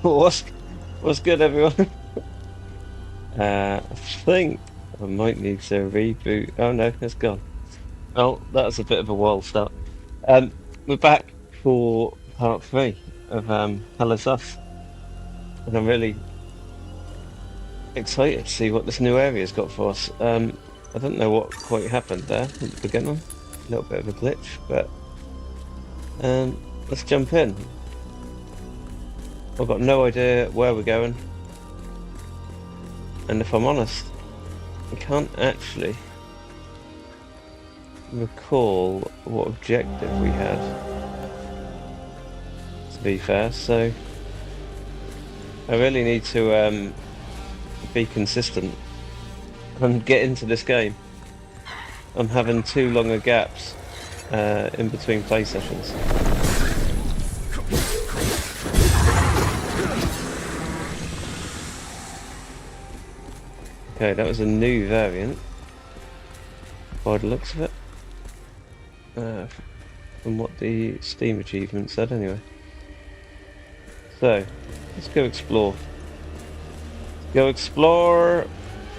What's what's good, everyone? I think I might need to reboot. Oh no, it's gone. Oh, that was a bit of a wild start. Um, we're back for part three of Hell is Us, and I'm really excited to see what this new area's got for us. I don't know what quite happened there at the beginning. A little bit of a glitch, but let's jump in. I've got no idea where we're going, and if I'm honest, I can't actually recall what objective we had, to be fair, so I really need to be consistent and get into this game. I'm having too long a gaps in between play sessions. Okay, that was a new variant by the looks of it. From what the Steam achievement said anyway. So, let's go explore. Go explore.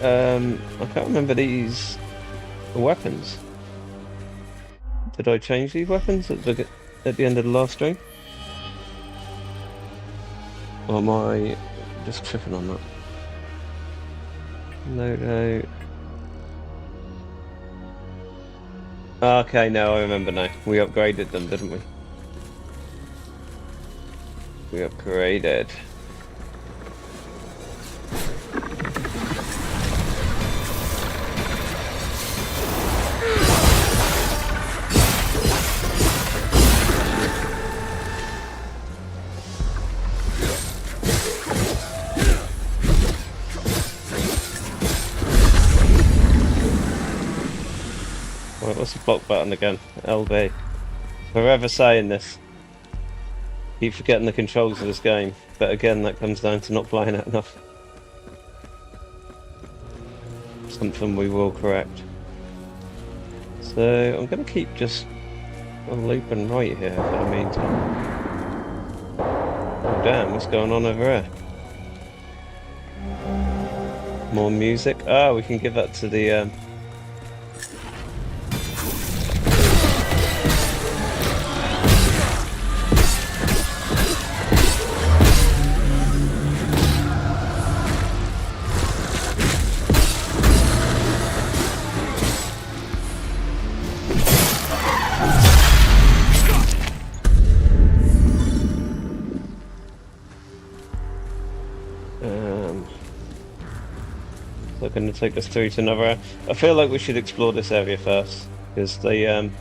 I can't remember these weapons. Did I change these weapons at the end of the last stream? Or am I just tripping on that? No. Okay, no, I remember now. We upgraded them, didn't we? We upgraded. Right, what's the block button again? LB. Forever saying this. Keep forgetting the controls of this game, but again that comes down to not playing it enough. Something we will correct. So I'm going to keep just looping right here for the meantime. Oh damn, what's going on over here? More music. Ah, we can give that to the they're going to take us through to another area. I feel like we should explore this area first, because the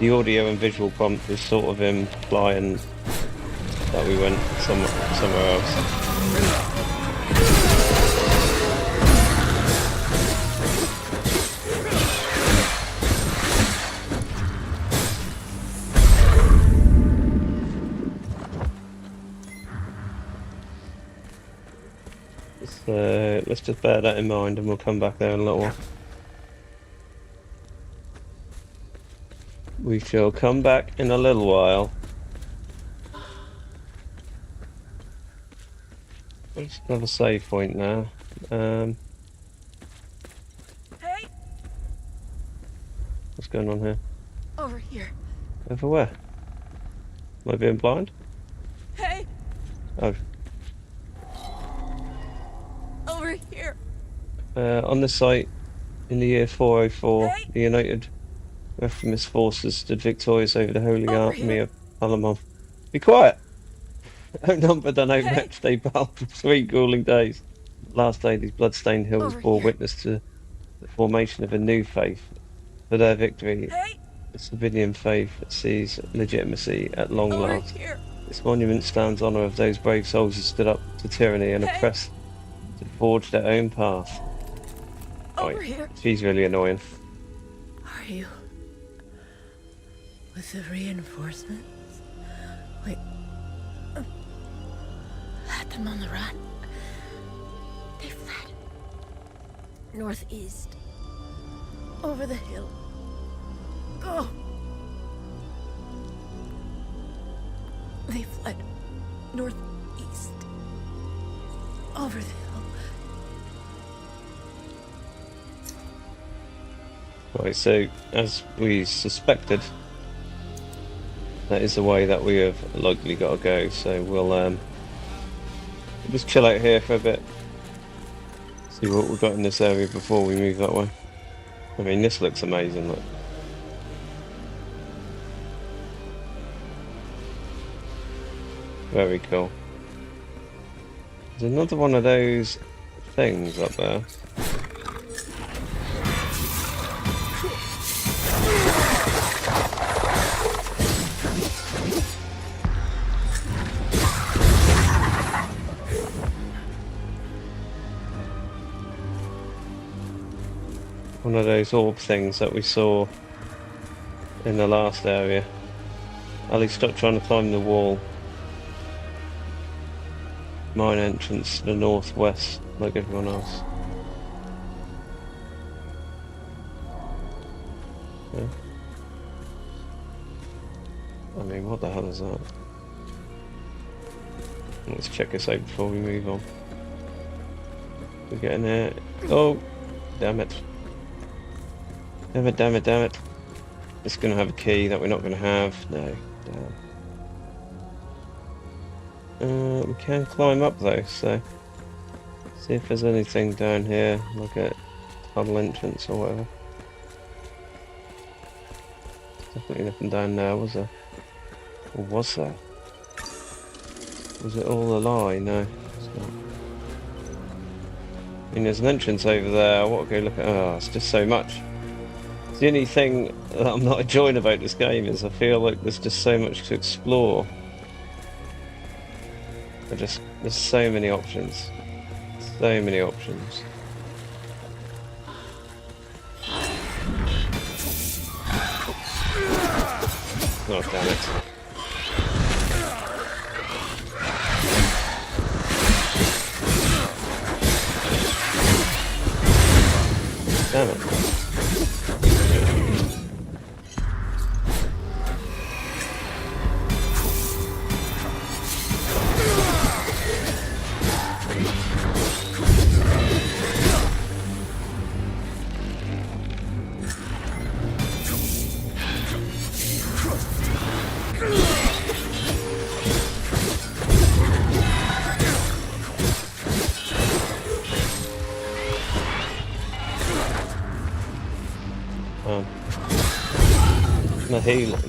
audio and visual prompt is sort of implying that we went somewhere else. So let's just bear that in mind and we'll come back there in a little while. We shall come back in a little while. Let's have a save point now. Hey! What's going on here? Over here. Over where? Am I being blind? Hey! Oh. Over here. On this site, in the year 404, Hey! the United Reformist forces stood victorious over the Holy Army of Palamon. Be quiet! Outnumbered and outmatched, they battled for 3 grueling days. Last day, these blood-stained hills bore witness to the formation of a new faith. For their victory, the Sabinian faith sees legitimacy at long last. This monument stands honour of those brave souls who stood up to tyranny and oppressed to forge their own path. Over here. She's really annoying. Are you with the reinforcements? Wait. Had them on the run. They fled. Northeast. Over the hill. Go. They fled northeast. East. Over the hill. Right, so as we suspected, that is the way that we have likely got to go. So we'll just chill out here for a bit, see what we've got in this area before we move that way. I mean, this looks amazing. Look. Very cool. There's another one of those things up there. One of those orb things that we saw in the last area. Ali, stop trying to climb the wall. Mine entrance to the northwest, like everyone else. Yeah. I mean, what the hell is that? Let's check this out before we move on. We're getting there. Oh, damn it. Damn it, damn it, damn it. It's going to have a key that we're not going to have. No, damn. We can climb up though, so see if there's anything down here, like a tunnel entrance or whatever. Definitely nothing down there, was there? Or was there? Was it all a lie? No, it's not. I mean, there's an entrance over there. I want to go look at. Oh, it's just so much. The only thing that I'm not enjoying about this game is I feel like there's just so much to explore. There's so many options. So many options. Oh, damn it. Damn it.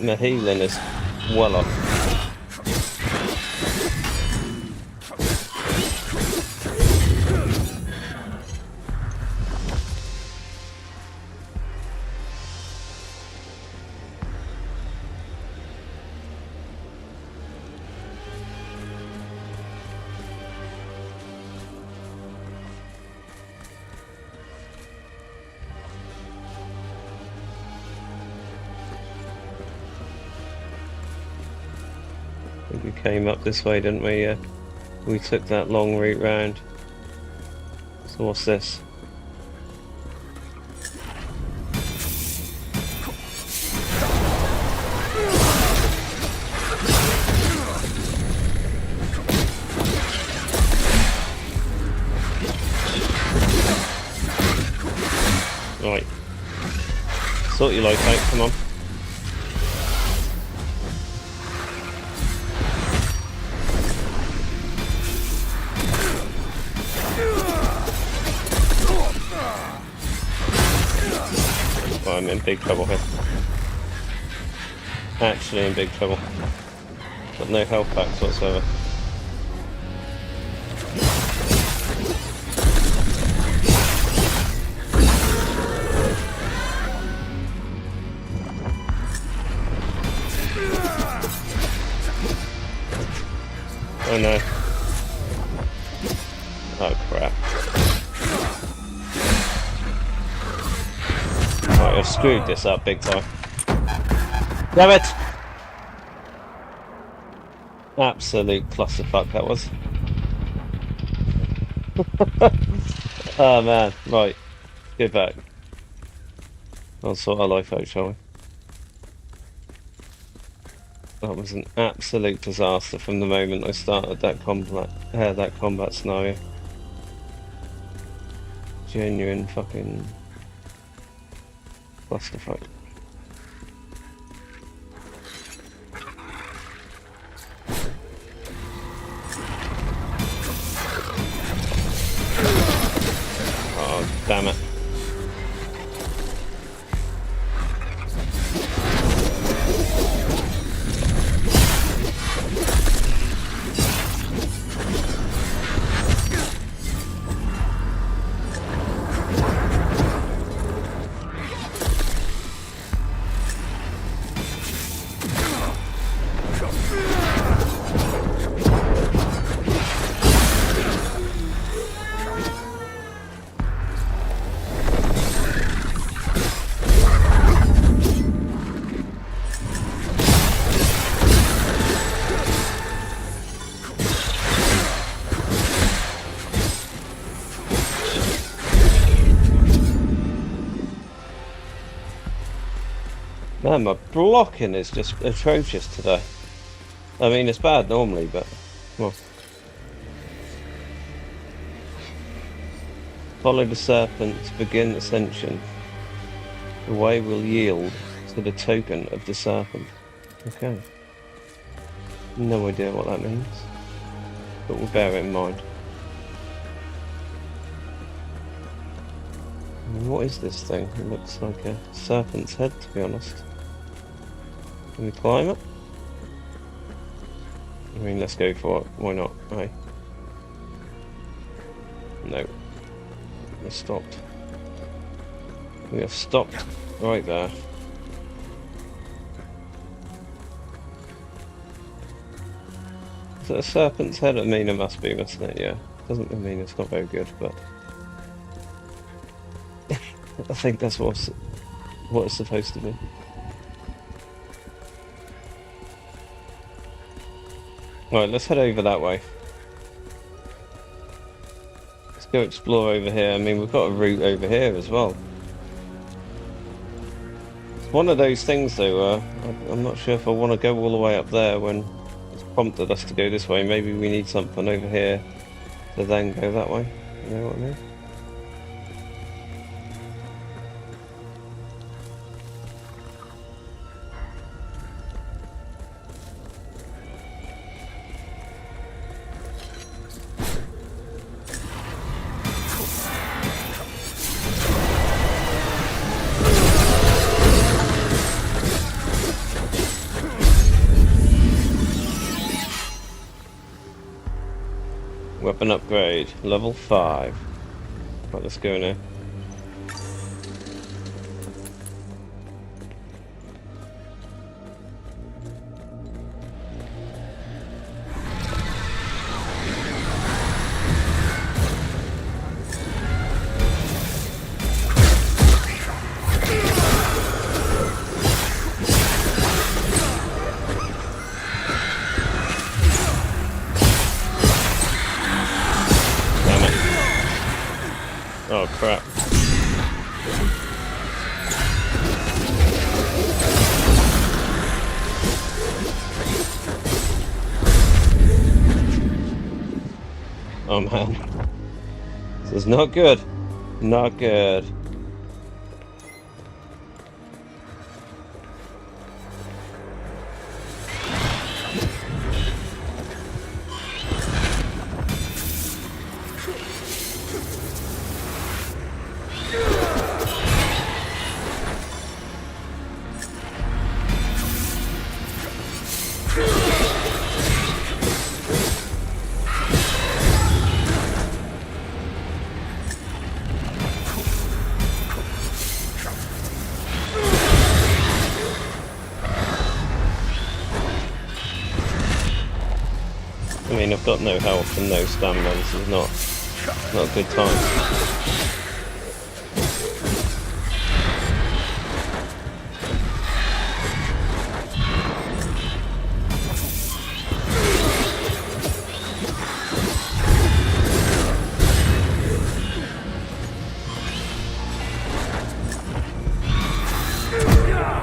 My healing is well off. We came up this way, didn't we? Yeah. We took that long route round. So what's this? Right. Sort your life out, come on. I'm in big trouble here. Actually in big trouble. Got no health packs whatsoever. Oh no. Oh crap. Right, I've screwed this up big time. Damn it! Absolute clusterfuck that was. Oh man, right. Go back. I'll sort our life out, shall we? That was an absolute disaster from the moment I started that combat scenario. Genuine fucking clusterfuck. Oh, damn it. Man, my blocking is just atrocious today. I mean, it's bad normally, but well. Follow the serpent to begin ascension. The way will yield to the token of the serpent. Okay. No idea what that means, but we'll bear it in mind. And what is this thing? It looks like a serpent's head, to be honest. Can we climb it? I mean, let's go for it. Why not? Hey. No. We stopped. We have stopped right there. Is it a serpent's head? I mean, it must be, mustn't it? Yeah. Doesn't mean it's not very good, but I think that's what it's supposed to be. Right, let's head over that way. Let's go explore over here. I mean, we've got a route over here as well. It's one of those things though, I'm not sure if I want to go all the way up there when it's prompted us to go this way. Maybe we need something over here to then go that way. You know what I mean? Weapon upgrade, level 5. Right, let's go now. Oh crap. Oh man. This is not good. Not good. I mean, I've got no health and no stamina. This is not a good time.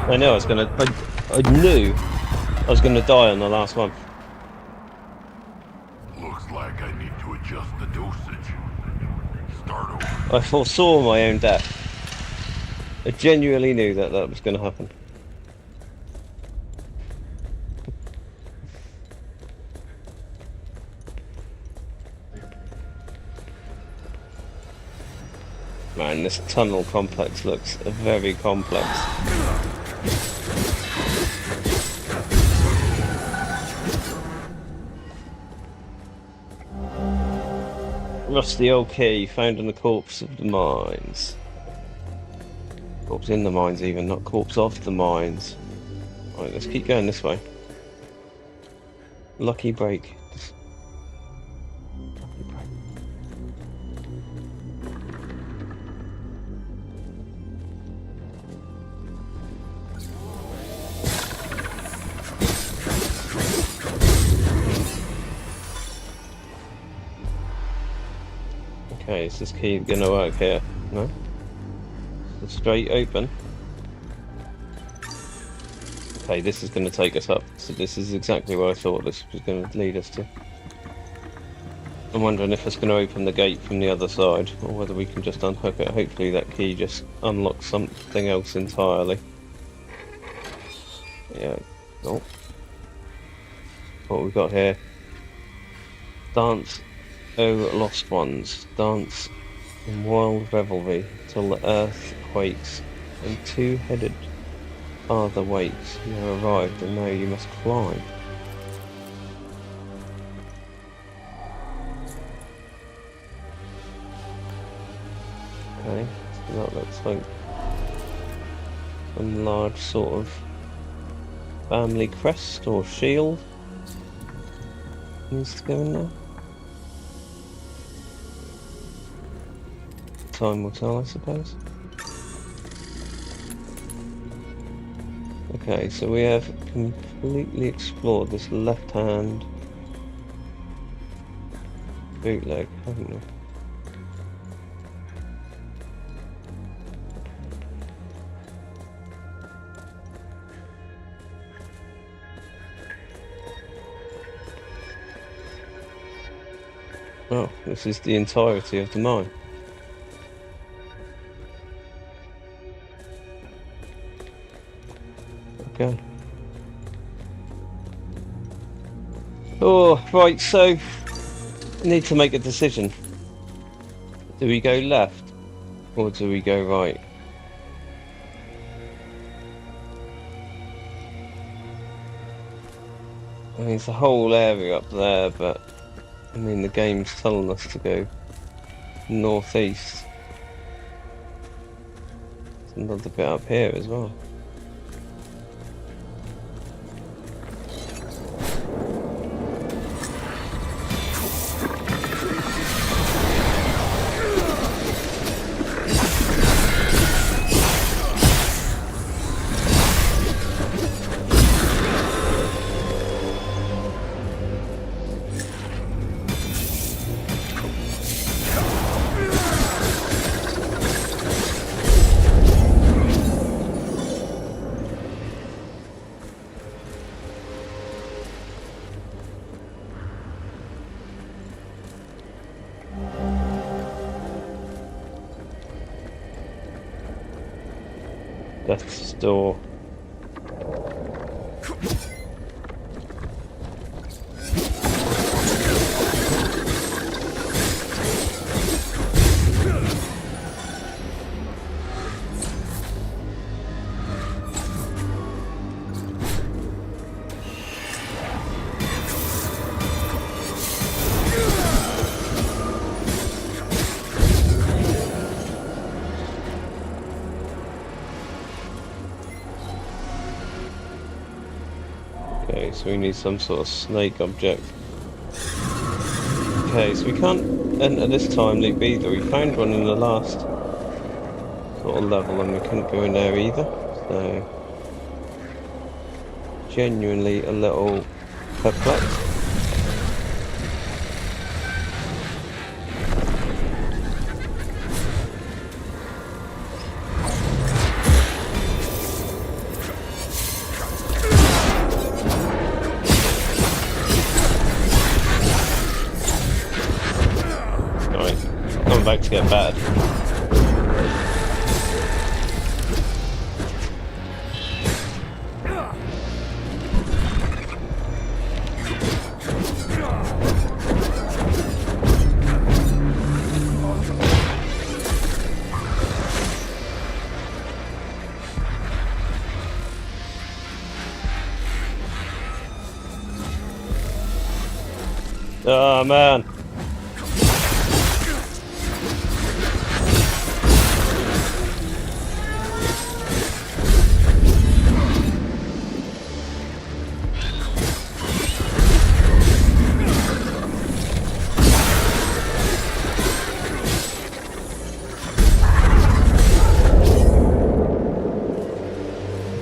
I know I was gonna. I knew I was going to die on the last one. Looks like I need to adjust the dosage. Start over. I foresaw my own death. I genuinely knew that that was going to happen. Man, this tunnel complex looks very complex. Rusty old key found in the corpse of the mines. Corpse in the mines even, not corpse of the mines. Right, let's keep going this way. Lucky break. Lucky break. Okay, is this key gonna work here? No? It's straight open. Okay, this is gonna take us up. So this is exactly where I thought this was gonna lead us to. I'm wondering if it's gonna open the gate from the other side, or whether we can just unhook it. Hopefully that key just unlocks something else entirely. Yeah. Oh. What we got here? Dance, oh lost ones. Dance in wild revelry till the earth quakes, and two-headed are the weights. You have arrived, and now you must climb. Okay, so that looks like some large sort of family crest or shield needs to go in there. Time will tell, I suppose. Okay, so we have completely explored this left-hand bootleg, haven't we? Oh, this is the entirety of the mine. Okay. Oh, right, so we need to make a decision. Do we go left or do we go right? I mean, it's a whole area up there, but I mean, the game's telling us to go northeast. There's another bit up here as well. Death's door. Okay, so we need some sort of snake object. Okay, so we can't enter this time loop either. We found one in the last sort of level and we couldn't go in there either. So, genuinely a little perplexed. to get bad. Oh man.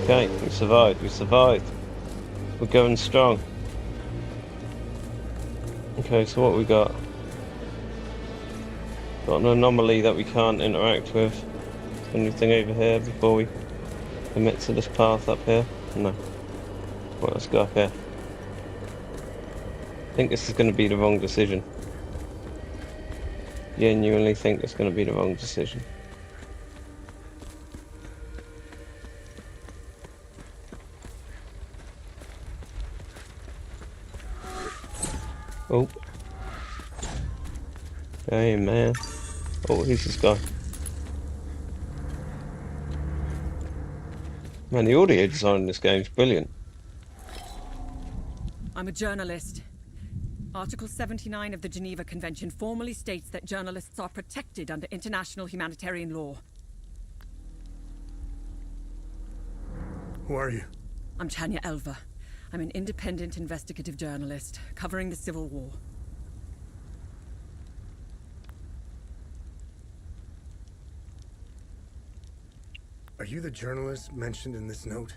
Okay, we survived. We're going strong. Okay, so what we got? Got an anomaly that we can't interact with. Anything over here before we commit to this path up here? No. Well, let's go up here. I think this is going to be the wrong decision. Genuinely think it's going to be the wrong decision. Oh. Hey man. Oh, who's this guy? Man, the audio design in this game is brilliant. I'm a journalist. Article 79 of the Geneva Convention formally states that journalists are protected under international humanitarian law. Who are you? I'm Tanya Elva. I'm an independent investigative journalist covering the Civil War. Are you the journalist mentioned in this note?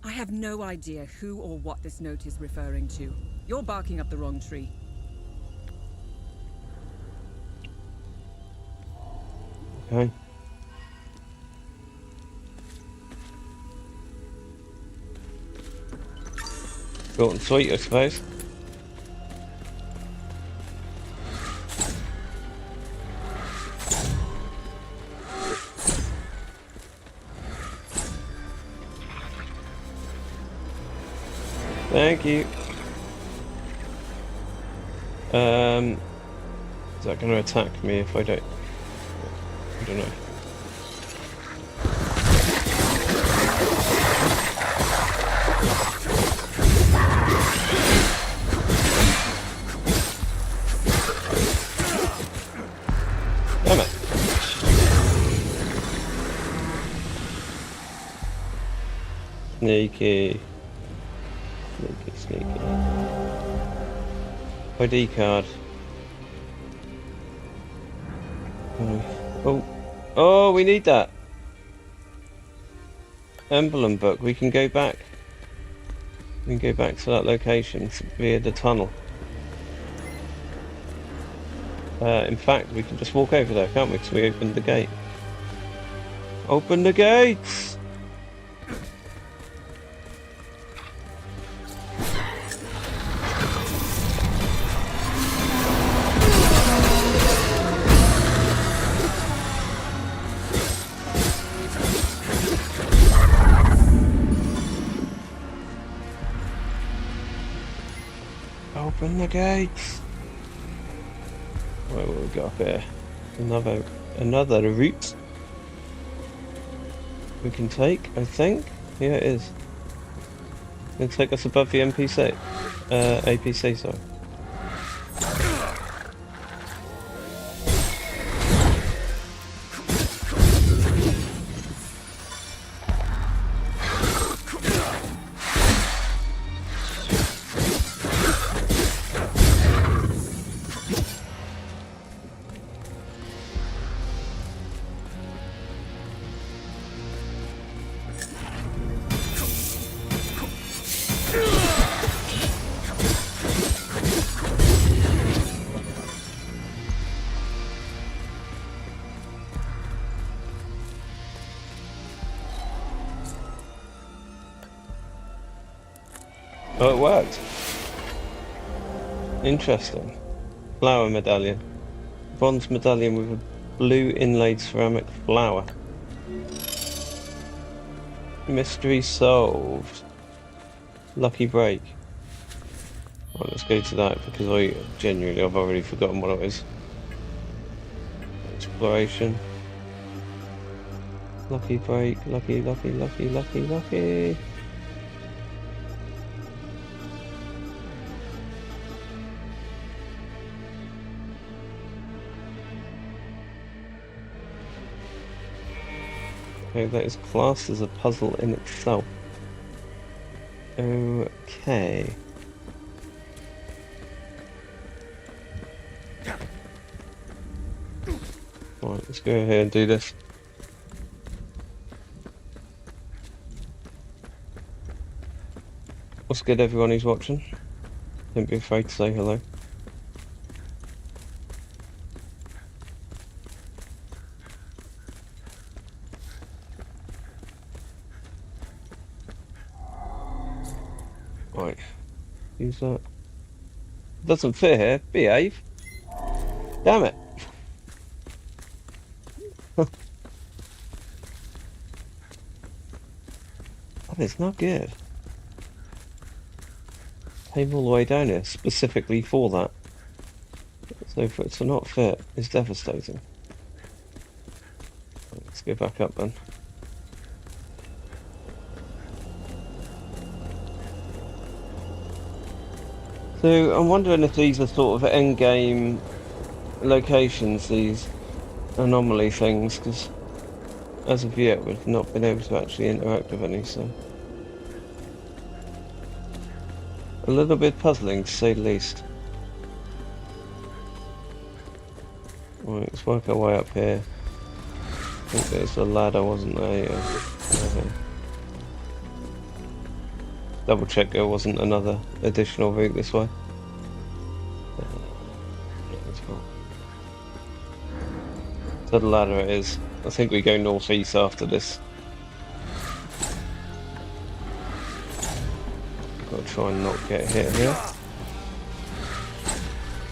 I have no idea who or what this note is referring to. You're barking up the wrong tree. Okay. Short and sweet, I suppose. Thank you. Is that going to attack me if I don't? I don't know. Damn it. Sneaky. Sneaky. ID card. Oh, we need that. Emblem book. We can go back. We can go back to that location via the tunnel. In fact, we can just walk over there, can't we? Because we opened the gate. Open the gates! Open the gates! Where will we go up here? Another route we can take, I think. Yeah, it is. It's going to take us above the NPC. APC, sorry. Oh, it worked. Interesting. Flower medallion. Bronze medallion with a blue inlaid ceramic flower. Mystery solved. Lucky break. Right, let's go to that because I've already forgotten what it is. Exploration. Lucky break, lucky. Okay, that is classed as a puzzle in itself. Okay. Right, let's go ahead and do this. What's good, everyone who's watching? Don't be afraid to say hello. Right, use that. Doesn't fit here. Behave. Damn it. That is not good. Came all the way down here specifically for that. So for it to not fit is devastating. Let's go back up then. So I'm wondering if these are sort of end-game locations, these anomaly things, because as of yet we've not been able to actually interact with any, so... A little bit puzzling, to say the least. Right, let's work our way up here. I think there's a ladder, wasn't there? Yeah. Okay. Double check there wasn't another additional route this way. So the ladder it is. I think we go northeast after this. Gotta try and not get hit here.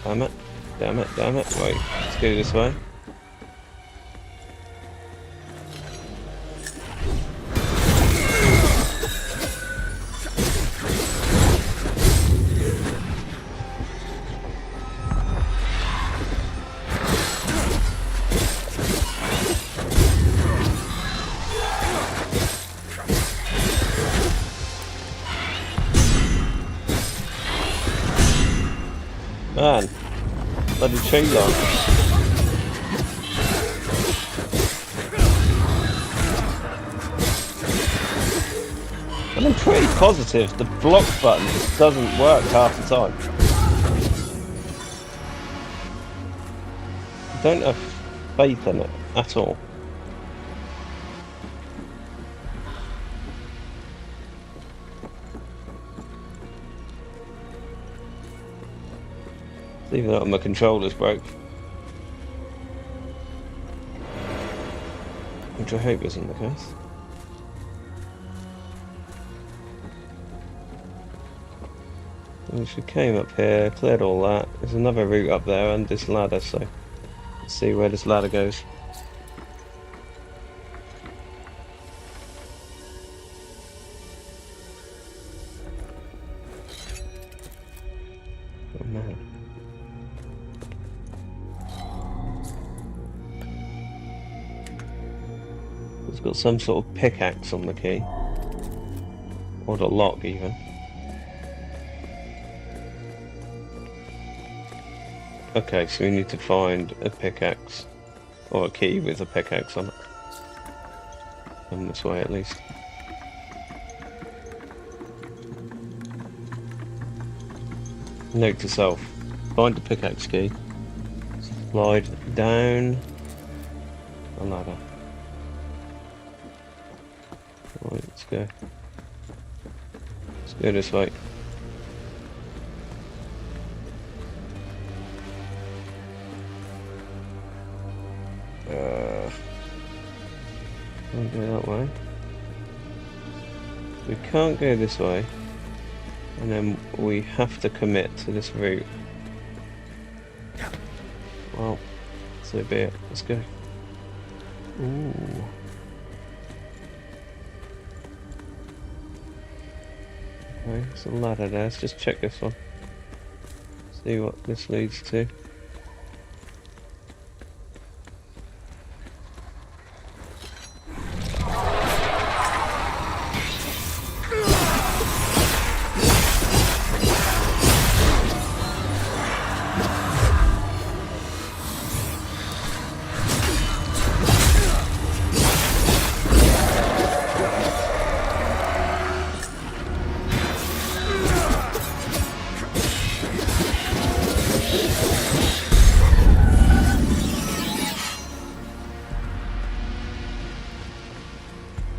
Damn it. Right, let's go this way. Man, bloody tree line. And I'm pretty positive the block button doesn't work half the time. I don't have faith in it at all. Even though my controllers broke. Which I hope isn't the case. We came up here, cleared all that. There's another route up there and this ladder, so let's see where this ladder goes. Oh man. It's got some sort of pickaxe on the key. Or the lock even. Okay, so we need to find a pickaxe. Or a key with a pickaxe on it. Come this way at least. Note to self. Find the pickaxe key. Slide down a ladder. Right, let's go. Let's go this way. Can't go that way. We can't go this way. And then we have to commit to this route. Well, so be it. Let's go. Ooh. Okay, there's a ladder there. Let's just check this one. See what this leads to.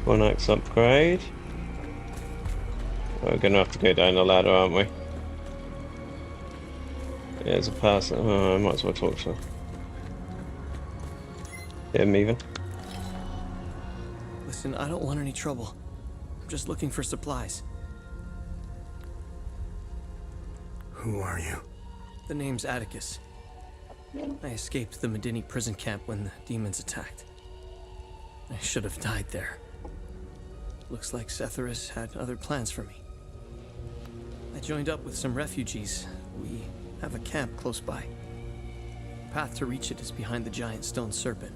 One axe upgrade. We're gonna have to go down the ladder, aren't we? Yeah, there's a pass. Oh, I might as well talk to him even. Listen, I don't want any trouble. I'm just looking for supplies. Who are you? The name's Atticus. I escaped the Medini prison camp when the demons attacked. I should have died there. Looks like Setharus had other plans for me. I joined up with some refugees. We have a camp close by. The path to reach it is behind the giant stone serpent.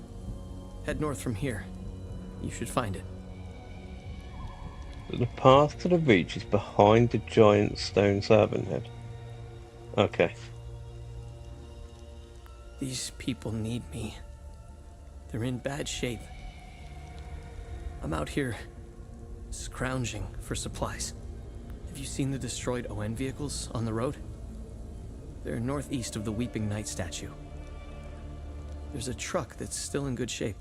Head north from here. You should find it. The path to the beach is behind the giant stone serpent head. Okay. These people need me. They're in bad shape. I'm out here scrounging for supplies. Have you seen the destroyed ON vehicles on the road? They're northeast of the Weeping Knight statue. There's a truck that's still in good shape.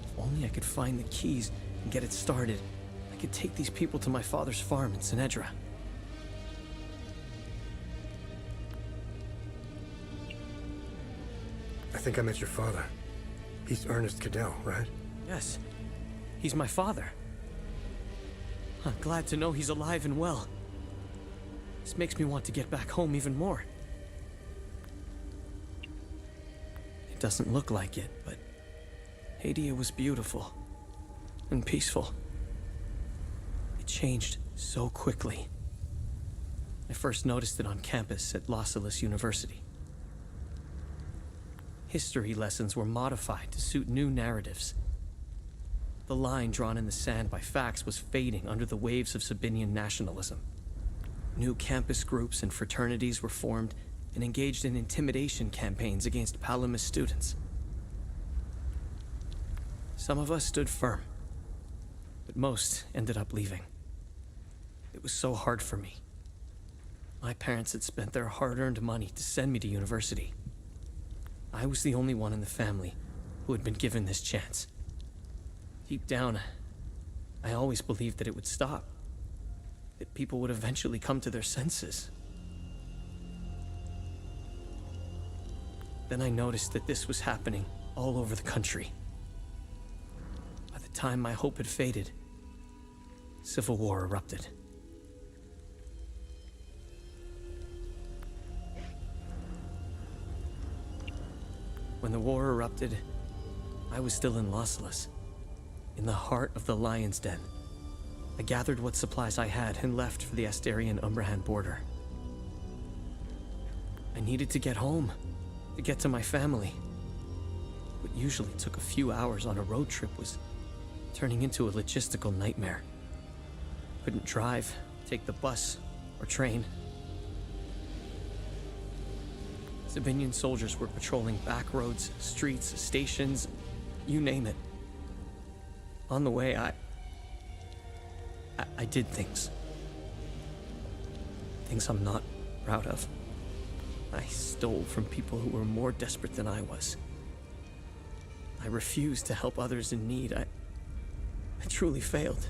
If only I could find the keys and get it started, I could take these people to my father's farm in Sinedra. I think I met your father. He's Ernest Cadell, right? Yes, he's my father. I'm glad to know he's alive and well. This makes me want to get back home even more. It doesn't look like it, but Hadea was beautiful and peaceful. It changed so quickly. I first noticed it on campus at Los Angeles University. History lessons were modified to suit new narratives. The line drawn in the sand by facts was fading under the waves of Sabinian nationalism. New campus groups and fraternities were formed and engaged in intimidation campaigns against Palamist students. Some of us stood firm, but most ended up leaving. It was so hard for me. My parents had spent their hard-earned money to send me to university. I was the only one in the family who had been given this chance. Deep down, I always believed that it would stop, that people would eventually come to their senses. Then I noticed that this was happening all over the country. By the time my hope had faded, civil war erupted. When the war erupted, I was still in Los Angeles, in the heart of the Lion's Den. I gathered what supplies I had and left for the Astarian-Umbrahan border. I needed to get home, to get to my family. What usually took a few hours on a road trip was turning into a logistical nightmare. Couldn't drive, take the bus, or train. Sabinian soldiers were patrolling back roads, streets, stations, you name it. On the way, I did things. Things I'm not proud of. I stole from people who were more desperate than I was. I refused to help others in need. I truly failed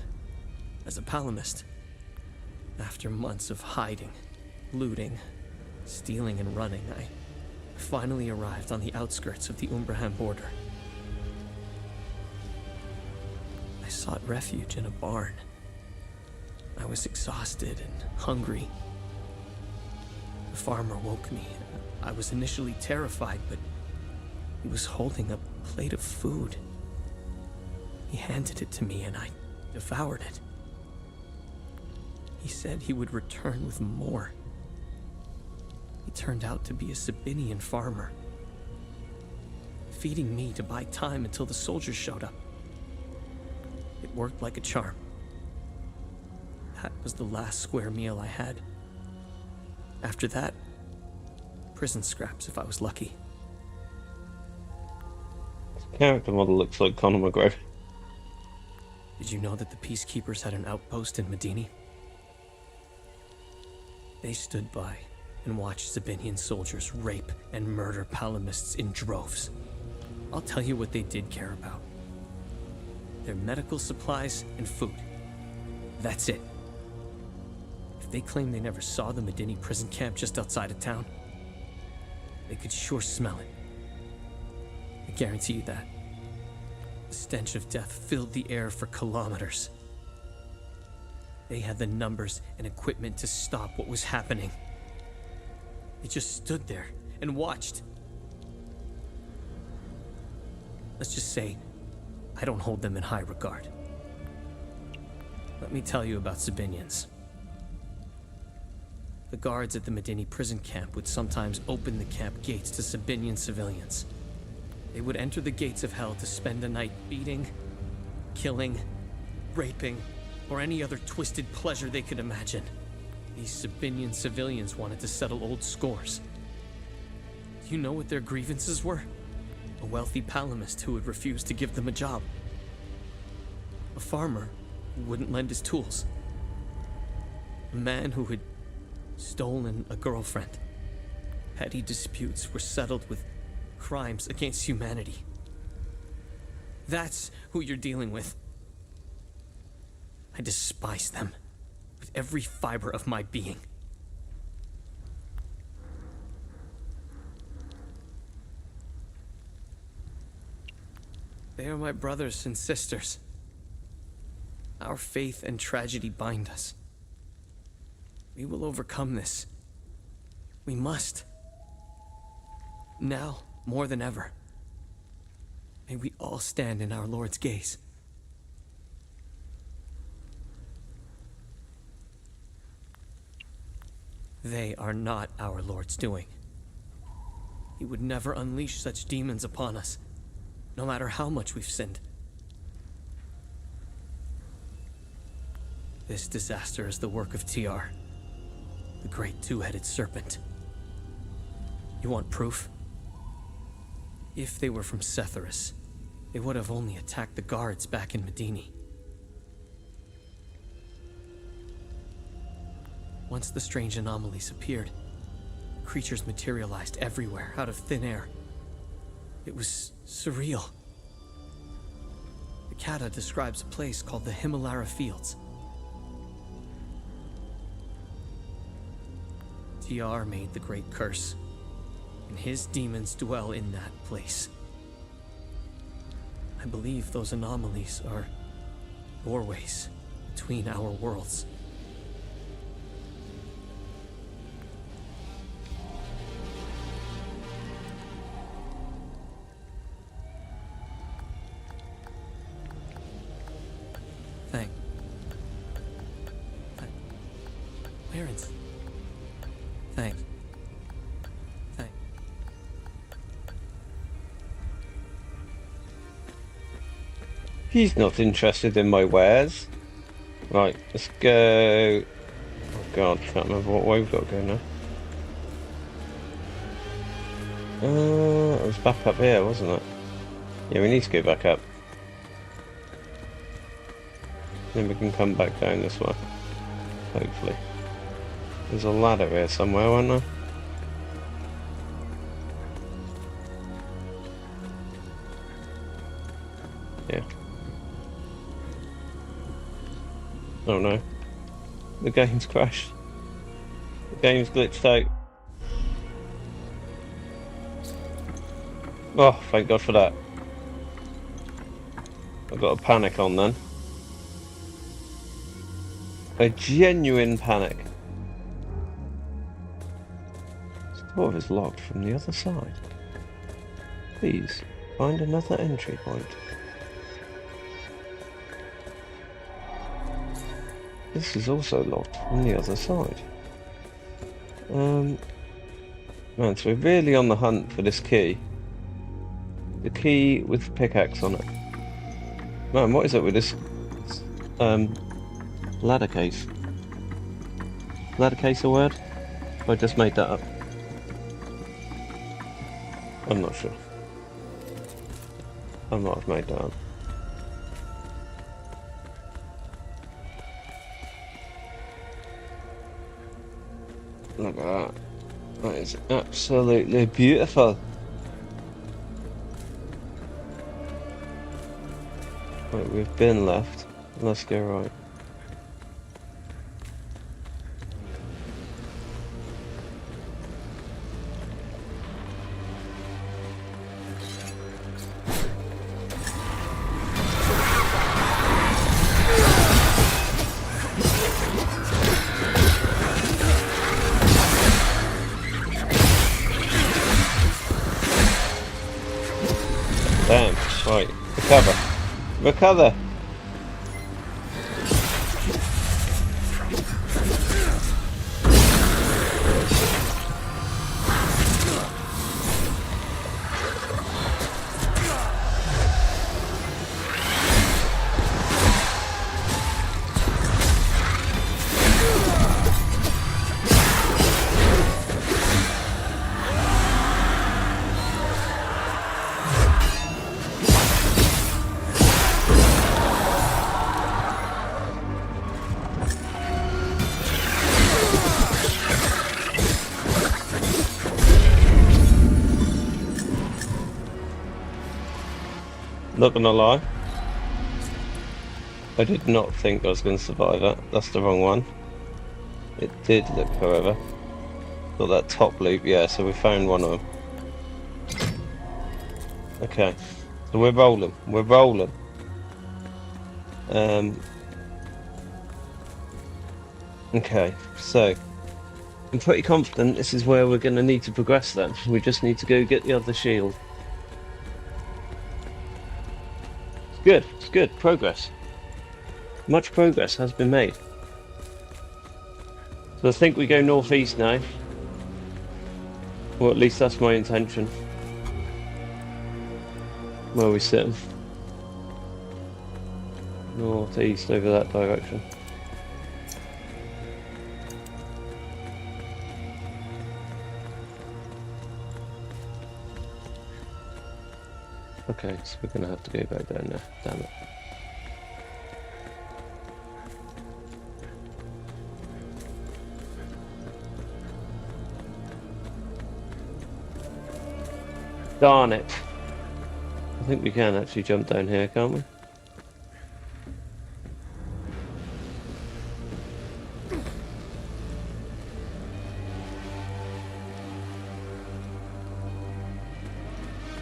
as a Palamist. After months of hiding, looting, stealing, and running, I finally arrived on the outskirts of the Umbrahan border. I sought refuge in a barn. I was exhausted and hungry. The farmer woke me. I was initially terrified, but he was holding a plate of food. He handed it to me and I devoured it. He said he would return with more. He turned out to be a Sabinian farmer, feeding me to buy time until the soldiers showed up. It worked like a charm. That was the last square meal I had. After that, prison scraps if I was lucky. Character model looks like Conor McGregor. Did you know that the peacekeepers had an outpost in Medini? They stood by and watched Sabinian soldiers rape and murder Palamists in droves. I'll tell you what they did care about. Their medical supplies and food. That's it. If they claim they never saw the Medini prison camp just outside of town, they could sure smell it. I guarantee you that. The stench of death filled the air for kilometers. They had the numbers and equipment to stop what was happening. They just stood there and watched. Let's just say, I don't hold them in high regard. Let me tell you about Sabinians. The guards at the Medini prison camp would sometimes open the camp gates to Sabinian civilians. They would enter the gates of hell to spend the night beating, killing, raping, or any other twisted pleasure they could imagine. These Sabinian civilians wanted to settle old scores. Do you know what their grievances were? A wealthy Palamist who would refuse to give them a job. A farmer who wouldn't lend his tools. A man who had stolen a girlfriend. Petty disputes were settled with crimes against humanity. That's who you're dealing with. I despise them with every fiber of my being. They are my brothers and sisters. Our faith and tragedy bind us. We will overcome this. We must. Now, more than ever. May we all stand in our Lord's gaze. They are not our Lord's doing. He would never unleash such demons upon us, no matter how much we've sinned. This disaster is the work of TR, the great two-headed serpent. You want proof? If they were from Setharus, they would have only attacked the guards back in Medini. Once the strange anomalies appeared, creatures materialized everywhere out of thin air. It was surreal. The Kata describes a place called the Himalara Fields. TR made the great curse, and his demons dwell in that place. I believe those anomalies are doorways between our worlds. Clarence. Thanks. He's not interested in my wares. Right, let's go. Oh god, can't remember what way we've got to go now. It was back up here, wasn't it? Yeah, we need to go back up. Then we can come back down this way. Hopefully. There's a ladder here somewhere, wasn't there? Yeah. Oh no. The game's crashed. The game's glitched out. Oh, thank God for that. I got a panic on then. A genuine panic. Let's Door is locked from the other side. Please, find another entry point. This is also locked from the other side. Man, so we're really on the hunt for this key. The key with the pickaxe on it. Man, what is it with this ladder case? Ladder case a word? I just made that up. I'm not sure. I might have made that up. Look at that. That is absolutely beautiful. Right, we've been left. Let's go right. Damn, right, recover. Recover! Not gonna lie, I did not think I was going to survive that. That's the wrong one. It did look, however. Got that top loop, yeah, so we found one of them. Okay, so we're rolling, we're rolling. Okay, so I'm pretty confident this is where we're going to need to progress then. We just need to go get the other shield. Good, it's good, progress. Much progress has been made. So I think we go northeast now. Or at least that's my intention. Where are we sitting? Northeast over that direction. Okay, so we're gonna have to go back down there, damn it. Darn it. I think we can actually jump down here, can't we?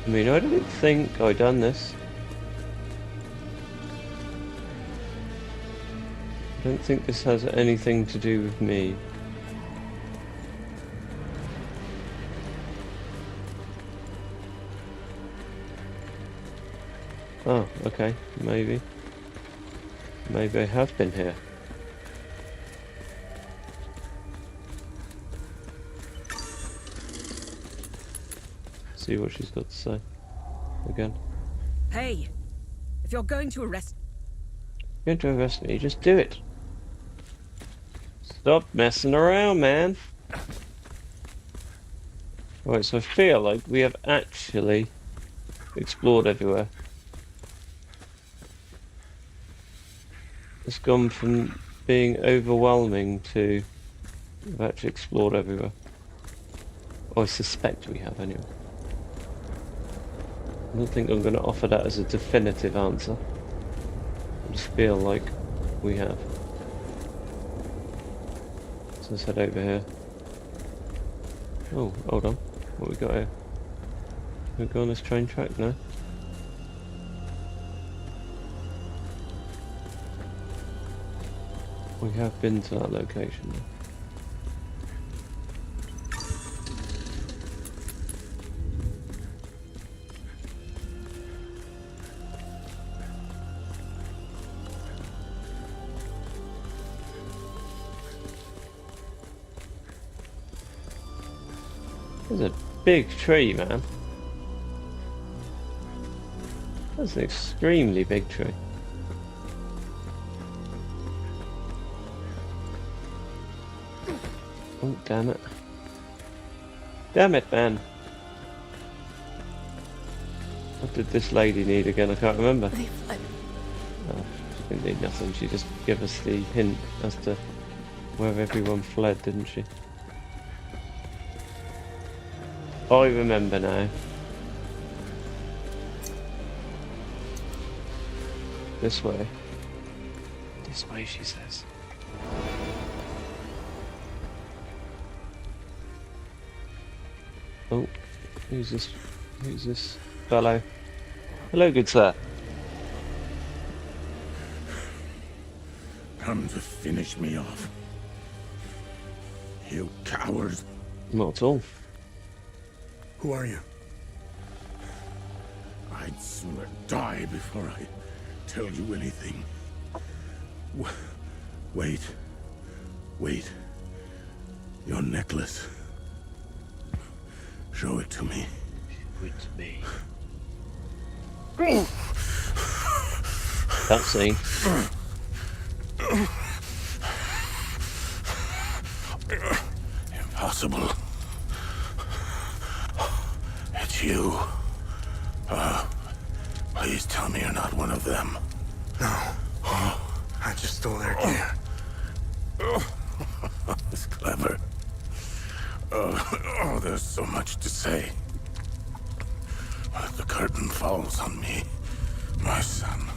I mean, I don't think I done this. I don't think this has anything to do with me. Oh, okay, maybe. Maybe I have been here. See what she's got to say. Again. Hey, if you're going to arrest... You're going to arrest me, just do it. Stop messing around, man. Right, so I feel like we have actually explored everywhere. It's gone from being overwhelming to we've actually explored everywhere. Or I suspect we have anyway. I don't think I'm going to offer that as a definitive answer. I just feel like we have. So let's head over here. Oh, hold on. What we got here? Can we go on this train track now? We have been to that location. There's a big tree, man. That's an extremely big tree. Oh, damn it. Damn it, man. What did this lady need again? I can't remember. They fled. Oh, she didn't need nothing. She just gave us the hint as to where everyone fled, didn't she? I remember now. This way. This way, she says. Oh, who's this? Who's this fellow? Hello, good sir. Come to finish me off. You cowards. Not at all. Who are you? I'd sooner die before I tell you anything. Wait. Wait. Your necklace. Show it to me. Show it to me. Cutscene. Impossible. It's you. Please tell me you're not one of them. No. I just stole their gear. It's clever. Oh, there's so much to say. But the curtain falls on me. My son.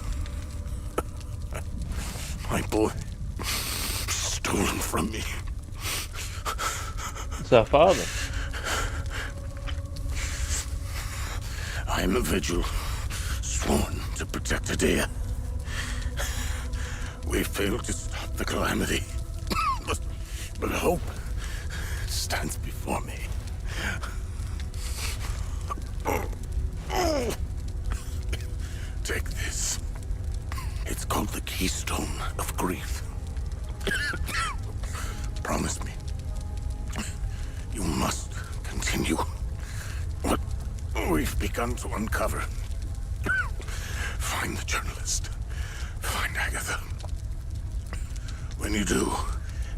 My boy. Stolen from me. It's our father. I am a vigil, sworn to protect Hadea. We failed to stop the calamity. but hope stands before me. Take this. It's called the Keystone of Grief. Promise me. You must continue what we've begun to uncover. Find the journalist. Find Agatha. When you do,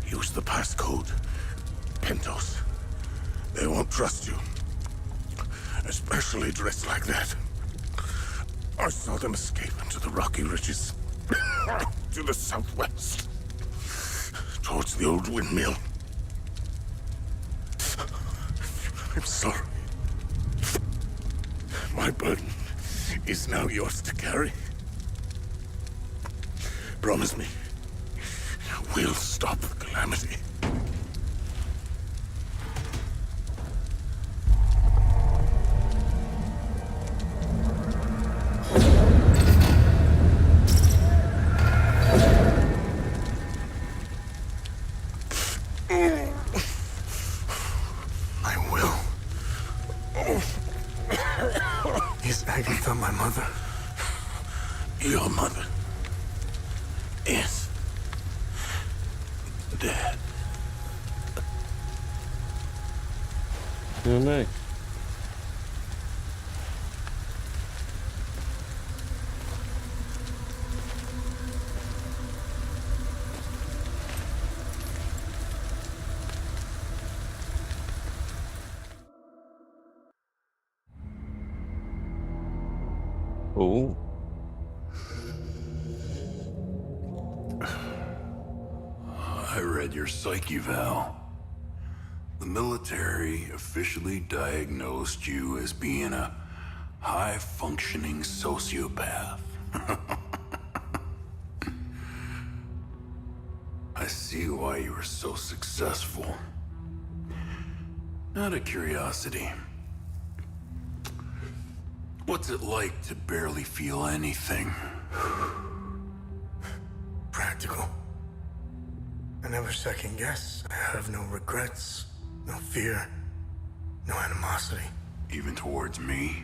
use the passcode. Pentos. They won't trust you. Especially dressed like that. I saw them escape into the rocky ridges. To the southwest. Towards the old windmill. I'm sorry. My burden is now yours to carry. Promise me, we'll stop the calamity. I will. Is Agatha my mother? Your mother is dead. Oh no. Oh. I read your psyche eval. The military officially diagnosed you as being a high-functioning sociopath. I see why you were so successful. Out of curiosity, what's it like to barely feel anything? Practical. I never second guess. I have no regrets, no fear, no animosity. Even towards me?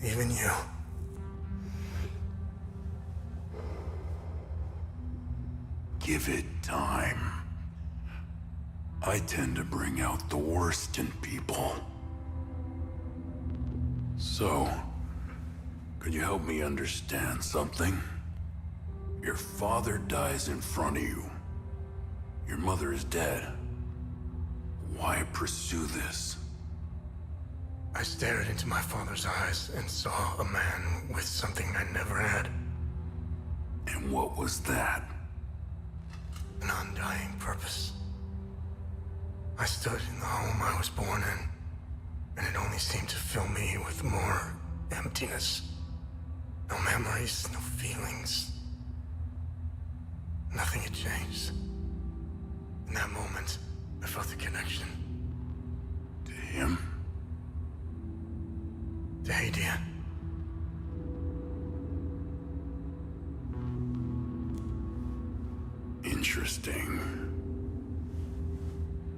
Even you. Give it time. I tend to bring out the worst in people. So, could you help me understand something? Your father dies in front of you. Your mother is dead. Why pursue this? I stared into my father's eyes and saw a man with something I never had. And what was that? An undying purpose. I stood in the home I was born in, and it only seemed to fill me with more emptiness. No memories, no feelings. Nothing had changed. In that moment, I felt a connection. To him? To Hadea. Interesting.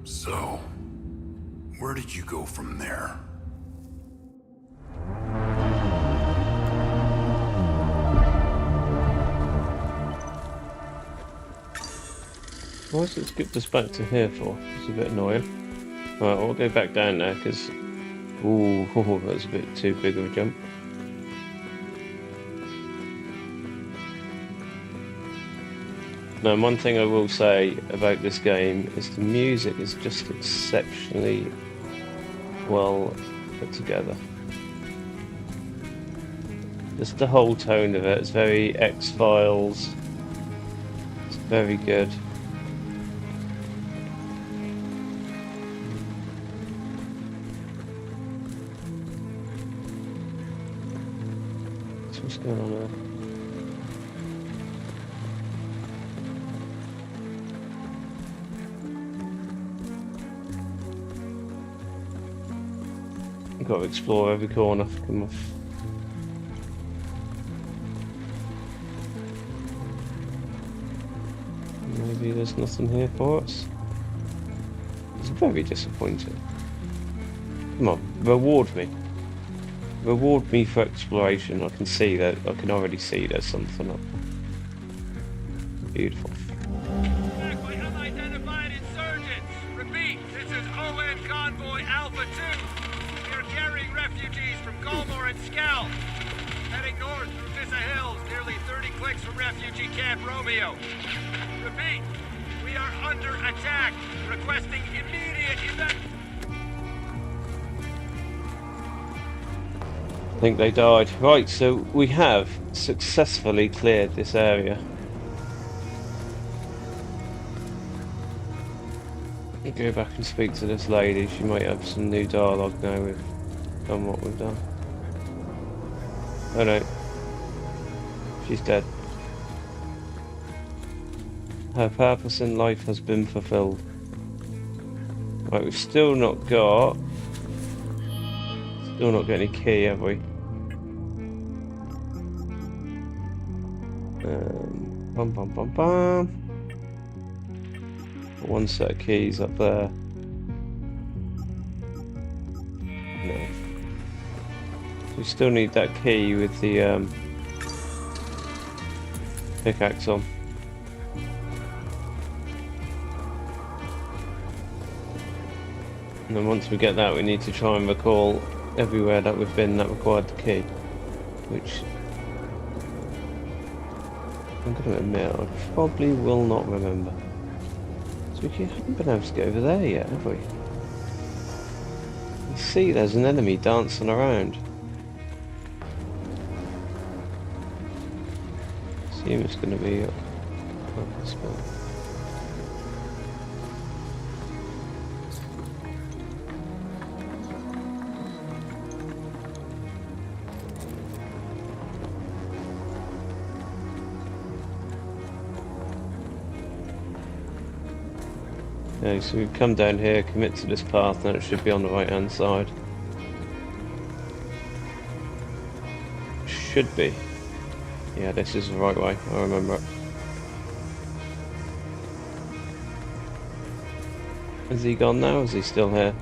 So, where did you go from there? Why has it skipped us back to here for? It's a bit annoying. Alright, I'll go back down there because... Ooh, that was a bit too big of a jump. Now, one thing I will say about this game is the music is just exceptionally well put together. Just the whole tone of it is very X-Files. It's very good. So what's going on there? You've got to explore every corner. Come on. Maybe there's nothing here for us. It's very disappointing. Come on, reward me. Reward me for exploration. I can see that. I can already see there's something up. Beautiful. Attack by unidentified insurgents. Repeat, this is ON Convoy Alpha 2. We are carrying refugees from Galmor and Scal. Heading north through Vista Hills, nearly 30 clicks from refugee camp Romeo. Repeat, we are under attack. Requesting immediate evac. I think they died. Right, so we have successfully cleared this area. I'll go back and speak to this lady. She might have some new dialogue now we've done what we've done. Oh no. She's dead. Her purpose in life has been fulfilled. Right, we've still not got any key, have we? Bum bum bum bum. One set of keys up there. No. We still need that key with the pickaxe on. And then once we get that, we need to try and recall everywhere that we've been that required the key. Which, I'm going to admit, I probably will not remember. So we haven't been able to get over there yet, have we? You see there's an enemy dancing around. I assume it's going to be up this way. Okay, so we come down here, commit to this path, and it should be on the right hand side. Should be. Yeah, this is the right way, I remember it. Is he gone now, or is he still here?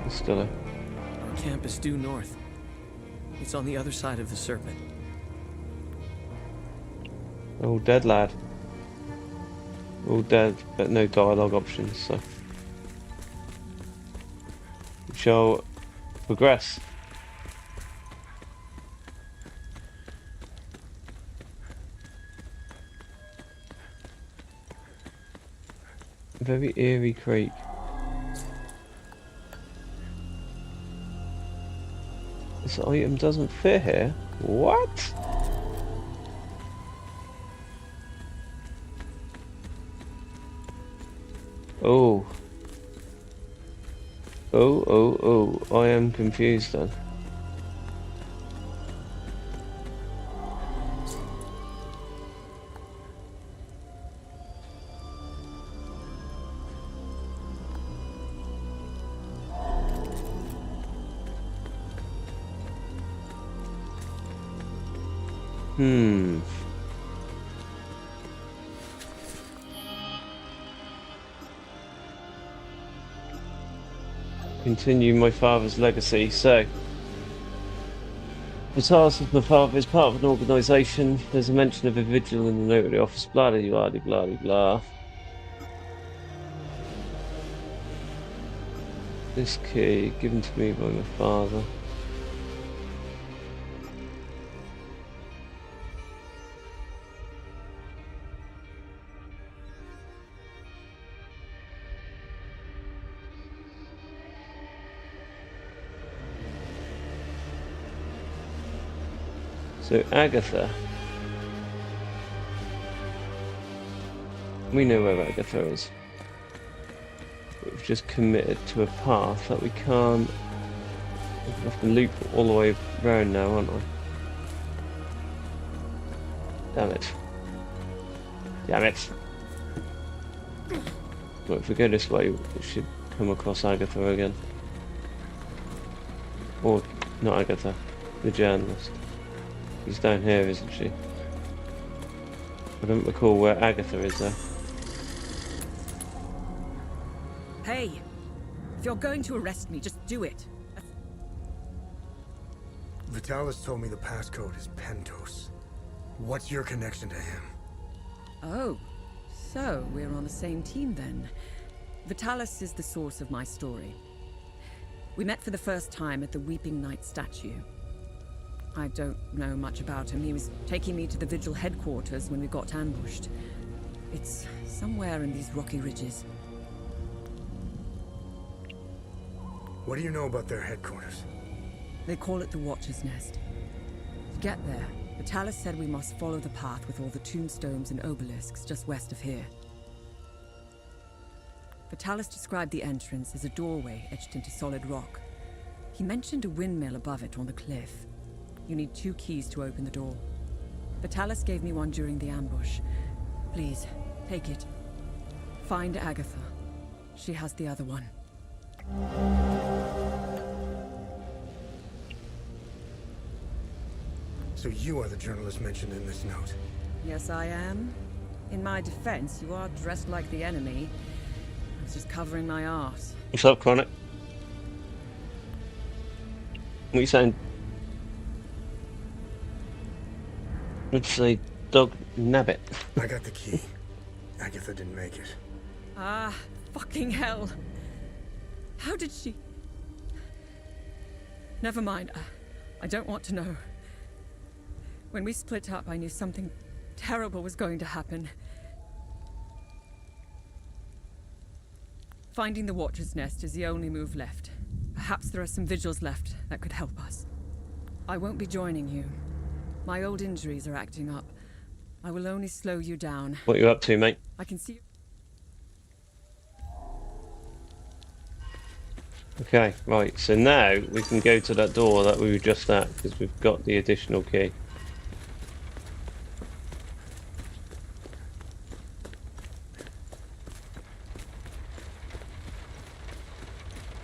He's still here. Our camp is due north. It's on the other side of the Serpent. Oh, dead lad. All dead, but no dialogue options, so we shall progress. Very eerie creek. This item doesn't fit here. What? Oh. Oh, I am confused then. Continue my father's legacy. So, the task of my father is part of an organisation. There's a mention of a vigil in the notary office. Blah blah blah blah blah. This key given to me by my father. So Agatha, we know where Agatha is. We've just committed to a path that we can't. We're gonna have to loop all the way round now, aren't I? Damn it! Damn it! Well, if we go this way, we should come across Agatha again, or not Agatha, the journalist. She's down here, isn't she? I don't recall where Agatha is though. Hey! If you're going to arrest me, just do it. Vitalis told me the passcode is Pentos. What's your connection to him? Oh, so we're on the same team then. Vitalis is the source of my story. We met for the first time at the Weeping Knight statue. I don't know much about him. He was taking me to the Vigil headquarters when we got ambushed. It's somewhere in these rocky ridges. What do you know about their headquarters? They call it the Watcher's Nest. To get there, Vitalis said we must follow the path with all the tombstones and obelisks just west of here. Vitalis described the entrance as a doorway etched into solid rock. He mentioned a windmill above it on the cliff. You need 2 keys to open the door. Vitalis gave me one during the ambush. Please, take it. Find Agatha. She has the other one. So you are the journalist mentioned in this note? Yes, I am. In my defense, you are dressed like the enemy. I was just covering my arse. What's up, Chronic? What are you saying? Let's say dog nabbit. I got the key. Agatha didn't make it. Ah, fucking hell. How did she... Never mind. I don't want to know. When we split up, I knew something terrible was going to happen. Finding the Watcher's Nest is the only move left. Perhaps there are some vigils left that could help us. I won't be joining you. My old injuries are acting up. I will only slow you down. What you up to, mate? I can see... Okay, right, so now we can go to that door that we were just at, because we've got the additional key.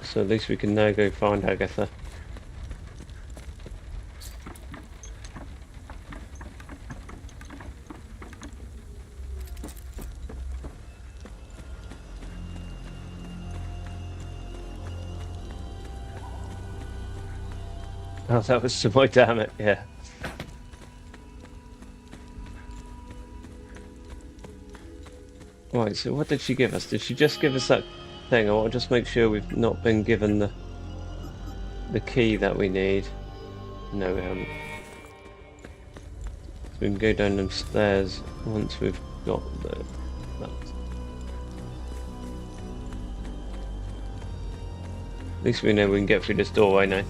So at least we can now go find Agatha. Oh, that was so damn it, yeah. Right, so what did she give us? Did she just give us that thing? I want to just make sure we've not been given the key that we need. No, we haven't. So we can go down them stairs once we've got that. At least we know we can get through this doorway now.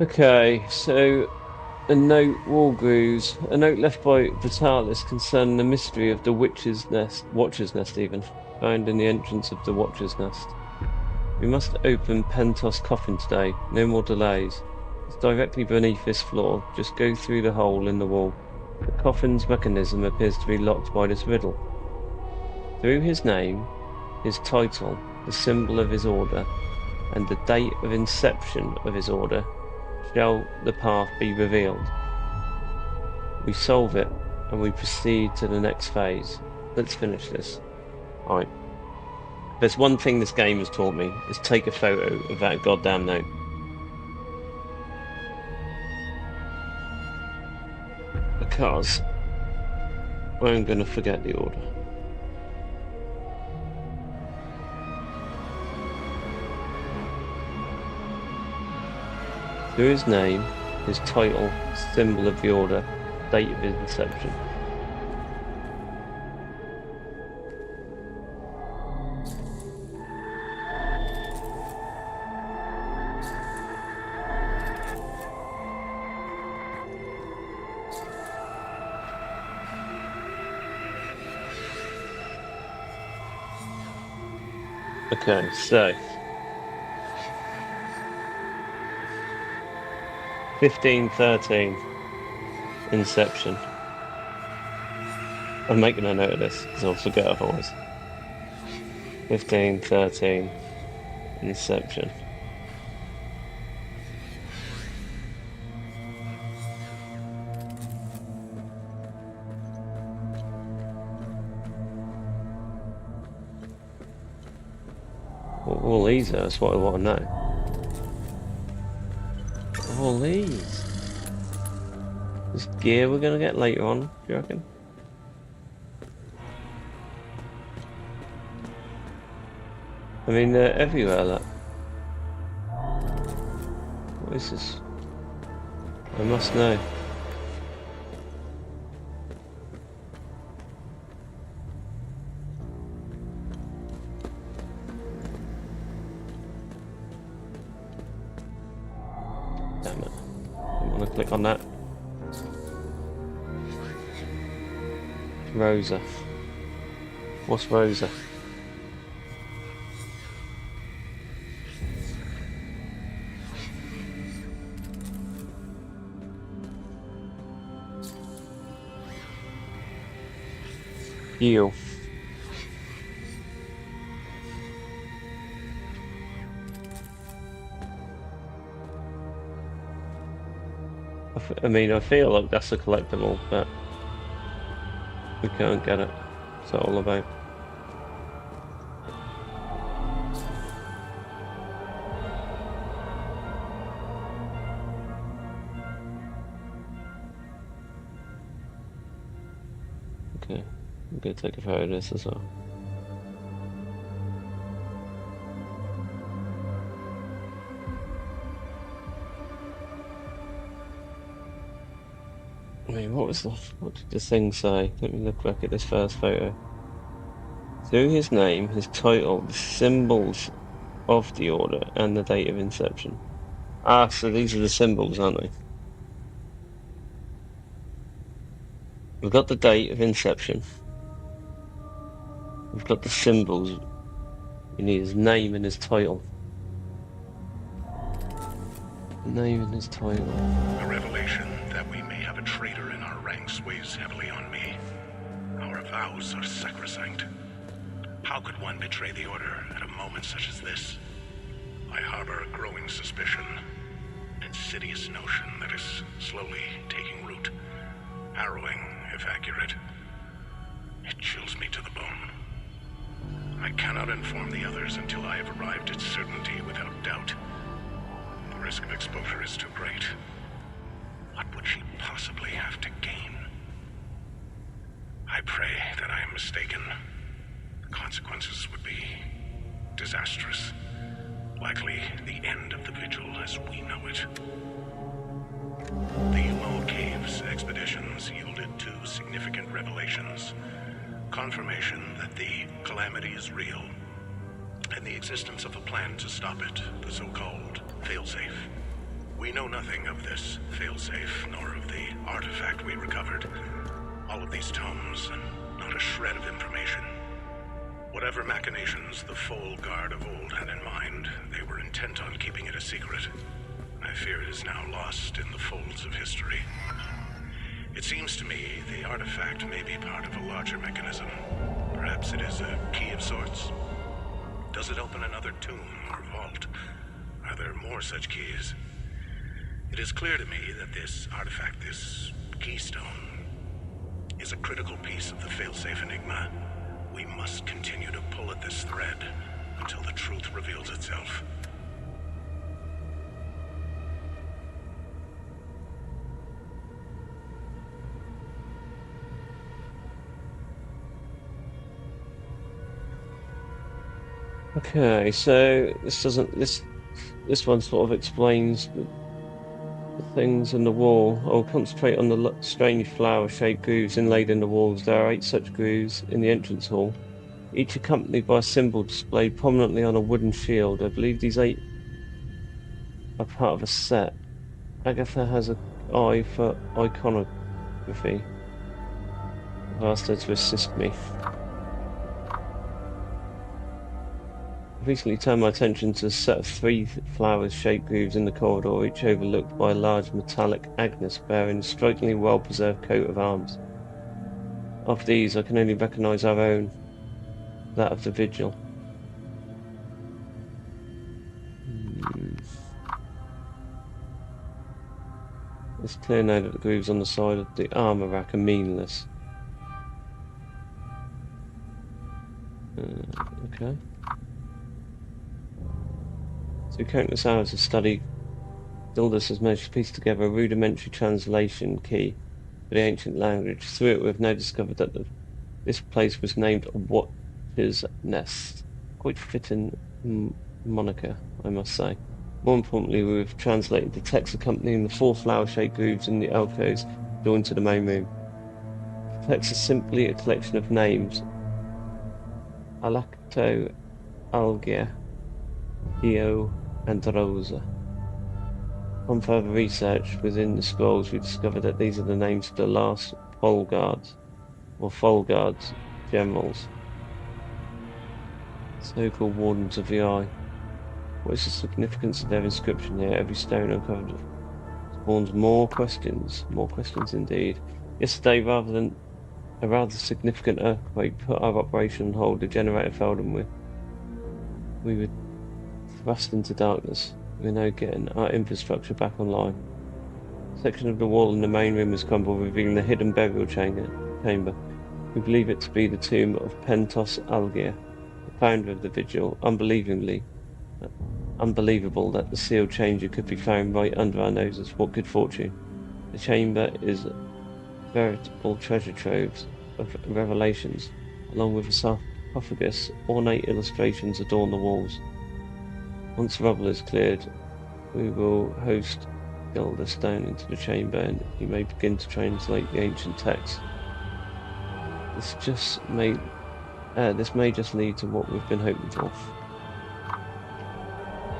Okay, so a note, War Grooves, a note left by Vitalis concerning the mystery of the Watcher's Nest even, found in the entrance of the Watcher's Nest. We must open Pentos' coffin today, no more delays. It's directly beneath this floor, just go through the hole in the wall. The coffin's mechanism appears to be locked by this riddle. Through his name, his title, the symbol of his order, and the date of inception of his order, shall the path be revealed. We solve it, and we proceed to the next phase. Let's finish this. Alright. There's one thing this game has taught me, is take a photo of that goddamn note. Because I'm gonna forget the order. Through his name, his title, symbol of the order, date of his inception. Okay, so 1513 Inception. I'm making a note of this because I'll forget otherwise. 1513 Inception. What all these are, that's what I want to know. All these. This gear we're gonna get later on, do you reckon? I mean, they're everywhere, look. What is this? I must know. Damn it. I want to click on that. Rosa. What's Rosa? You. I mean, I feel like that's a collectible, but we can't get it. What's that all about? Okay, I'm gonna take a photo of this as well. I mean, what did this thing say? Let me look back at this first photo. Through his name, his title, the symbols of the order, and the date of inception. Ah, so these are the symbols, aren't they? We've got the date of inception. We've got the symbols. We need his name and his title. Name and his title. The revelation that we may have a traitor in our ranks weighs heavily on me. Our vows are sacrosanct. How could one betray the Order at a moment such as this? I harbor a growing suspicion, an insidious notion that is slowly taking root. Harrowing, if accurate. It chills me to the bone. I cannot inform the others until I have arrived at certainty without doubt. The risk of exposure is too great. What would she possibly have to gain? I pray that I am mistaken. The consequences would be disastrous. Likely the end of the Vigil as we know it. The Umal Caves expeditions yielded two significant revelations. Confirmation that the Calamity is real, and the existence of a plan to stop it, the so-called failsafe. We know nothing of this failsafe, nor of the artifact we recovered. All of these tomes, and not a shred of information. Whatever machinations the Foal Guard of old had in mind, they were intent on keeping it a secret. I fear it is now lost in the folds of history. It seems to me the artifact may be part of a larger mechanism. Perhaps it is a key of sorts. Does it open another tomb or vault? Are there more such keys? It is clear to me that this artifact, this keystone, is a critical piece of the failsafe enigma. We must continue to pull at this thread until the truth reveals itself. Okay, so this one sort of explains the things in the wall. I'll concentrate on the strange flower-shaped grooves inlaid in the walls. There are 8 such grooves in the entrance hall, each accompanied by a symbol displayed prominently on a wooden shield. I believe these 8 are part of a set. Agatha has an eye for iconography. I've asked her to assist me. I recently turned my attention to a set of 3 flower-shaped grooves in the corridor, each overlooked by a large metallic Agnes bearing a strikingly well-preserved coat of arms. Of these, I can only recognise our own, that of the Vigil. It's clear now that the grooves on the side of the armour rack are meaningless. Okay. Through countless hours of study, Dildus has managed to piece together a rudimentary translation key for the ancient language. Through it, we have now discovered that this place was named Watcher's Nest. Quite fitting moniker, I must say. More importantly, we have translated the text accompanying the 4 flower-shaped grooves in the alcoves joined to the main room. The text is simply a collection of names. Alacto, Algia, Io, and Rosa. On further research within the scrolls, we discovered that these are the names of the last Folguards, or Folguards generals, so-called Wardens of the Eye. What is the significance of their inscription here? Every stone uncovered spawns more questions indeed. Yesterday, rather than a rather significant earthquake put our operation on hold, the generator failed and we were thrust into darkness. We're now getting our infrastructure back online. A section of the wall in the main room has crumbled, revealing the hidden burial chamber. We believe it to be the tomb of Pentos Algier, the founder of the Vigil. Unbelievable that the sealed chamber could be found right under our noses. What good fortune. The chamber is veritable treasure troves of revelations. Along with a sarcophagus, ornate illustrations adorn the walls. Once the rubble is cleared, we will host Gilda down into the chamber and he may begin to translate the ancient text. This may just lead to what we've been hoping for.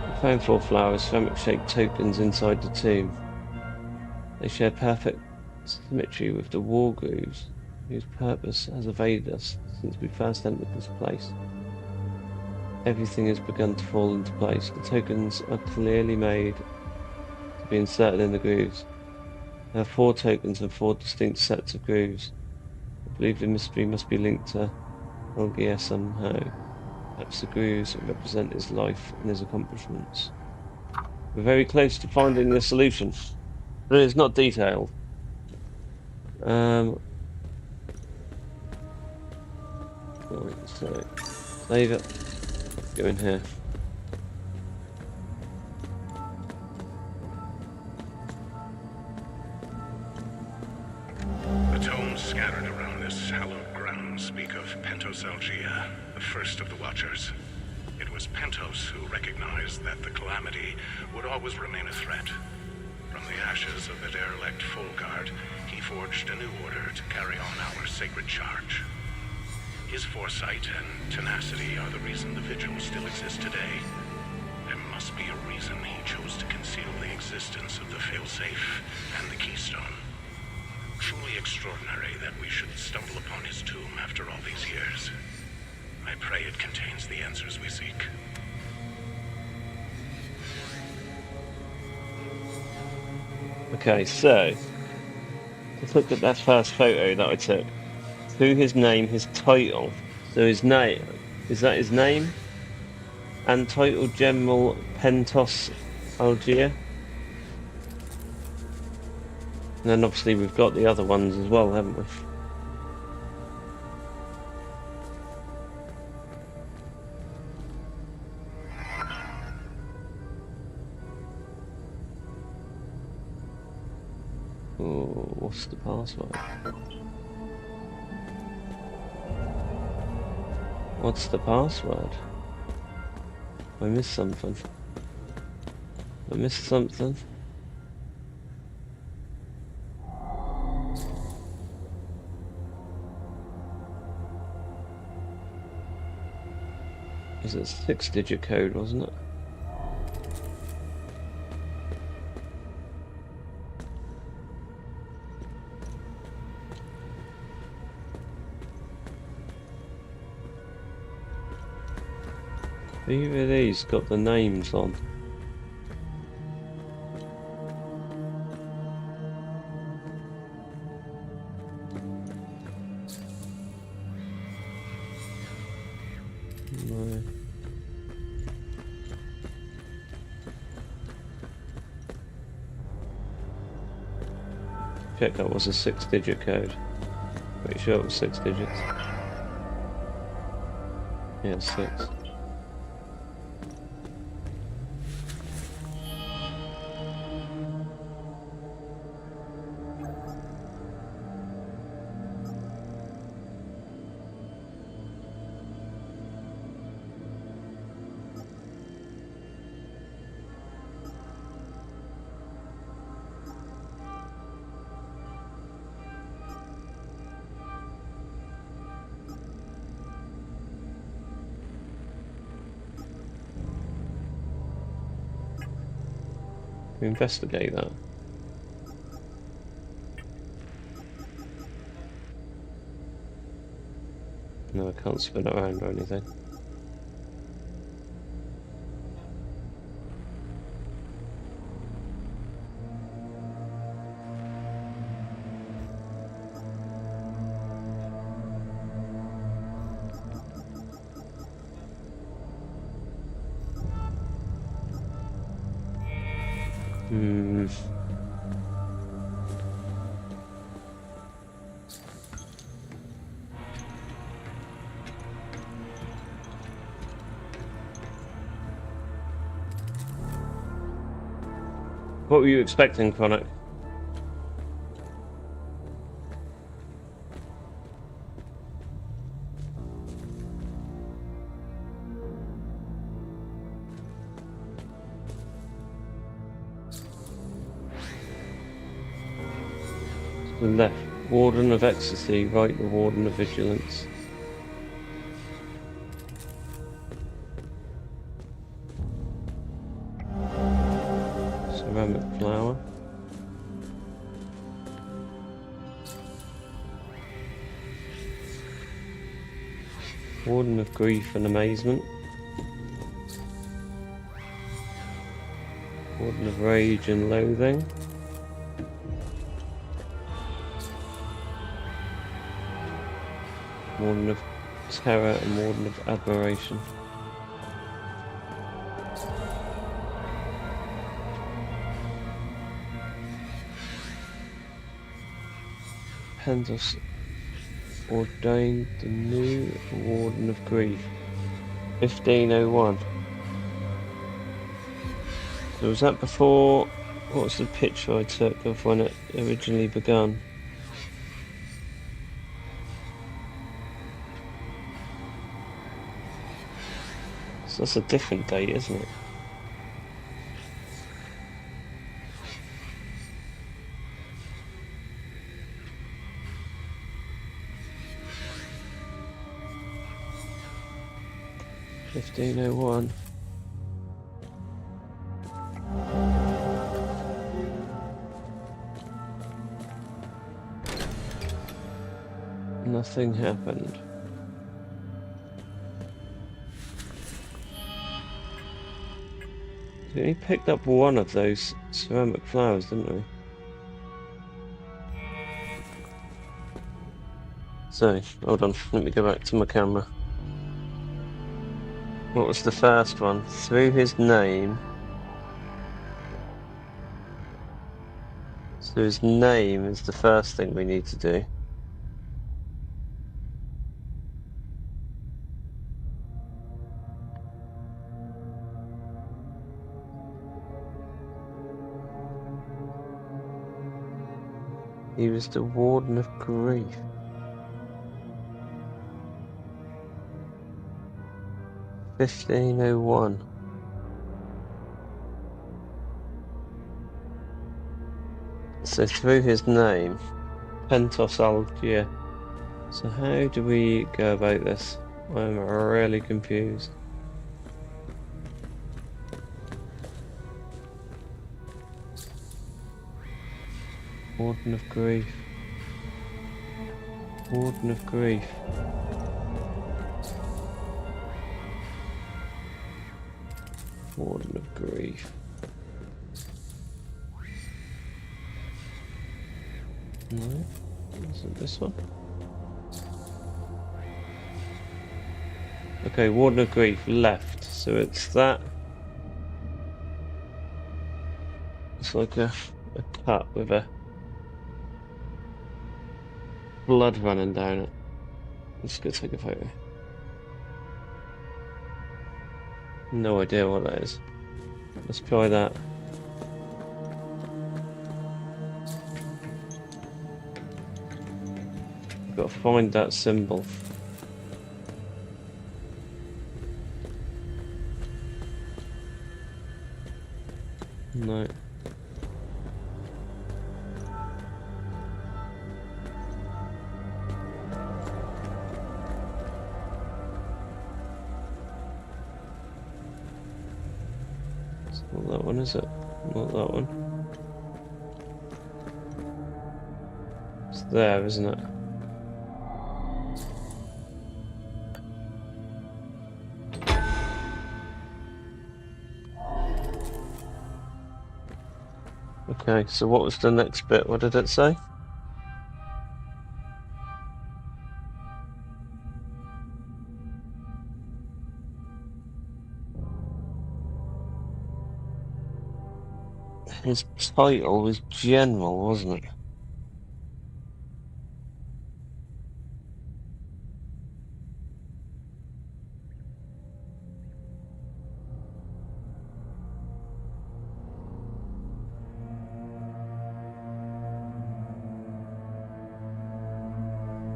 We found 4 flowers, ceramic-shaped tokens inside the tomb. They share perfect symmetry with the wall grooves, whose purpose has evaded us since we first entered this place. Everything has begun to fall into place. The tokens are clearly made to be inserted in the grooves. There are 4 tokens and 4 distinct sets of grooves. I believe the mystery must be linked to LGS somehow. Perhaps the grooves represent his life and his accomplishments. We're very close to finding the solution, but it's not detailed. Right, so save it. Go in here. The tomes scattered around this hallowed ground speak of Pentos-Algea, the first of the Watchers. It was Pentos who recognized that the Calamity would always remain a threat. From the ashes of the derelict Full Guard, he forged a new order to carry on our sacred charge. His foresight and tenacity are the reason the Vigil still exists today. There must be a reason he chose to conceal the existence of the failsafe and the keystone. Truly extraordinary that we should stumble upon his tomb after all these years. I pray it contains the answers we seek. Okay, so let's look at that first photo that I took. Through his name, his title. So his name, is that his name? And title General Pentos-Algea. And then obviously we've got the other ones as well, haven't we? Oh, what's the password? What's the password? I missed something. I missed something. It was a 6-digit code, wasn't it? Either of these got the names on. No. Check that was a 6-digit code. Pretty sure it was 6 digits. Yeah, 6. Investigate that. No, I can't spin it around or anything. What were you expecting, Chronic? To the left, Warden of Ecstasy, right, the Warden of Vigilance. Ceramic flower. Warden of Grief and Amazement. Warden of Rage and Loathing. Warden of Terror and Warden of Admiration. Pentos ordained the new Warden of Grief. 1501. So was that before? What was the picture I took of when it originally begun? So that's a different date, isn't it? (1501). Nothing happened. We only picked up one of those ceramic flowers, didn't we? So, hold on, let me go back to my camera. What was the first one? Through his name. So his name is the first thing we need to do. He was the Warden of Grief. (1501). So through his name, Pentos Algier. So how do we go about this? I'm really confused. Warden of Grief. Warden of Grief. Warden of Grief. No, is it this one? Okay, Warden of Grief left, so it's that. It's like a cup with a blood running down it. Let's go take a photo. No idea what that is. Let's try that. Got to find that symbol. No. It's not that one, is it? Not that one. It's there, isn't it? Okay, so what was the next bit? What did it say? His title was General, wasn't it?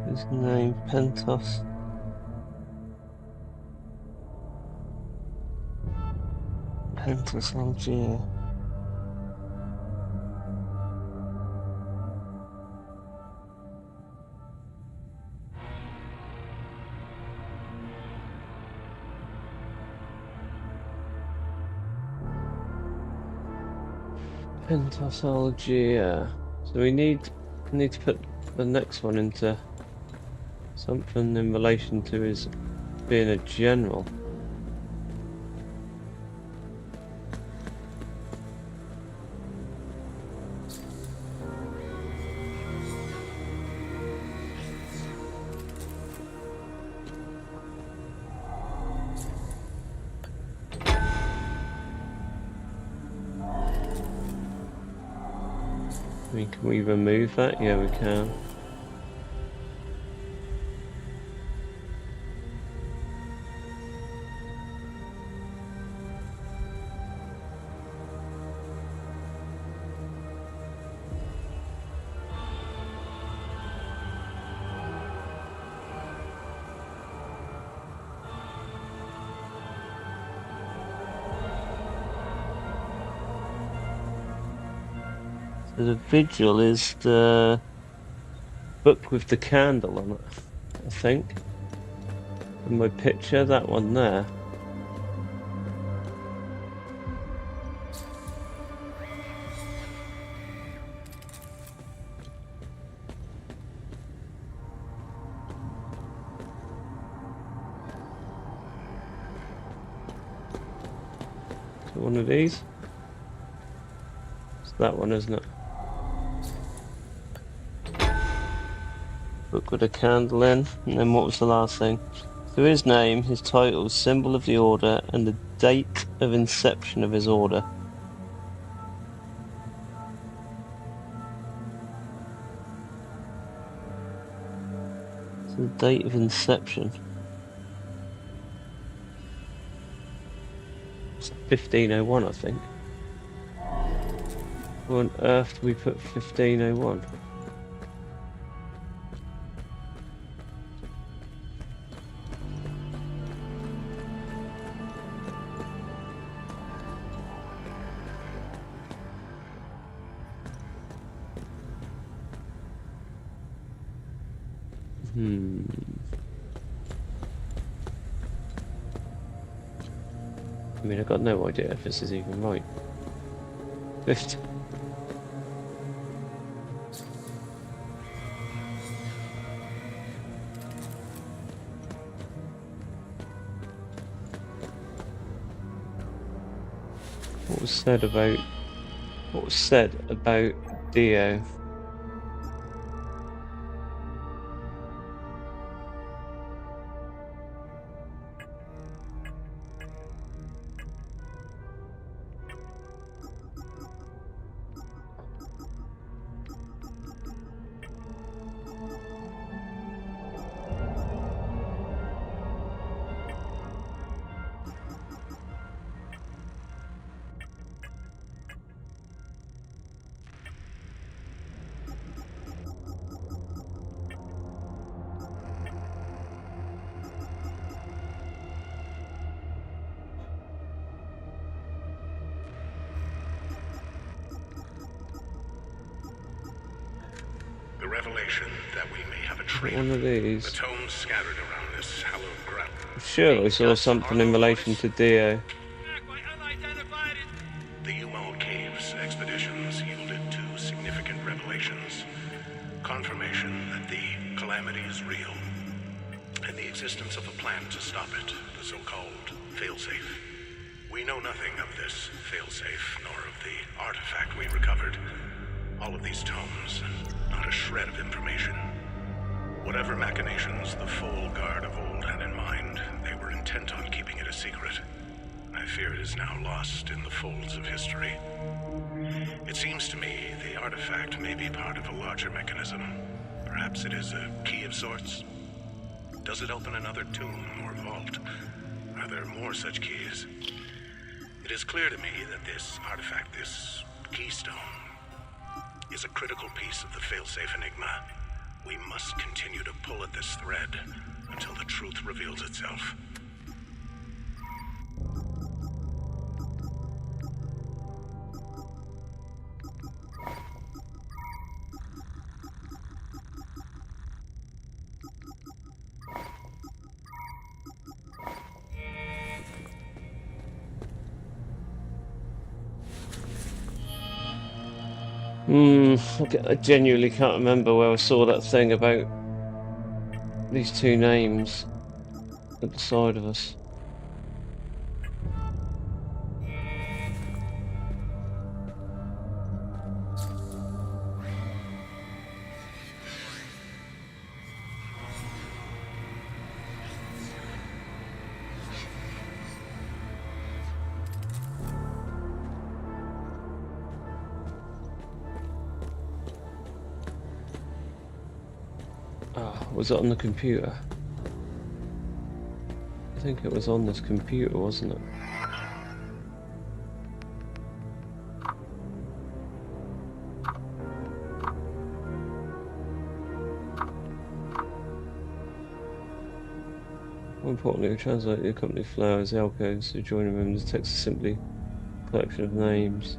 His name, Pentos. Pentos Algier. Pentos Algier. So we need to put the next one into something in relation to his being a general. I mean, can we remove that? Yeah, we can. So the vigil is the book with the candle on it, I think. In my picture, that one there. One of these. It's that one, isn't it? Book with a candle in, and then what was the last thing? So his name, his title, symbol of the order, and the date of inception of his order. So the date of inception. It's 1501, I think. Where on earth do we put 1501? I mean, I've got no idea if this is even right. 50. What was said about Dio? The revelation that we may have a trail. One of these. The tomes scattered around this hallowed ground. I'm sure I saw something in relation to Dio. The Umal Caves expeditions yielded two significant revelations. Confirmation that the Calamity is real, and the existence of a plan to stop it, the so-called failsafe. We know nothing of this failsafe, nor of the artifact we recovered. All of these tomes, not a shred of information. Whatever machinations the full guard of old had in mind, they were intent on keeping it a secret. I fear it is now lost in the folds of history. It seems to me the artifact may be part of a larger mechanism. Perhaps it is a key of sorts. Does it open another tomb or vault? Are there more such keys? It is clear to me that this artifact, this keystone, is a critical piece of the failsafe enigma. We must continue to pull at this thread until the truth reveals itself. I genuinely can't remember where I saw that thing about these two names at the side of us. Oh, was it on the computer? I think it was on this computer, wasn't it? More importantly, we translate the company flowers, the alcoves who join in the text is simply a collection of names.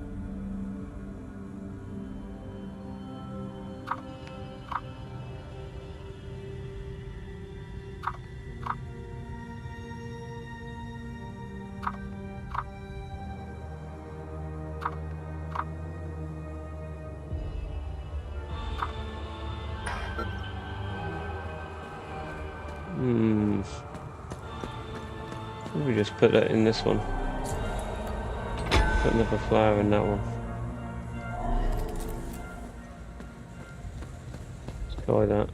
Maybe just put that in this one. Put another flower in that one. Let's try that.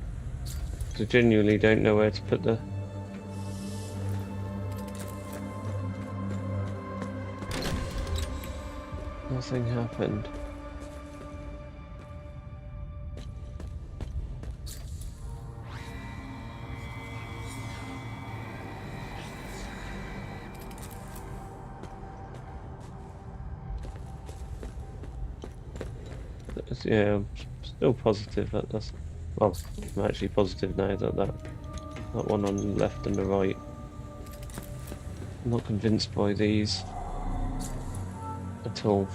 I genuinely don't know where to put the... Nothing happened. Yeah, I'm still positive that that's... Well, I'm actually positive now that that one on the left and the right. I'm not convinced by these at all.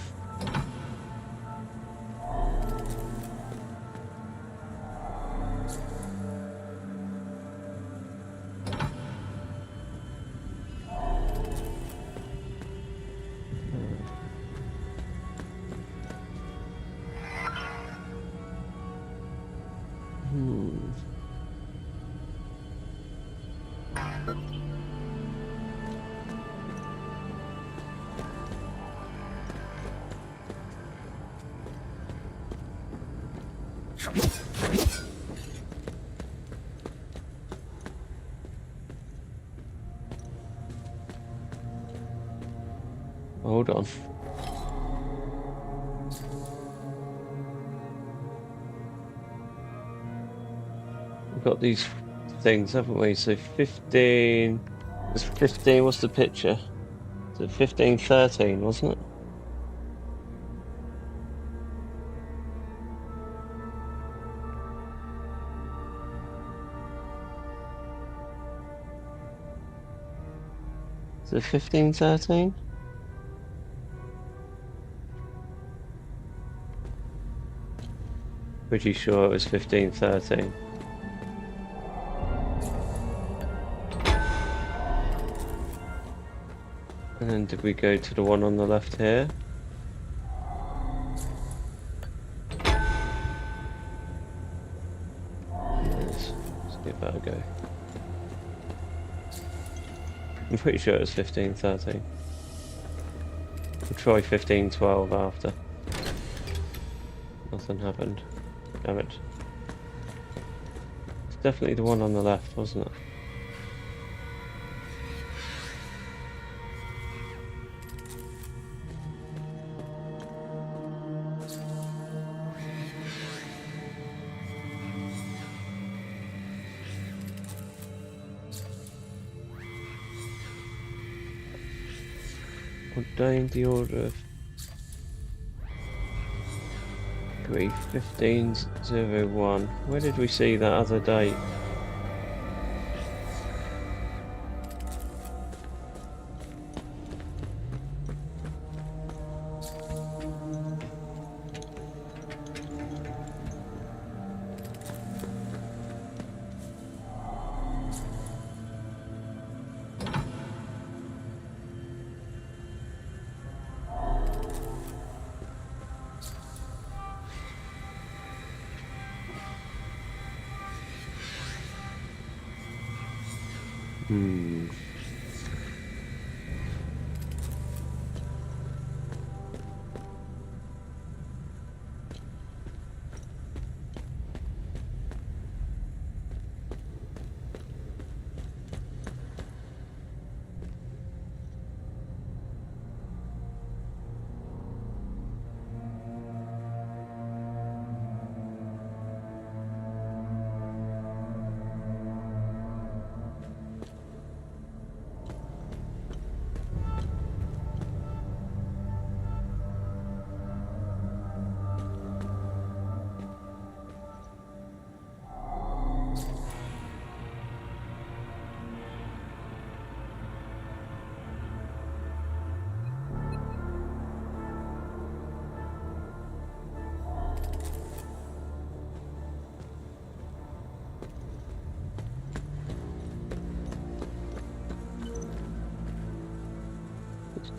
Hold on. We've got these things, haven't we? So 15... It's 15, what's the picture? So 15, 13, wasn't it? Is it 15, 13? Pretty sure it was 15, 13. And then did we go to the one on the left here? Let's give that a go. I'm pretty sure it was 15, 13. We'll try 15, 12 after. Nothing happened. Damn it. It's definitely the one on the left, wasn't it? Ordained the order of 1501. Where did we see that other date?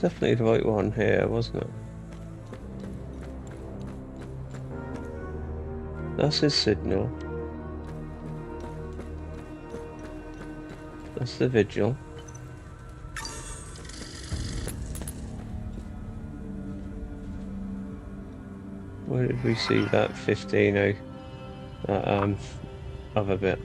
Definitely the right one here, wasn't it? That's his signal. That's the vigil. Where did we see that 15 other bit?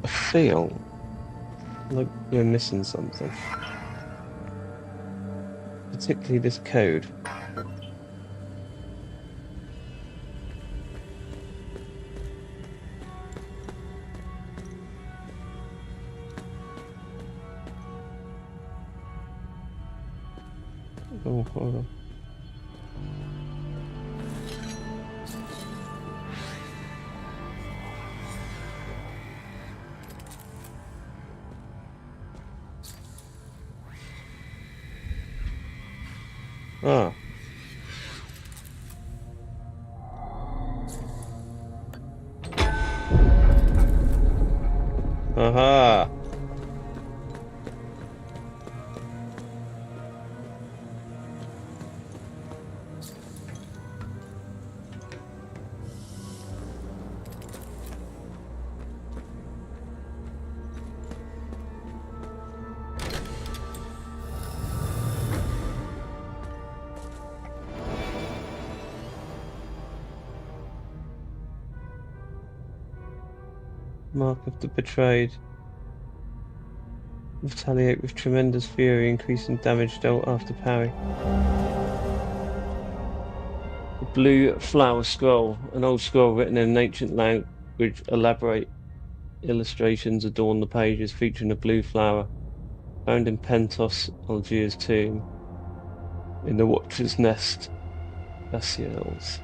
I feel like we're missing something. Particularly this code. Oh, hold on. Ah. Aha. Mark of the betrayed. Retaliate with tremendous fury, increasing damage dealt after parry. The blue flower scroll, an old scroll written in an ancient language. Elaborate illustrations adorn the pages, featuring a blue flower found in Pentos, Algiers' tomb, in the Watcher's Nest, Basiels.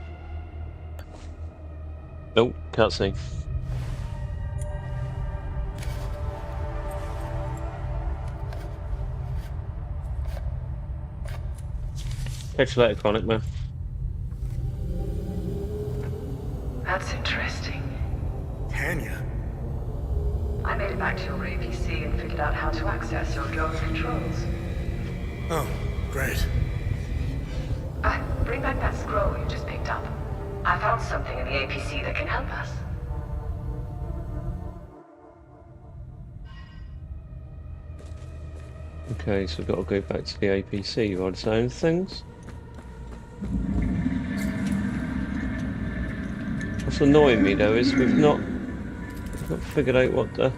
Nope, cutscene. Catch you later, Chronic Man. That's interesting. Tanya. I made it back to your APC and figured out how to access your drone's controls. Oh, great. Bring back that scroll you just picked up. I found something in the APC that can help us. Okay, so we've got to go back to the APC by the sound of things. What's annoying me though is we've not figured out what the...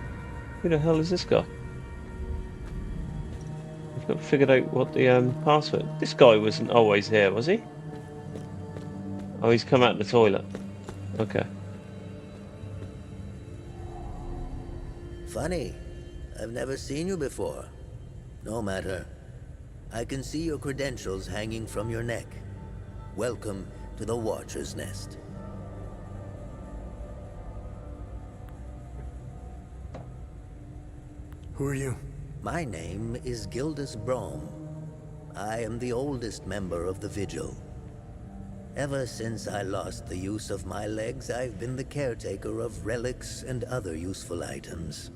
Who the hell is this guy? We've not figured out what the password... This guy wasn't always here, was he? Oh, he's come out the toilet. Okay. Funny. I've never seen you before. No matter. I can see your credentials hanging from your neck. Welcome to the Watcher's Nest. Who are you? My name is Gildas Brom. I am the oldest member of the Vigil. Ever since I lost the use of my legs, I've been the caretaker of relics and other useful items.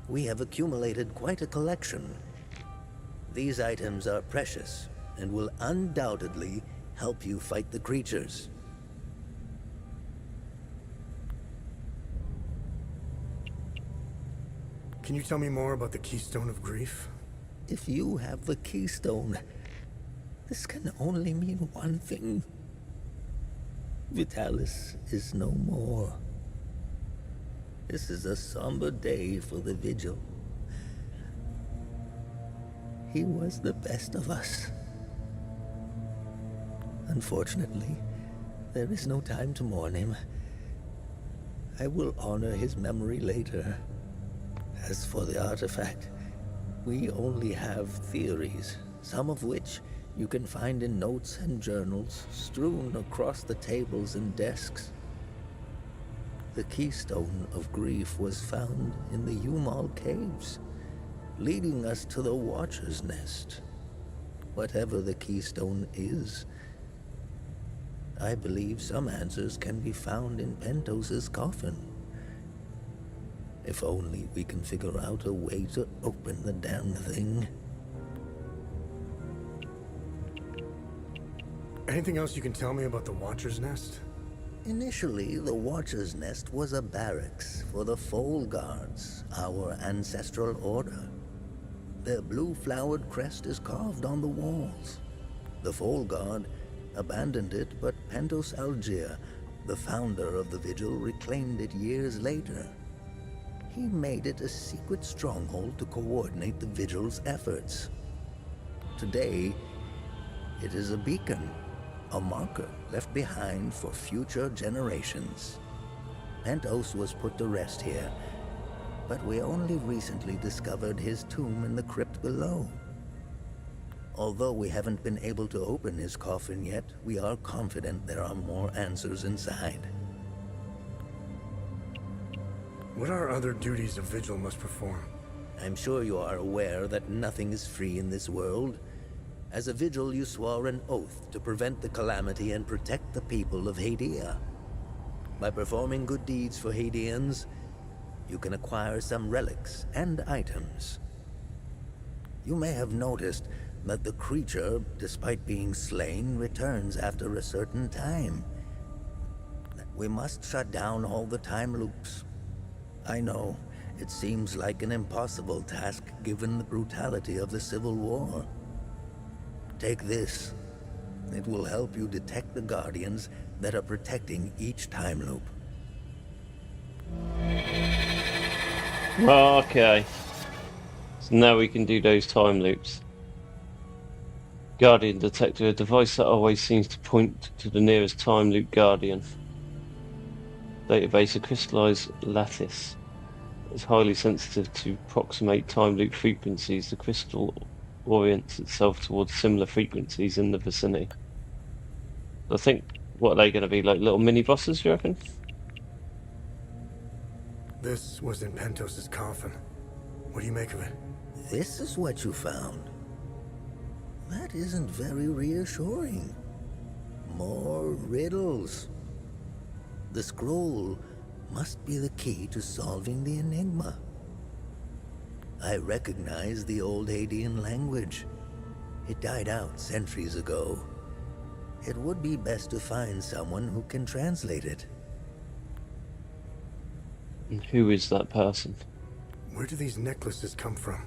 We have accumulated quite a collection. These items are precious and will undoubtedly help you fight the creatures. Can you tell me more about the Keystone of Grief? If you have the keystone, this can only mean one thing. Vitalis is no more. This is a somber day for the Vigil. He was the best of us. Unfortunately, there is no time to mourn him. I will honor his memory later. As for the artifact, we only have theories, some of which you can find in notes and journals strewn across the tables and desks. The Keystone of Grief was found in the Umal Caves, leading us to the Watcher's Nest. Whatever the Keystone is, I believe some answers can be found in Pentos's coffin. If only we can figure out a way to open the damn thing. Anything else you can tell me about the Watcher's Nest? Initially, the Watcher's Nest was a barracks for the Foal Guards, our ancestral order. Their blue-flowered crest is carved on the walls. The Foal Guard abandoned it, but Pentos Algier, the founder of the Vigil, reclaimed it years later. He made it a secret stronghold to coordinate the Vigil's efforts. Today, it is a beacon, a marker left behind for future generations. Pentos was put to rest here, but we only recently discovered his tomb in the crypt below. Although we haven't been able to open his coffin yet, we are confident there are more answers inside. What are other duties a Vigil must perform? I'm sure you are aware that nothing is free in this world. As a Vigil, you swore an oath to prevent the Calamity and protect the people of Hadea. By performing good deeds for Hadeans, you can acquire some relics and items. You may have noticed that the creature, despite being slain, returns after a certain time. We must shut down all the time loops. I know, it seems like an impossible task given the brutality of the Civil War. Take this. It will help you detect the Guardians that are protecting each time loop. Okay. So now we can do those time loops. Guardian detector, a device that always seems to point to the nearest time loop guardian. Database, a crystallized lattice. It's highly sensitive to approximate time loop frequencies. The crystal orients itself towards similar frequencies in the vicinity. I think, what are they going to be, like little mini bosses, you reckon? This was in Pentos's coffin. What do you make of it? This is what you found. That isn't very reassuring. More riddles. The scroll must be the key to solving the enigma. I recognize the old Hadean language. It died out centuries ago. It would be best to find someone who can translate it. And who is that person? Where do these necklaces come from?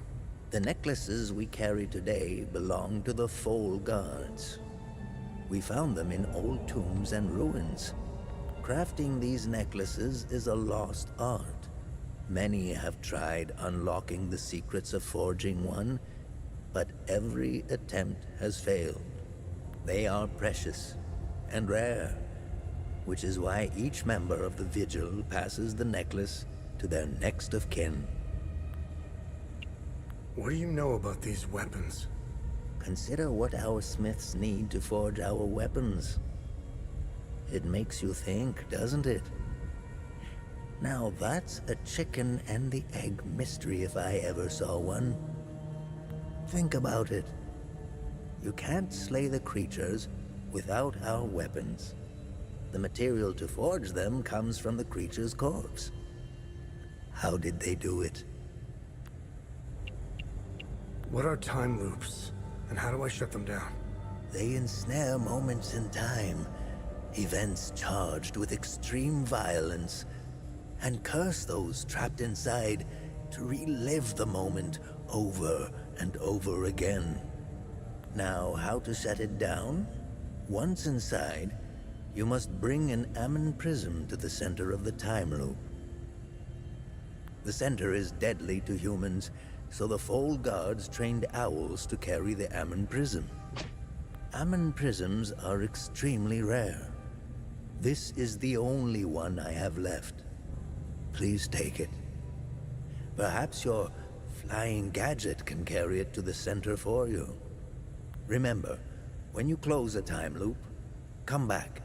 The necklaces we carry today belong to the Foal Guards. We found them in old tombs and ruins. Crafting these necklaces is a lost art. Many have tried unlocking the secrets of forging one, but every attempt has failed. They are precious and rare, which is why each member of the Vigil passes the necklace to their next of kin. What do you know about these weapons? Consider what our smiths need to forge our weapons. It makes you think, doesn't it? Now that's a chicken and the egg mystery if I ever saw one. Think about it. You can't slay the creatures without our weapons. The material to forge them comes from the creature's corpse. How did they do it? What are time loops, and how do I shut them down? They ensnare moments in time, events charged with extreme violence, and curse those trapped inside, to relive the moment over and over again. Now, how to shut it down? Once inside, you must bring an Ammon prism to the center of the time loop. The center is deadly to humans, so the Fold Guards trained owls to carry the Ammon prism. Ammon prisms are extremely rare. This is the only one I have left. Please take it. Perhaps your flying gadget can carry it to the center for you. Remember, when you close a time loop, come back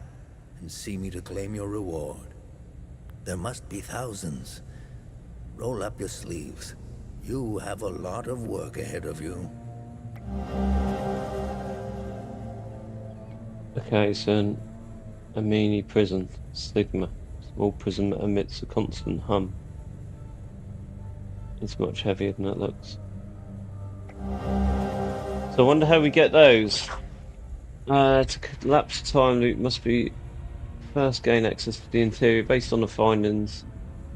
and see me to claim your reward. There must be thousands. Roll up your sleeves. You have a lot of work ahead of you. Okay, so a mini prison, Sigma. Small prism that emits a constant hum. It's much heavier than it looks. So I wonder how we get those. To collapse the time loop must be first gain access to the interior. Based on the findings,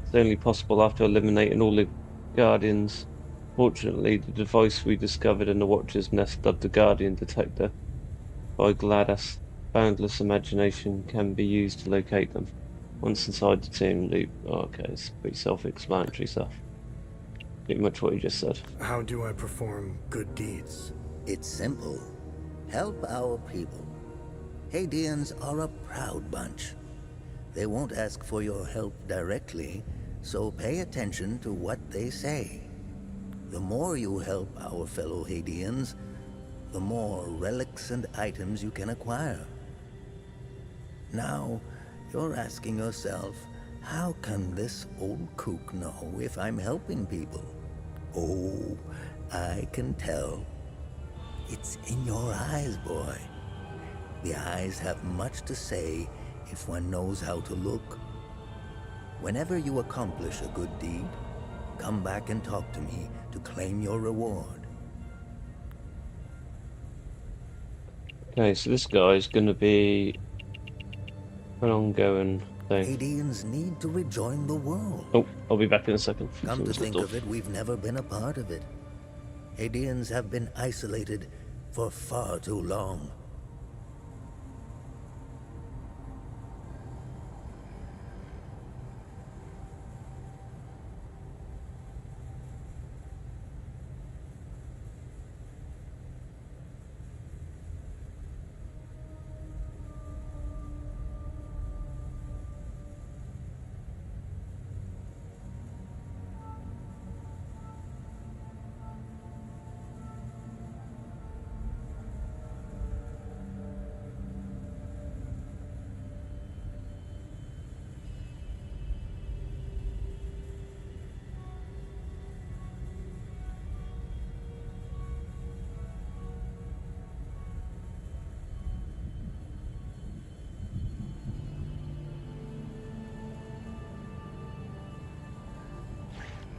it's only possible after eliminating all the Guardians. Fortunately, the device we discovered in the Watcher's nest, dubbed the Guardian Detector by Gladys, boundless imagination, can be used to locate them. Once inside the time loop, okay, it's pretty self-explanatory stuff. Pretty much what you just said. How do I perform good deeds? It's simple. Help our people. Hadeans are a proud bunch. They won't ask for your help directly, so pay attention to what they say. The more you help our fellow Hadeans, the more relics and items you can acquire. Now, you're asking yourself, how can this old kook know if I'm helping people? Oh, I can tell. It's in your eyes, boy. The eyes have much to say if one knows how to look. Whenever you accomplish a good deed, come back and talk to me to claim your reward. Okay, so this guy is going to be an ongoing thing. Hadeans need to rejoin the world. Oh, I'll be back in a second. Come to think of it, we've never been a part of it. Hadeans have been isolated for far too long.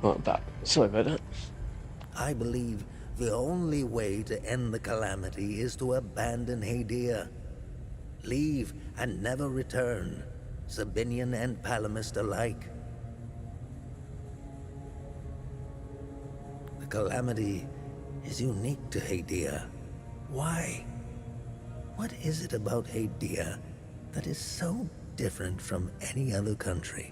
Right, back. Sorry about that. I believe the only way to end the Calamity is to abandon Hadea. Leave and never return, Sabinian and Palamist alike. The Calamity is unique to Hadea. Why? What is it about Hadea that is so different from any other country?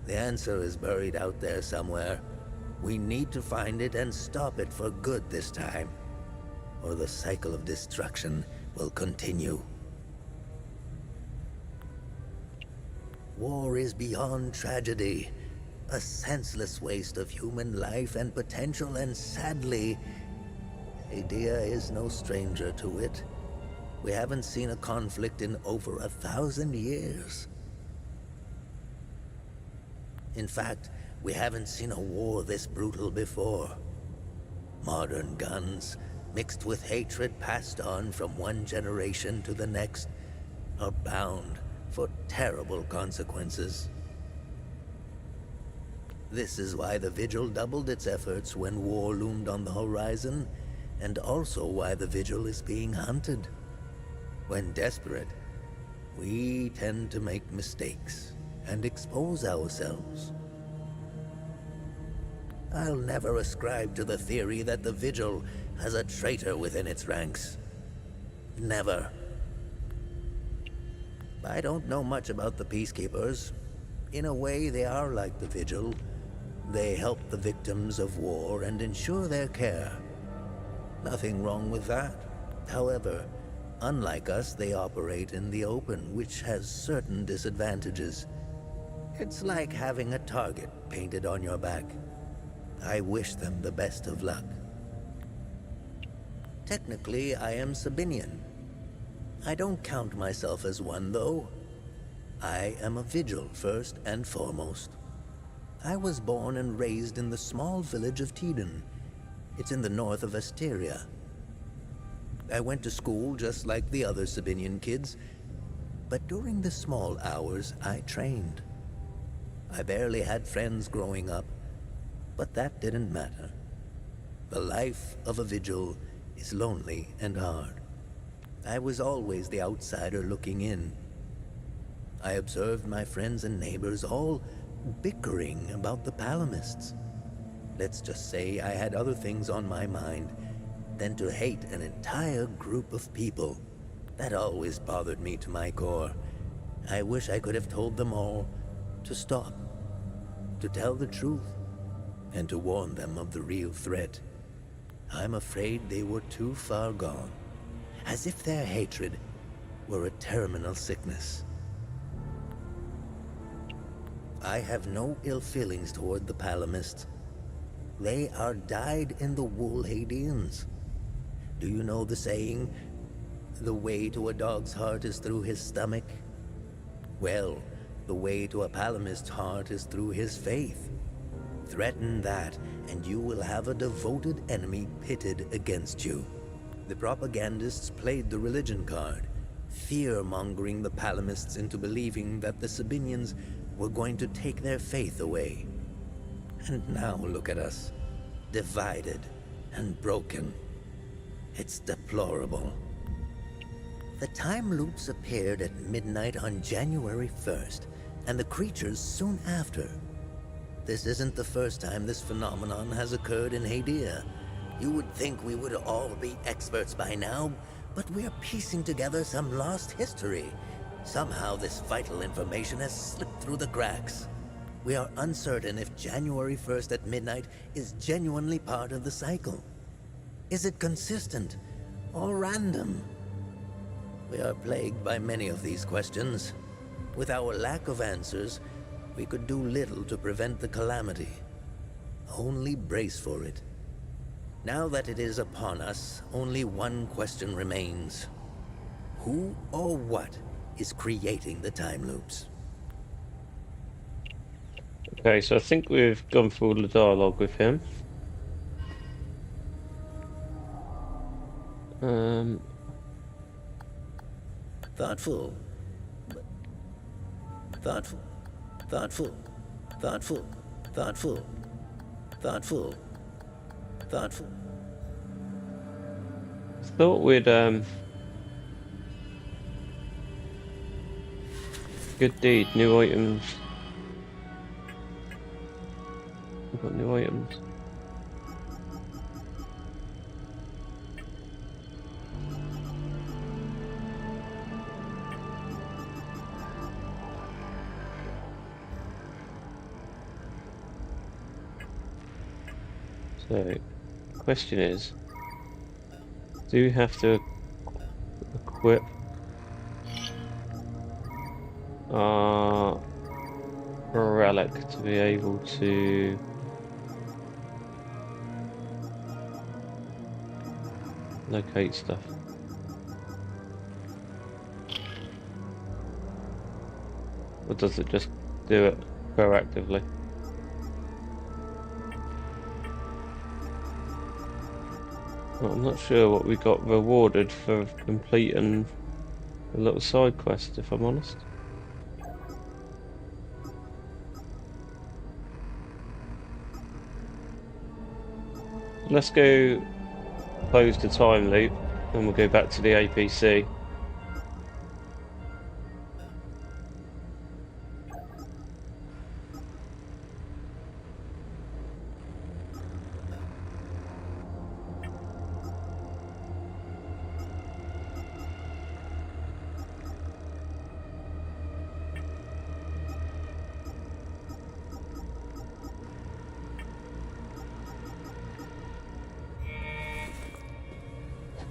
The answer is buried out there somewhere. We need to find it and stop it for good this time, or the cycle of destruction will continue. War is beyond tragedy, a senseless waste of human life and potential, and sadly, Hadea is no stranger to it. We haven't seen a conflict in over 1,000 years. In fact, we haven't seen a war this brutal before. Modern guns, mixed with hatred passed on from one generation to the next, are bound for terrible consequences. This is why the Vigil doubled its efforts when war loomed on the horizon, and also why the Vigil is being hunted. When desperate, we tend to make mistakes and expose ourselves. I'll never ascribe to the theory that the Vigil has a traitor within its ranks. Never. I don't know much about the peacekeepers. In a way, they are like the Vigil. They help the victims of war and ensure their care. Nothing wrong with that. However, unlike us, they operate in the open, which has certain disadvantages. It's like having a target painted on your back. I wish them the best of luck. Technically, I am Sabinian. I don't count myself as one, though. I am a Vigil, first and foremost. I was born and raised in the small village of Teden. It's in the north of Asteria. I went to school just like the other Sabinian kids, but during the small hours, I trained. I barely had friends growing up, but that didn't matter. The life of a Vigil is lonely and hard. I was always the outsider looking in. I observed my friends and neighbors all bickering about the Palamists. Let's just say I had other things on my mind than to hate an entire group of people. That always bothered me to my core. I wish I could have told them all to stop, to tell the truth, and to warn them of the real threat. I'm afraid they were too far gone, as if their hatred were a terminal sickness. I have no ill feelings toward the Palamists. They are dyed-in-the-wool Hadeans. Do you know the saying, the way to a dog's heart is through his stomach? Well, the way to a Palamist's heart is through his faith. Threaten that, and you will have a devoted enemy pitted against you. The propagandists played the religion card, fear-mongering the Palamists into believing that the Sabinians were going to take their faith away. And now look at us, divided and broken. It's deplorable. The time loops appeared at midnight on January 1st, and the creatures soon after. This isn't the first time this phenomenon has occurred in Hadea. You would think we would all be experts by now, but we're piecing together some lost history. Somehow this vital information has slipped through the cracks. We are uncertain if January 1st at midnight is genuinely part of the cycle. Is it consistent or random? We are plagued by many of these questions. With our lack of answers, we could do little to prevent the calamity. Only brace for it. Now that it is upon us, only one question remains. Who or what is creating the time loops? Okay, so I think we've gone through all the dialogue with him. Thoughtful. Thoughtful. Thoughtful. Thoughtful. Thoughtful. Thoughtful. Thoughtful. Thought we'd good deed, new items. We've got new items. So, the question is, do we have to equip our relic to be able to locate stuff? Or does it just do it proactively? Well, I'm not sure what we got rewarded for completing a little side quest, if I'm honest. Let's go close the time loop and we'll go back to the APC.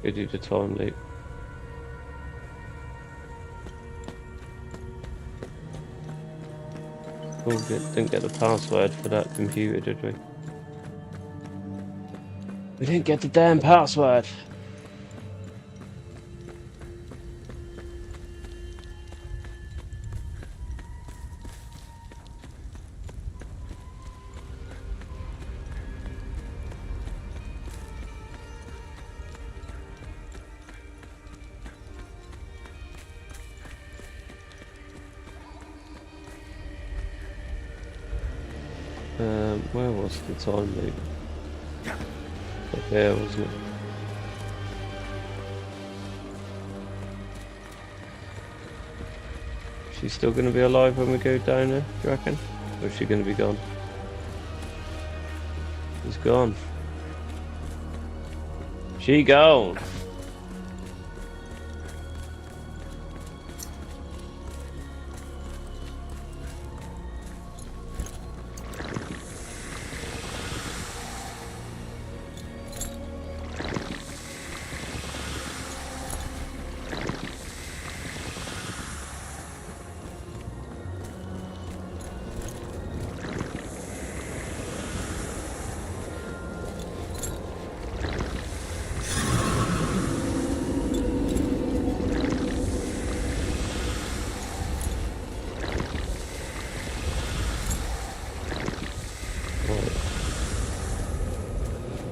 Go do the time loop. Oh, didn't get the password for that computer, did we? We didn't get the damn password! Where was the time loop? Up there, wasn't it? She's still going to be alive when we go down there, do you reckon? Or is she going to be gone? She's gone. She gone!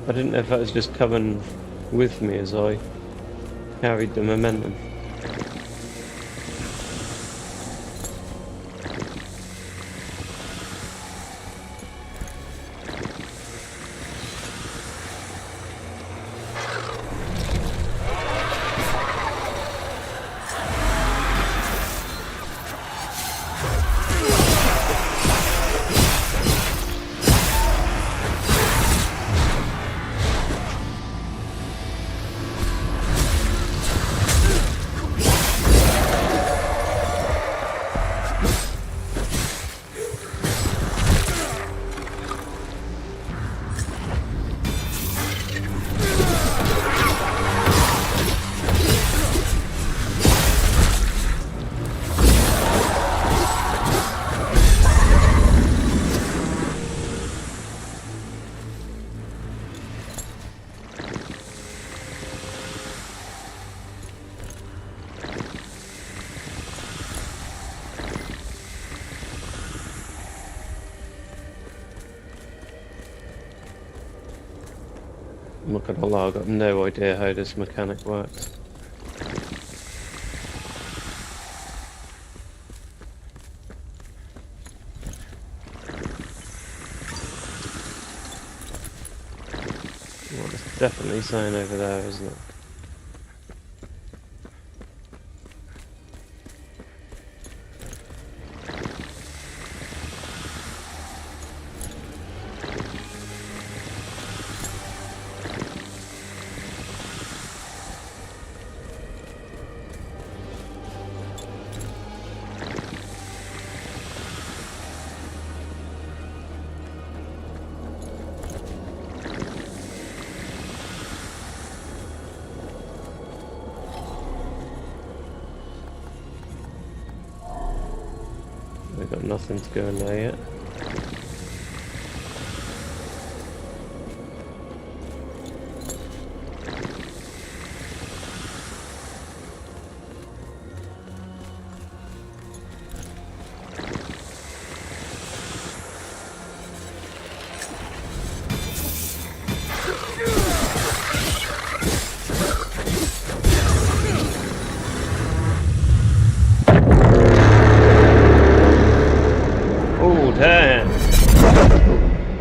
I didn't know if that was just coming with me as I carried the momentum. I'm not gonna lie, I've got no idea how this mechanic works. Well, it's definitely something over there, isn't it? We've got nothing to go in there yet.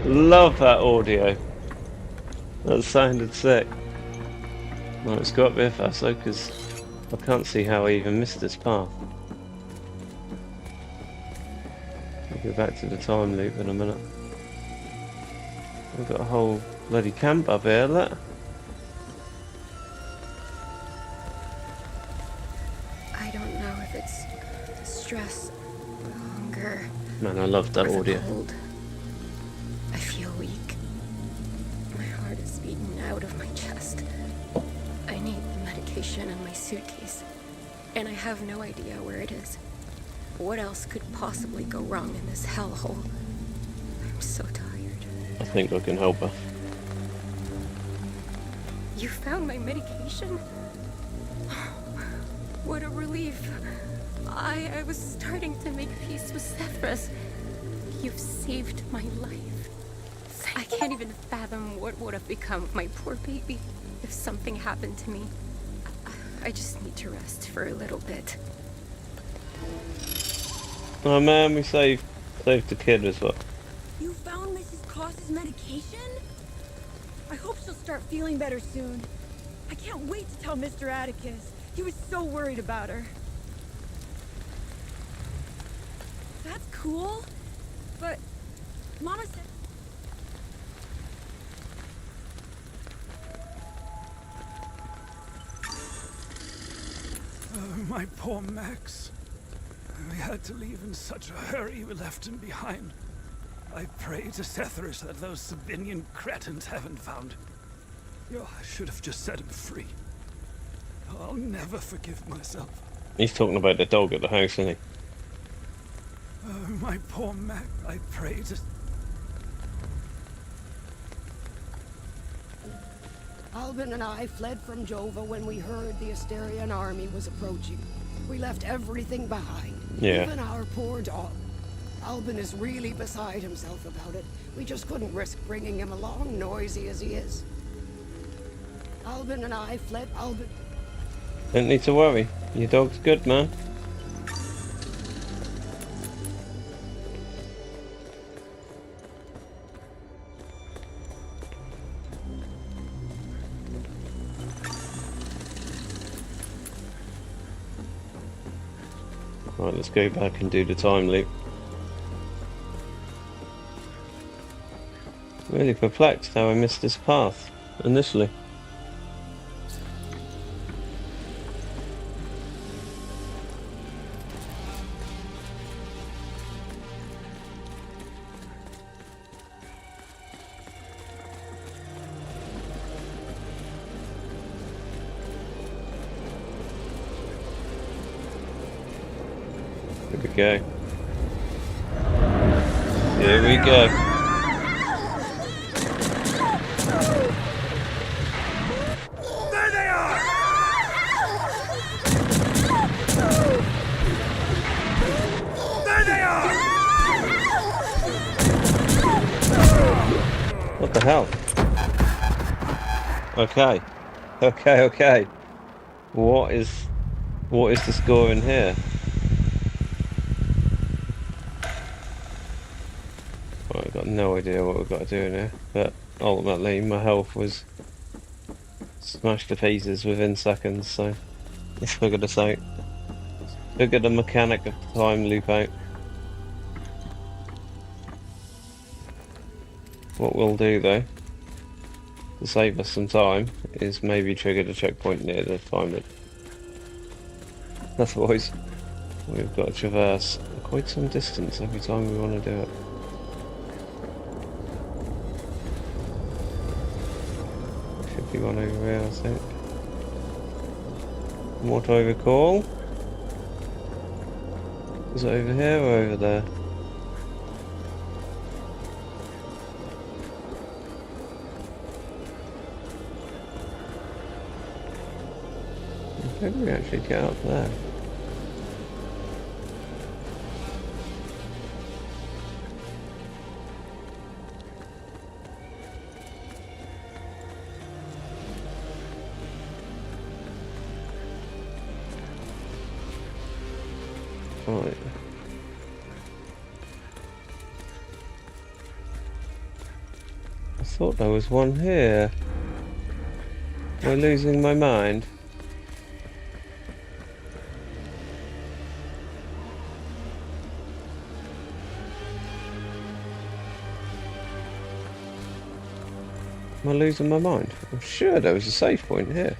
Love that audio. That sounded sick. Well, it's got a bit fast though, because I can't see how I even missed this path. I'll go back to the time loop in a minute. We've got a whole bloody camp up here, look. I don't know if it's stress, hunger. Man, I love that audio. Cold. I feel weak. My heart is beating out of my chest. I need medication in my suitcase, and I have no idea where it is. What else could possibly go wrong in this hellhole? I'm so tired. I think I can help her. You found my medication? What a relief. I was starting to make peace with Cephras. You've saved my life. I can't even fathom what would have become of my poor baby if something happened to me. I just need to rest for a little bit. Oh man, we saved the kid as well. You found Mrs. Cross's medication? I hope she'll start feeling better soon. I can't wait to tell Mr. Atticus. He was so worried about her. That's cool, but Mama said... Oh, my poor Max. We had to leave in such a hurry we left him behind. I pray to Cephras that those Sabinian cretins haven't found him. Oh, I should have just set him free. I'll never forgive myself. He's talking about the dog at the house, isn't he? Oh, my poor Mac. I pray to... Albin and I fled from Jova when we heard the Asterian army was approaching. We left everything behind, even our poor dog. Albin is really beside himself about it. We just couldn't risk bringing him along, noisy as he is. Albin and I fled. Albin... Don't need to worry. Your dog's good, man. Right, let's go back and do the time loop. Really perplexed how I missed this path initially. Here we go. Here we go. There they are! There they are! What the hell? Okay. Okay. What is the score in here? Well, I've got no idea what we've got to do in here, but ultimately my health was smashed to pieces within seconds, so let's figure this out. Figure the mechanic of the time loop out. What we'll do though, to save us some time, is maybe trigger the checkpoint near the time loop. Otherwise, we've got to traverse quite some distance every time we want to do it. Should be one over here, I think. From what I recall, is it over here or over there? How do we actually get up there? Right. I thought there was one here. Am I losing my mind? Am I losing my mind? I'm sure there was a save point here.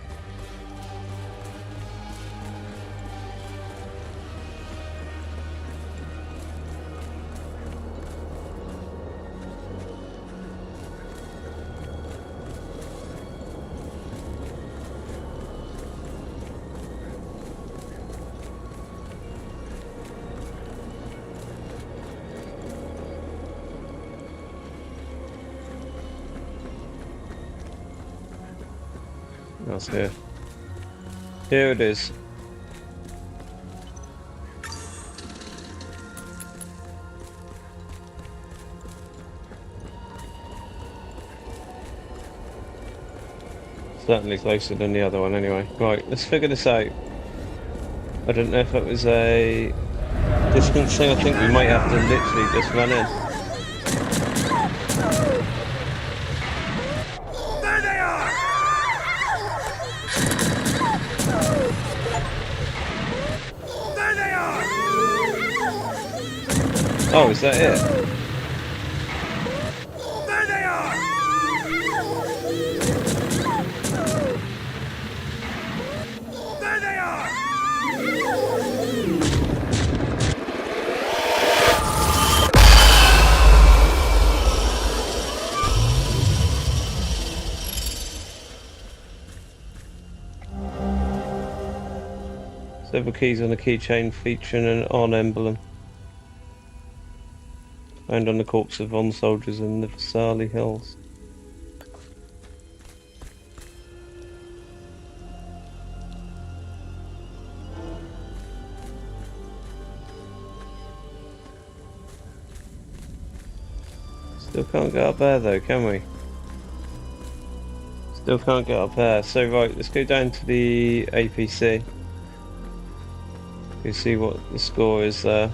That's here. Here it is. Certainly closer than the other one anyway. Right, let's figure this out. I don't know if it was a distance thing. I think we might have to literally just run in. There they are! There they are! Oh, is that it? There they are! There they are! Several keys on the keychain featuring an on emblem. Found on the corpse of Von soldiers in the Versailles Hills. Still can't get up there though, can we? Still can't get up there. So right, let's go down to the APC. You see what the score is there.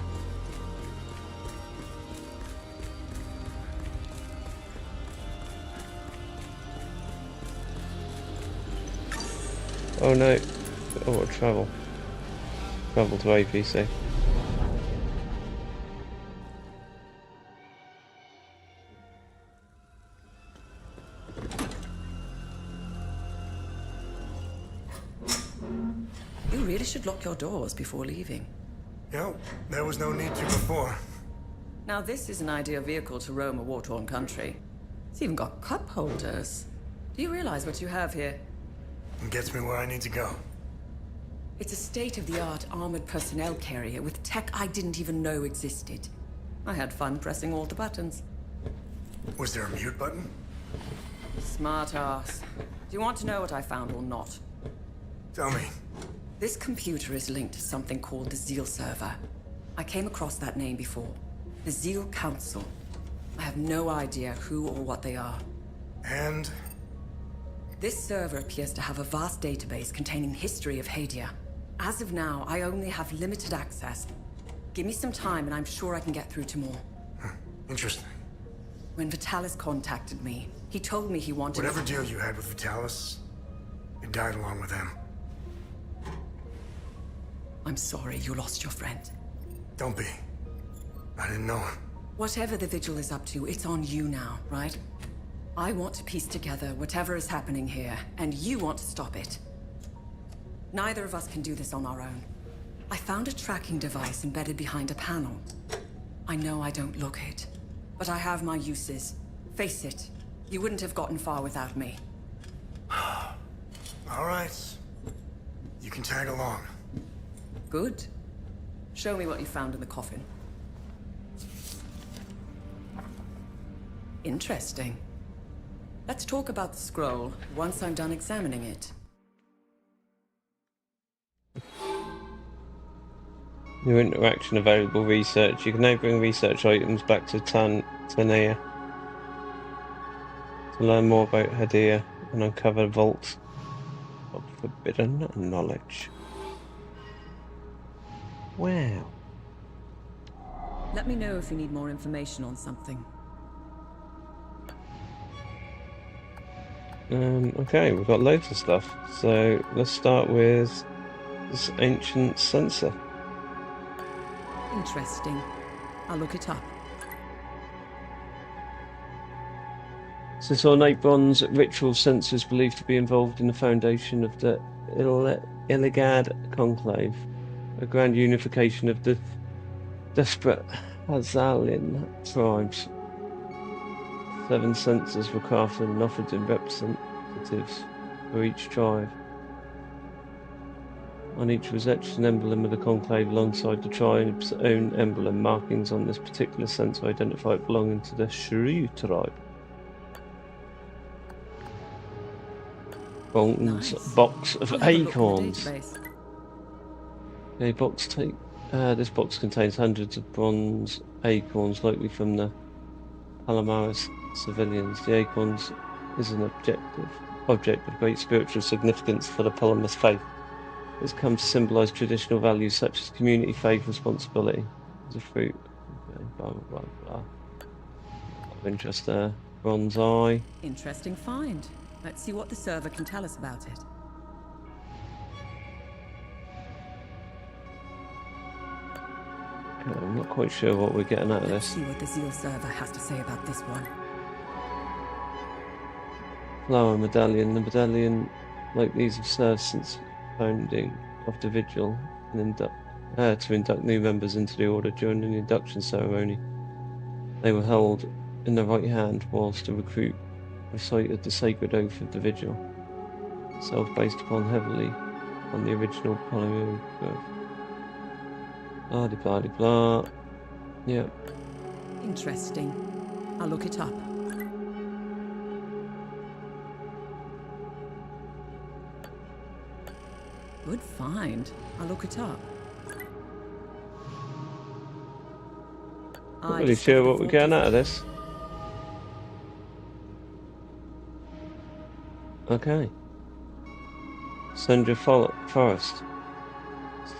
Oh no. Oh, what travel. Travel to APC. You really should lock your doors before leaving. Yep, there was no need to before. Now this is an ideal vehicle to roam a war-torn country. It's even got cup holders. Do you realize what you have here? It gets me where I need to go. It's a state-of-the-art armored personnel carrier with tech I didn't even know existed. I had fun pressing all the buttons. Was there a mute button? Smart ass. Do you want to know what I found or not? Tell me. This computer is linked to something called the Zeal server. I came across that name before. The Zeal Council. I have no idea who or what they are. And? This server appears to have a vast database containing history of Hadea. As of now, I only have limited access. Give me some time and I'm sure I can get through to more. Interesting. When Vitalis contacted me, he told me he wanted... Whatever deal you had with Vitalis, it died along with him. I'm sorry you lost your friend. Don't be. I didn't know him. Whatever the Vigil is up to, it's on you now, right? I want to piece together whatever is happening here, and you want to stop it. Neither of us can do this on our own. I found a tracking device embedded behind a panel. I know I don't look it, but I have my uses. Face it, you wouldn't have gotten far without me. All right. You can tag along. Good. Show me what you found in the coffin. Interesting. Let's talk about the scroll once I'm done examining it. New interaction available research. You can now bring research items back to Tanea to learn more about Hadea and uncover vaults of forbidden knowledge. Wow. Let me know if you need more information on something. Okay, we've got loads of stuff. So let's start with this ancient sensor. Interesting. I'll look it up. Since ornate bronze ritual sensors believed to be involved in the foundation of the Illigad Conclave, a grand unification of the desperate Hazalin tribes. 7 sensors were crafted and offered to representatives for each tribe. On each was etched an emblem of the conclave alongside the tribe's own emblem. Markings on this particular sensor identify it belonging to the Shrew tribe. bronze Nice. box of I'll have a look in the acorns. database. A box take. This box contains hundreds of bronze acorns, likely from the Palamaris civilians. The acorns is an object of great spiritual significance for the Palamas faith. It's come to symbolize traditional values such as community, faith, responsibility. As a fruit. Okay, blah, blah, blah, blah. Of interest there. Bronze eye. Interesting find. Let's see what the server can tell us about it. Okay, I'm not quite sure what we're getting out of Let's this. see what the Zeal server has to say about this one. Flower medallion. The medallion, like these, have served since founding of the Vigil and to induct new members into the order. During the induction ceremony, they were held in the right hand whilst the recruit recited the sacred oath of the Vigil, itself based upon heavily on the original polymer. Blah de blah de blah. Yeah. Interesting. I'll look it up. Good find. I'll look it up. Not really sure what we're getting out of this. Okay. Sundra Forest.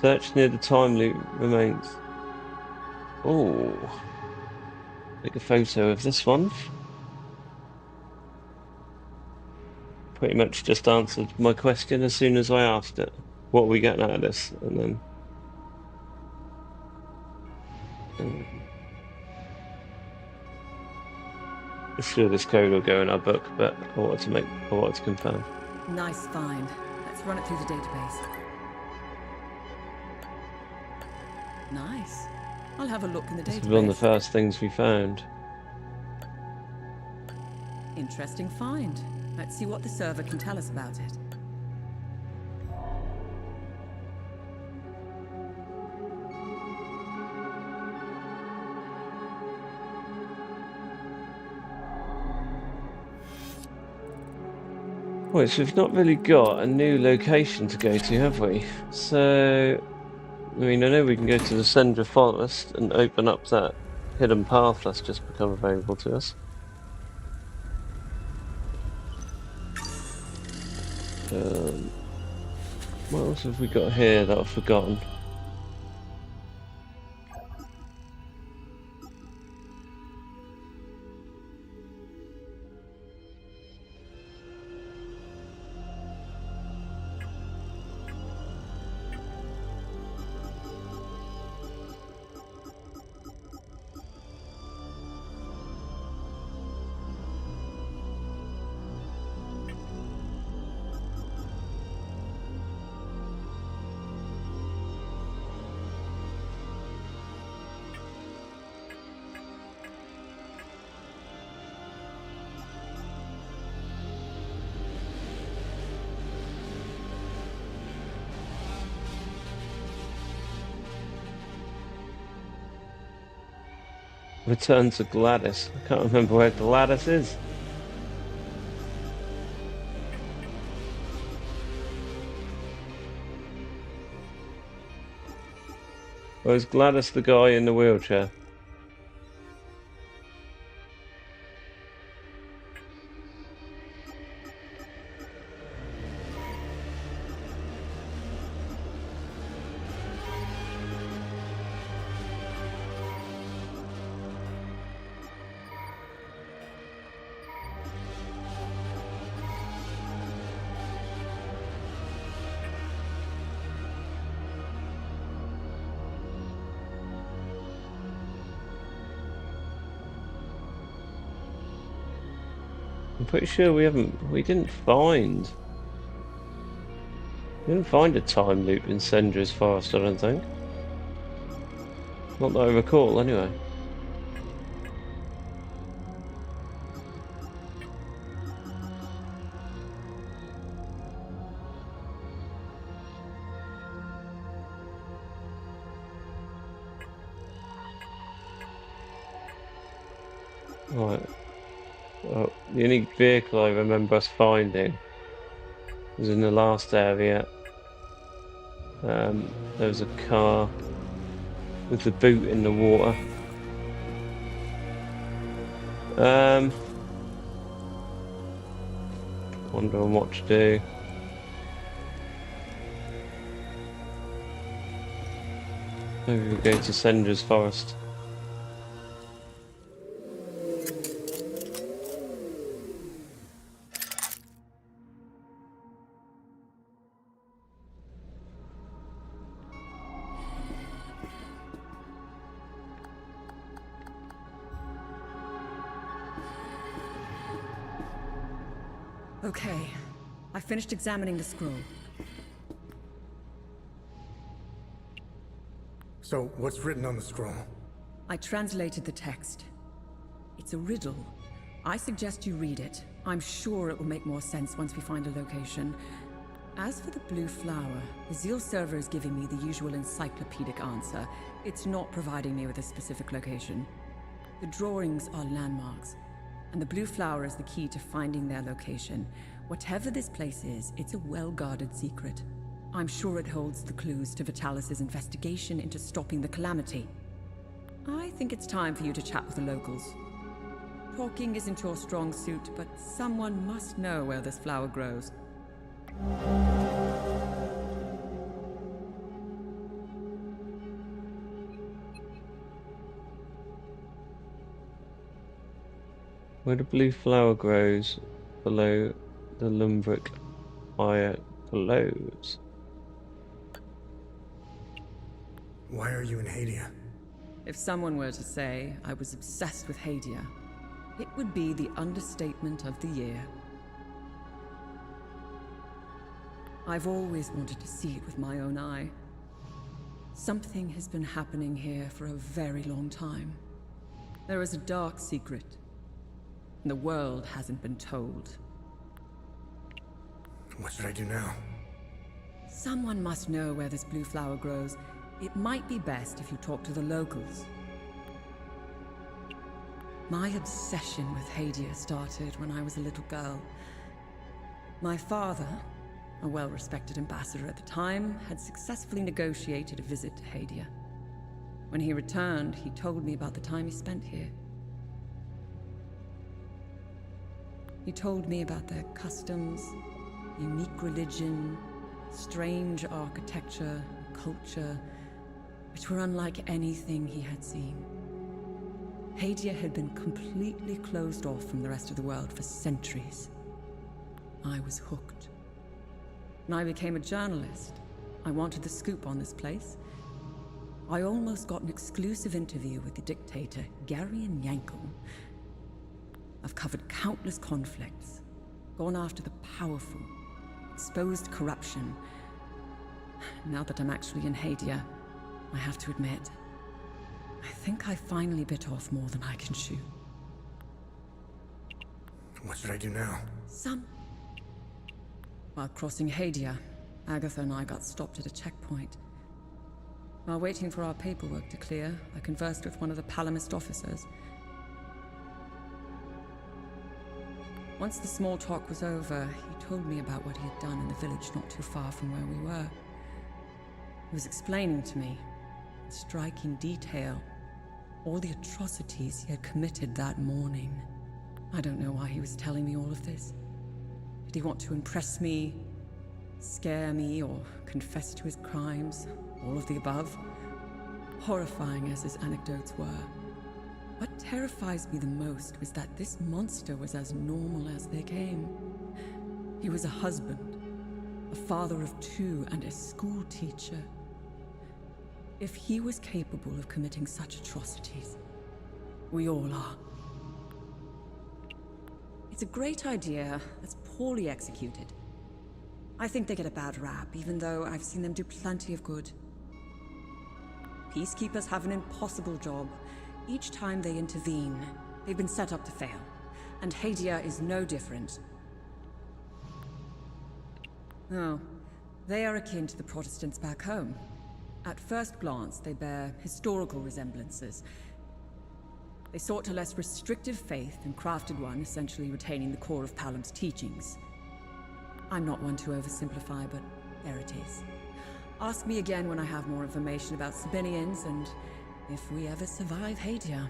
Search near the time loop remains. Oh. Take a photo of this one. Pretty much just answered my question as soon as I asked it. What are we getting out of this? And then... I'm sure this code will go in our book, but I wanted to confirm. Nice find. Let's run it through the database. Nice. I'll have a look in the This database. was one of the first things we found. Interesting find. Let's see what the server can tell us about it. Right, so we've not really got a new location to go to, have we? So, I mean, I know we can go to the Sendra Forest and open up that hidden path that's just become available to us. What else have we got here that I've forgotten? Return to Gladys. I can't remember where Gladys is. Or is Gladys the guy in the wheelchair? I'm pretty sure we didn't find a time loop in Sendra's Forest, I don't think. Not that I recall, anyway. Right. Well, the unique vehicle I remember us finding was in the last area. There was a car with the boot in the water. Wondering what to do. Maybe we'll go to Sendra's Forest. Okay, I finished examining the scroll. So, what's written on the scroll? I translated the text. It's a riddle. I suggest you read it. I'm sure it will make more sense once we find a location. As for the blue flower, the Zeal server is giving me the usual encyclopedic answer. It's not providing me with a specific location. The drawings are landmarks, and the blue flower is the key to finding their location. Whatever this place is, it's a well-guarded secret. I'm sure it holds the clues to Vitalis' investigation into stopping the Calamity. I think it's time for you to chat with the locals. Talking isn't your strong suit, but someone must know where this flower grows. Where the blue flower grows below the Lymbic fire glows. Why are you in Hadea? If someone were to say I was obsessed with Hadea, it would be the understatement of the year. I've always wanted to see it with my own eye. Something has been happening here for a very long time. There is a dark secret, and the world hasn't been told. What should I do now? Someone must know where this blue flower grows. It might be best if you talk to the locals. My obsession with Hadea started when I was a little girl. My father, a well-respected ambassador at the time, had successfully negotiated a visit to Hadea. When he returned, he told me about the time he spent here. He told me about their customs, unique religion, strange architecture, culture, which were unlike anything he had seen. Hadea had been completely closed off from the rest of the world for centuries. I was hooked. When I became a journalist, I wanted the scoop on this place. I almost got an exclusive interview with the dictator, Garion Yankel. I've covered countless conflicts, gone after the powerful, exposed corruption. Now that I'm actually in Hadea, I have to admit, I think I finally bit off more than I can chew. What should I do now? While crossing Hadea, Agatha and I got stopped at a checkpoint. While waiting for our paperwork to clear, I conversed with one of the Palamist officers. Once the small talk was over, he told me about what he had done in the village not too far from where we were. He was explaining to me, in striking detail, all the atrocities he had committed that morning. I don't know why he was telling me all of this. Did he want to impress me, scare me, or confess to his crimes? All of the above? Horrifying as his anecdotes were. What terrifies me the most was that this monster was as normal as they came. He was a husband, a father of two, and a school teacher. If he was capable of committing such atrocities, we all are. It's a great idea that's poorly executed. I think they get a bad rap, even though I've seen them do plenty of good. Peacekeepers have an impossible job. Each time they intervene, they've been set up to fail. And Hadea is no different. No, they are akin to the Protestants back home. At first glance, they bear historical resemblances. They sought a less restrictive faith and crafted one essentially retaining the core of Palam's teachings. I'm not one to oversimplify, but there it is. Ask me again when I have more information about Sabinians and if we ever survive Hadea.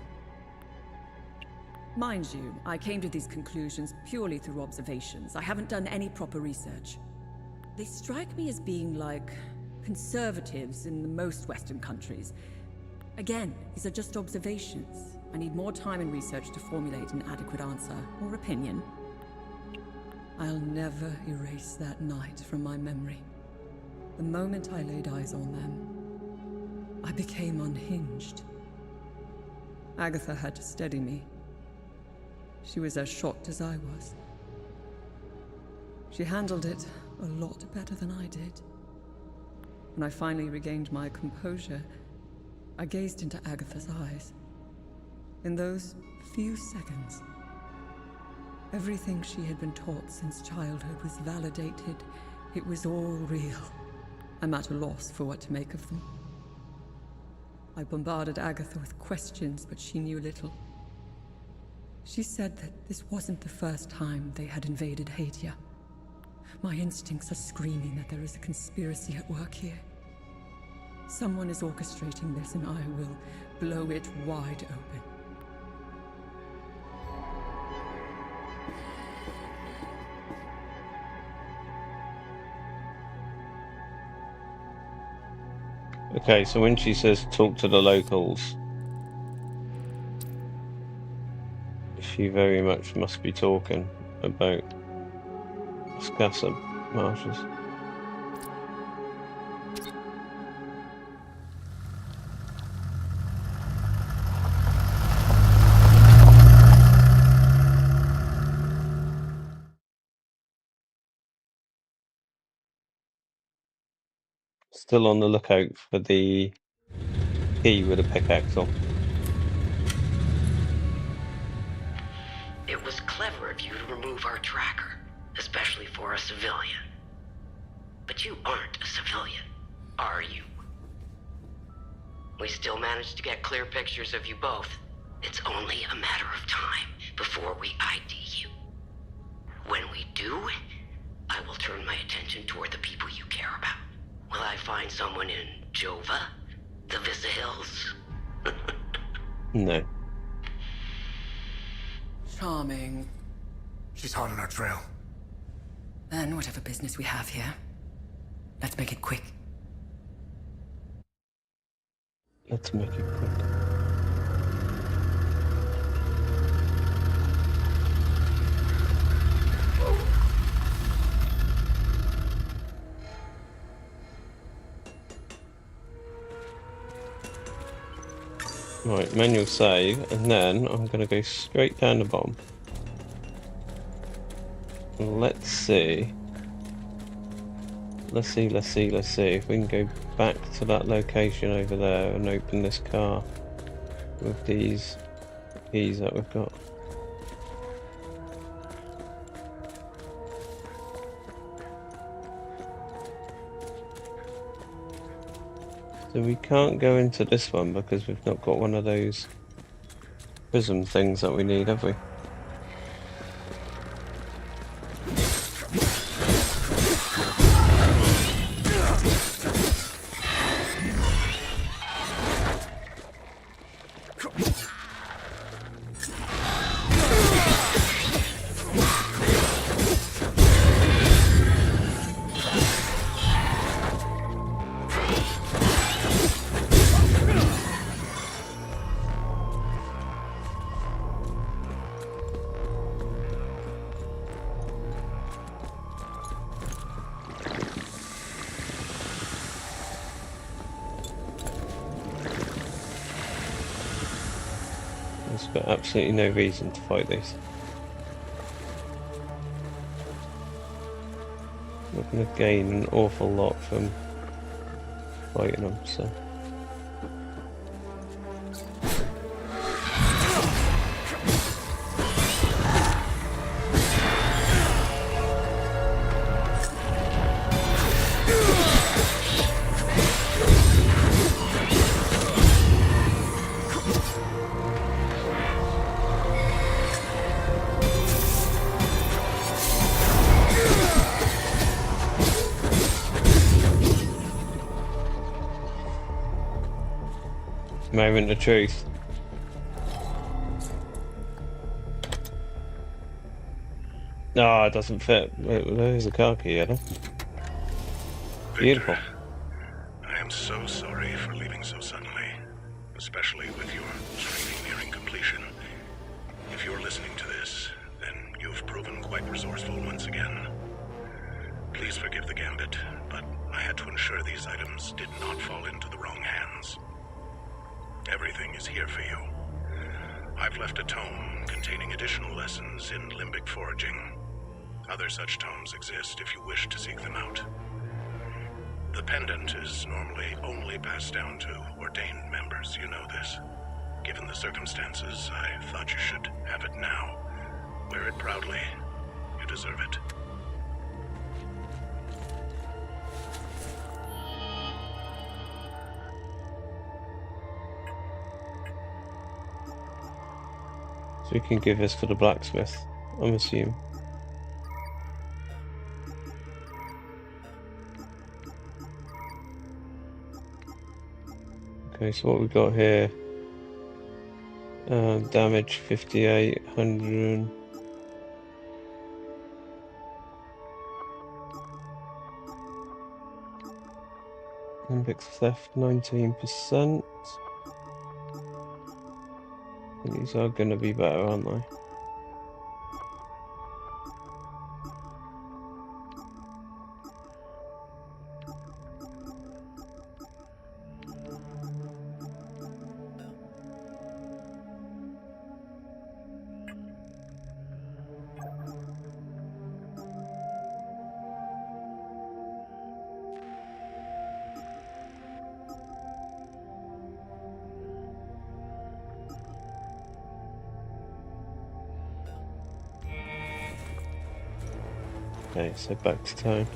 Mind you, I came to these conclusions purely through observations. I haven't done any proper research. They strike me as being like conservatives in the most Western countries. Again, these are just observations. I need more time and research to formulate an adequate answer or opinion. I'll never erase that night from my memory. The moment I laid eyes on them, I became unhinged. Agatha had to steady me. She was as shocked as I was. She handled it a lot better than I did. When I finally regained my composure, I gazed into Agatha's eyes. In those few seconds, everything she had been taught since childhood was validated. It was all real. I'm at a loss for what to make of them. I bombarded Agatha with questions, but she knew little. She said that this wasn't the first time they had invaded Hadea. My instincts are screaming that there is a conspiracy at work here. Someone is orchestrating this, and I will blow it wide open. Okay, so when she says talk to the locals, she very much must be talking about Scassa marshes. Still on the lookout for the key with a pickaxe on. It was clever of you to remove our tracker, especially for a civilian. But you aren't a civilian, are you? We still managed to get clear pictures of you both. It's only a matter of time before we ID you. When we do, I will turn my attention toward the people you care about. Will I find someone in Jova? The Vista Hills? No. Charming. She's hot on our trail. Then whatever business we have here, let's make it quick. Let's make it quick. Right, manual save, and then I'm going to go straight down the bottom. Let's see. Let's see if we can go back to that location over there and open this car with these keys that we've got. So we can't go into this one because we've not got one of those prism things that we need, have we? There's got absolutely no reason to fight these. We're going to gain an awful lot from fighting them, so... Moment of truth. No, it doesn't fit. There's a car key, Adam. Beautiful. I am so sorry for leaving so suddenly, especially with your training nearing completion. If you're listening to this, then you've proven quite resourceful once again. Please forgive the gambit, but I had to ensure these items did not fall into the wrong hands. Everything is here for you. I've left a tome containing additional lessons in Limbic foraging. Other such tomes exist if you wish to seek them out. The pendant is normally only passed down to ordained members, you know this. Given the circumstances, I thought you should have it now. Wear it proudly. You deserve it. So we can give this for the blacksmith, I'm assuming. Okay, so what we got here? Damage 5800. Lymbic theft 19%. These are going to be better, aren't they? Okay, so back to town.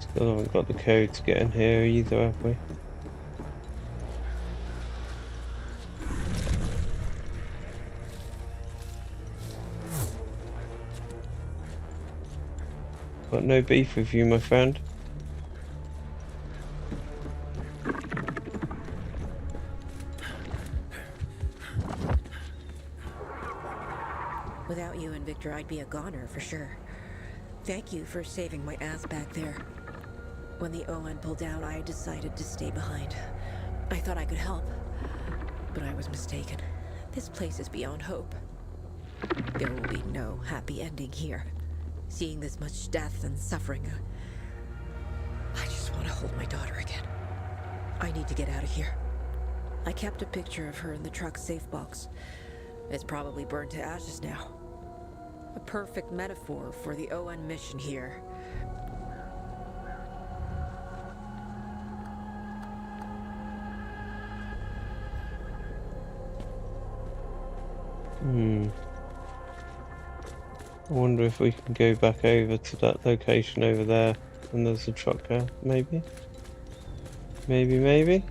Still haven't got the code to get in here either, have we? Got no beef with you, my friend. Without you and Victor, I'd be a goner for sure. Thank you for saving my ass back there. When the ON pulled out, I decided to stay behind. I thought I could help, but I was mistaken. This place is beyond hope. There will be no happy ending here. Seeing this much death and suffering, I just want to hold my daughter again. I need to get out of here. I kept a picture of her in the truck's safe box. It's probably burned to ashes now. A perfect metaphor for the ON mission here. I wonder if we can go back over to that location over there and there's a truck there, maybe? Maybe?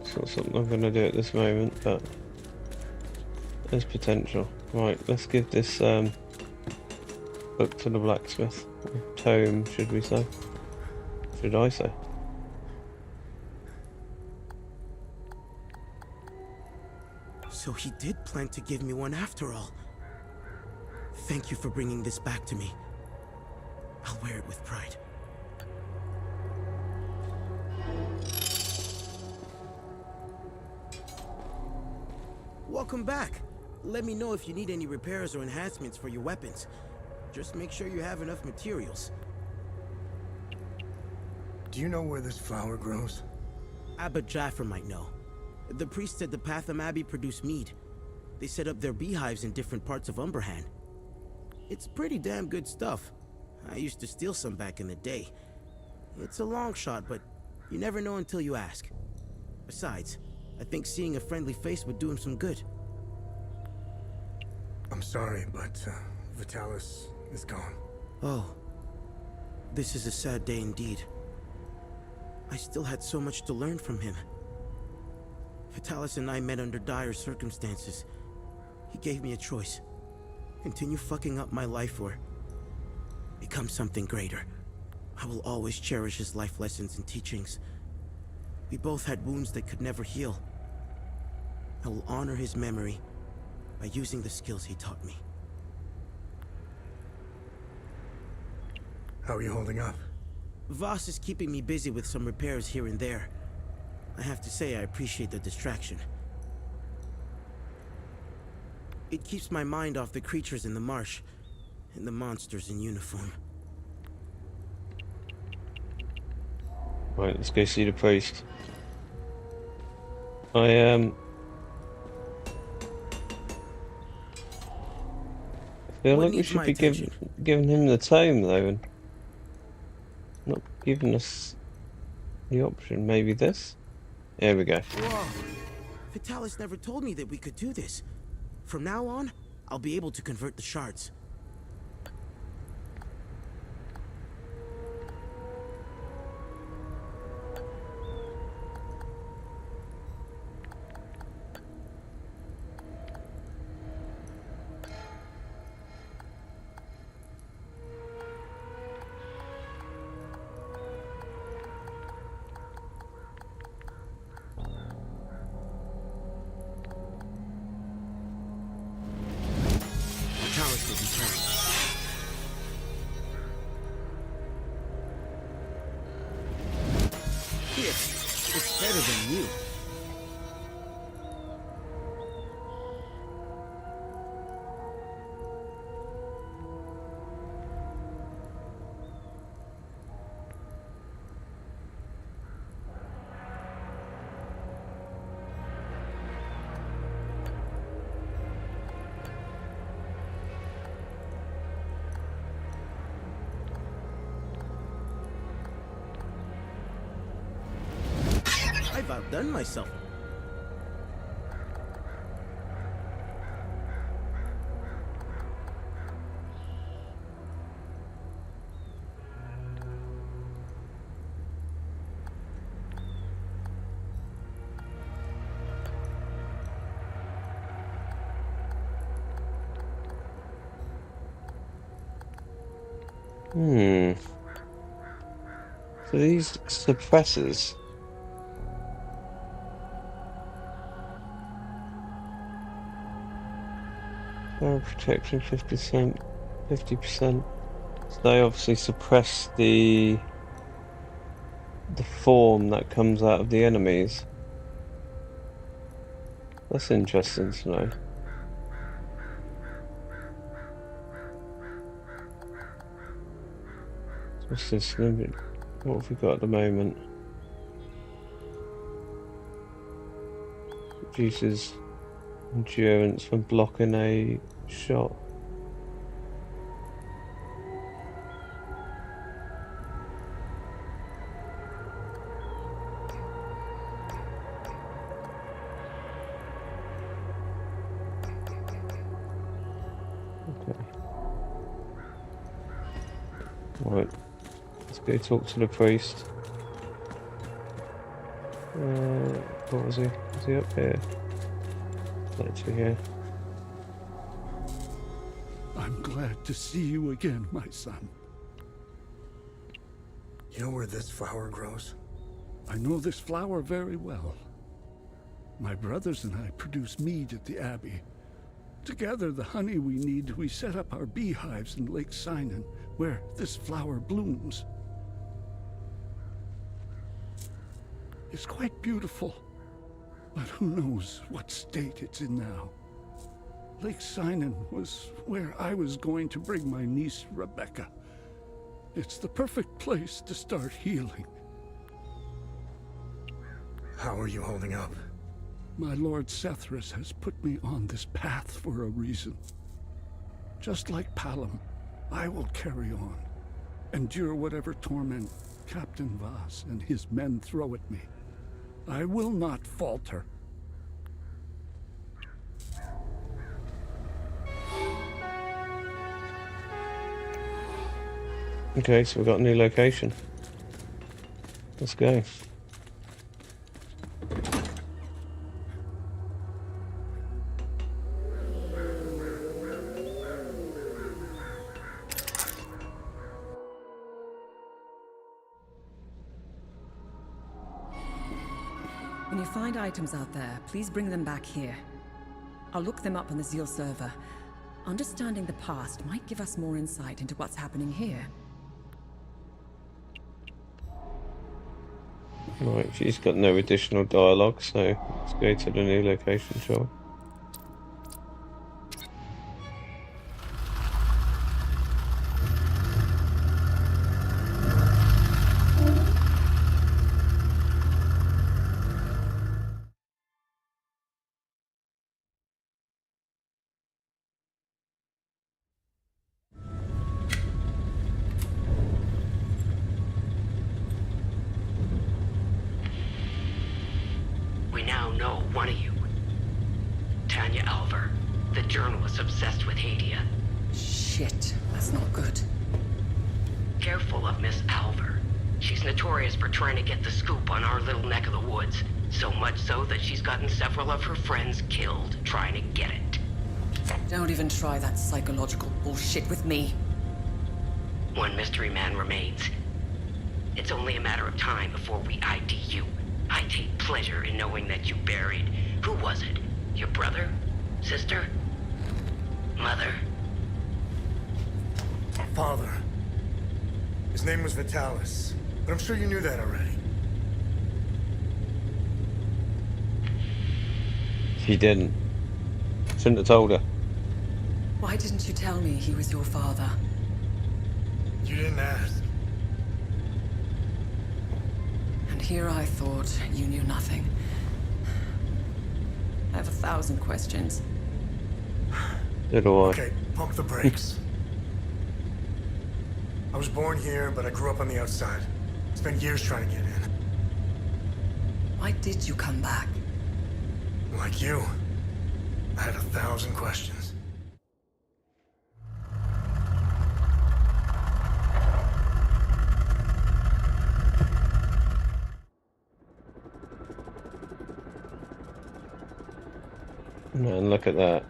It's not something I'm going to do at this moment, but there's potential. Right, let's give this book to the blacksmith. Or tome, should we say? Should I say? So he did plan to give me one after all. Thank you for bringing this back to me. I'll wear it with pride. Welcome back. Let me know if you need any repairs or enhancements for your weapons. Just make sure you have enough materials. Do you know where this flower grows? Abbot Jaffer might know. The priest said the Patham Abbey produced mead. They set up their beehives in different parts of Umberhan. It's pretty damn good stuff. I used to steal some back in the day. It's a long shot, but you never know until you ask. Besides, I think seeing a friendly face would do him some good. I'm sorry, but Vitalis is gone. Oh. This is a sad day indeed. I still had so much to learn from him. Vitalis and I met under dire circumstances. He gave me a choice. Continue fucking up my life or become something greater. I will always cherish his life lessons and teachings. We both had wounds that could never heal. I will honor his memory by using the skills he taught me. How are you holding up? Voss is keeping me busy with some repairs here and there. I have to say I appreciate the distraction. It keeps my mind off the creatures in the marsh and the monsters in uniform. Right, let's go see the priest. I feel like we should be giving him the tome though, and not giving us the option. Maybe this? There we go. Whoa! Vitalis never told me that we could do this. From now on, I'll be able to convert the shards. It's better than you. I've outdone myself. So these suppressors. Fire protection 50%, 50%. So they obviously suppress the form that comes out of the enemies. That's interesting to know. What's this Lymbic? What have we got at the moment? Reduces endurance when blocking a shot. Okay. Right. Let's go talk to the priest. What was he? Was he up here? Actually, here. I'm glad to see you again, my son. You know where this flower grows? I know this flower very well. My brothers and I produce mead at the Abbey. To gather the honey we need, we set up our beehives in Lake Sinan, where this flower blooms. It's quite beautiful, but who knows what state it's in now. Lake Sinan was where I was going to bring my niece, Rebecca. It's the perfect place to start healing. How are you holding up? My Lord Sethris has put me on this path for a reason. Just like Palom, I will carry on, endure whatever torment Captain Voss and his men throw at me. I will not falter. Okay, so we've got a new location. Let's go. When you find items out there, please bring them back here. I'll look them up on the Zeal server. Understanding the past might give us more insight into what's happening here. Right, she's got no additional dialogue, so let's go to the new location, shall we? We now know one of you. Tanya Alver, the journalist obsessed with Hadea. Shit, that's not good. Careful of Miss Alver. She's notorious for trying to get the scoop on our little neck of the woods. So much so that she's gotten several of her friends killed trying to get it. Don't even try that psychological bullshit with me. One mystery man remains. It's only a matter of time before we ID you. I take pleasure in knowing that you buried... Who was it? Your brother? Sister? Mother? Father. His name was Vitalis, but I'm sure you knew that already. She didn't. Shouldn't have told her. Why didn't you tell me he was your father? You didn't ask. And here I thought you knew nothing. I have 1,000 questions. So do I. Okay, pump the brakes. I was born here, but I grew up on the outside. Spent years trying to get in. Why did you come back? Like you, I had 1,000 questions. Man, look at that.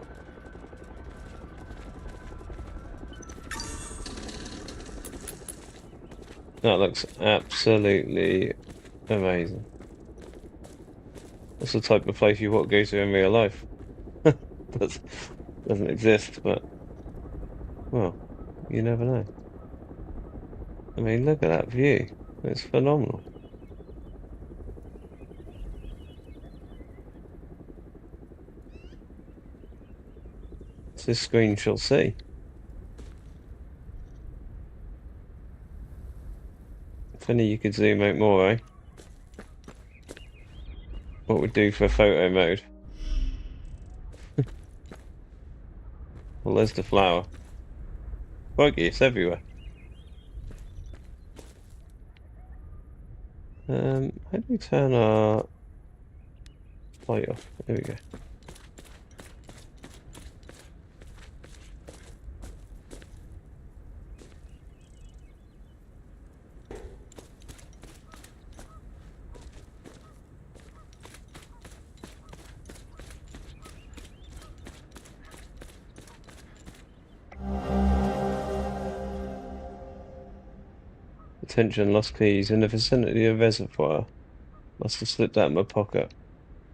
That looks absolutely amazing. That's the type of place you want to go to in real life. Doesn't exist, but well, you never know. I mean, look at that view. It's phenomenal. This screen shall see. If only you could zoom out more, eh? What would do for photo mode? Well, there's the flower. Crikey, it's everywhere. How do we turn our light off? There we go. Attention, lost keys in the vicinity of reservoir. Must have slipped out of my pocket.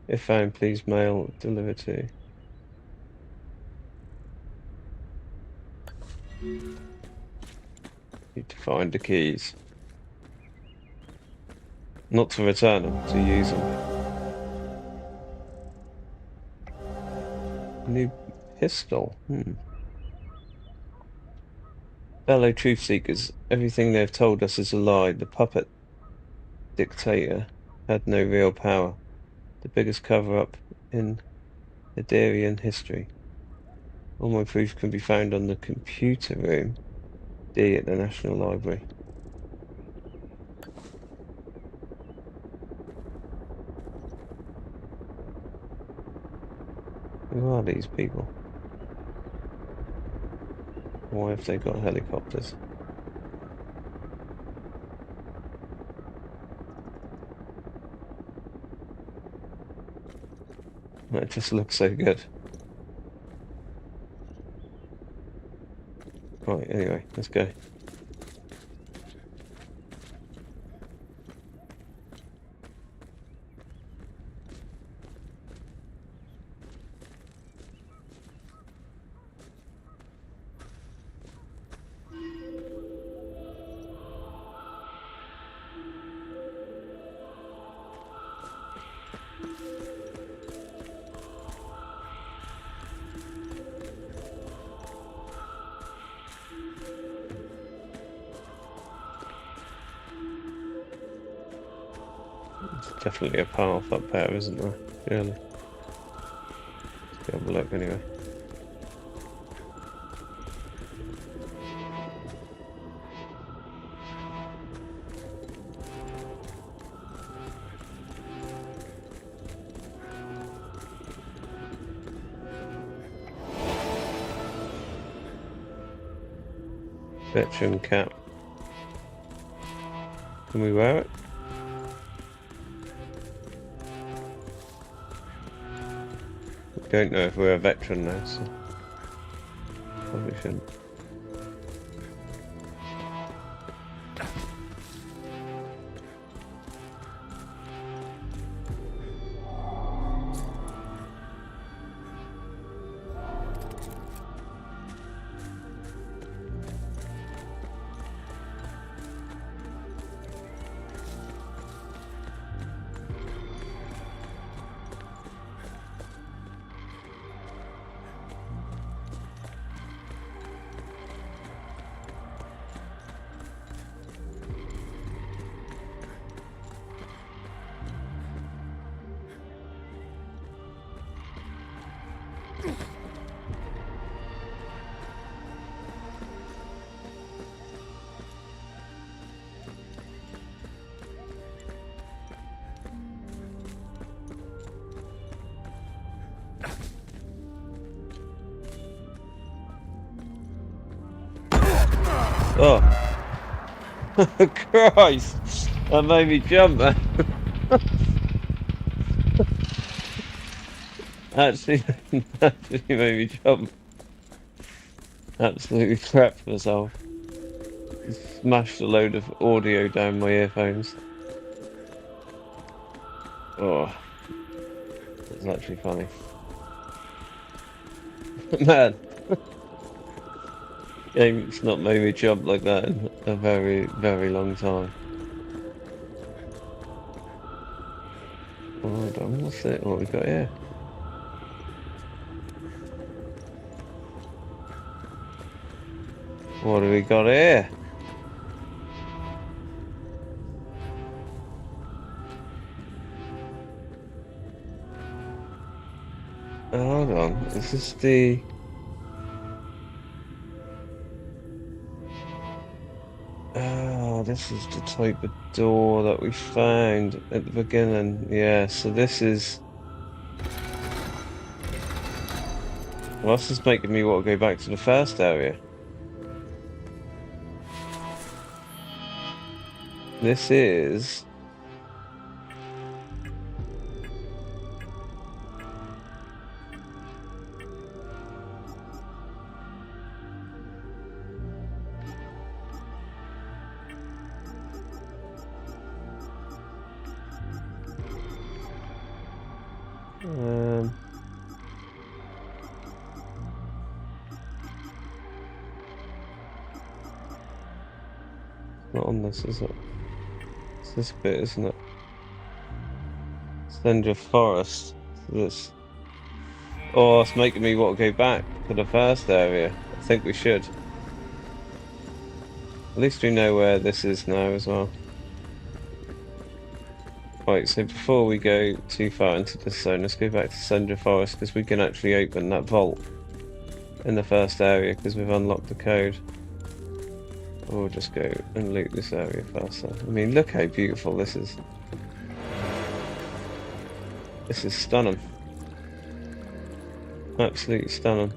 If found, please mail deliver to. Need to find the keys. Not to return them, to use them. New pistol. Fellow truth seekers, everything they've told us is a lie. The puppet dictator had no real power. The biggest cover-up in Hadarian history. All my proof can be found on the computer room D at the National Library. Who are these people? Why have they got helicopters? That just looks so good. Right, anyway, let's go. There's definitely a path up there, isn't there? Really. Let's have a look anyway. Veteran cap. Can we wear it? We don't know if we're a veteran now, so probably shouldn't. Oh, Christ! That made me jump, man. actually made me jump. Absolutely crapped myself. Smashed a load of audio down my earphones. Oh, that's actually funny. Man. Game's not made me jump like that in a very, very long time. Oh, hold on, what's it? What we got here? What do we got here? Oh, hold on, is this the... Oh, this is the type of door that we found at the beginning. Yeah, so this is... Well, this is making me want to go back to the first area. This is... Not on this, is it? It's this bit, isn't it? Slender Forest. This. Oh, it's making me want to go back to the first area. I think we should. At least we know where this is now as well. Right, so before we go too far into this zone, let's go back to Slender Forest because we can actually open that vault in the first area because we've unlocked the code. We'll just go and loot this area first. I mean, look how beautiful this is. This is stunning. Absolutely stunning.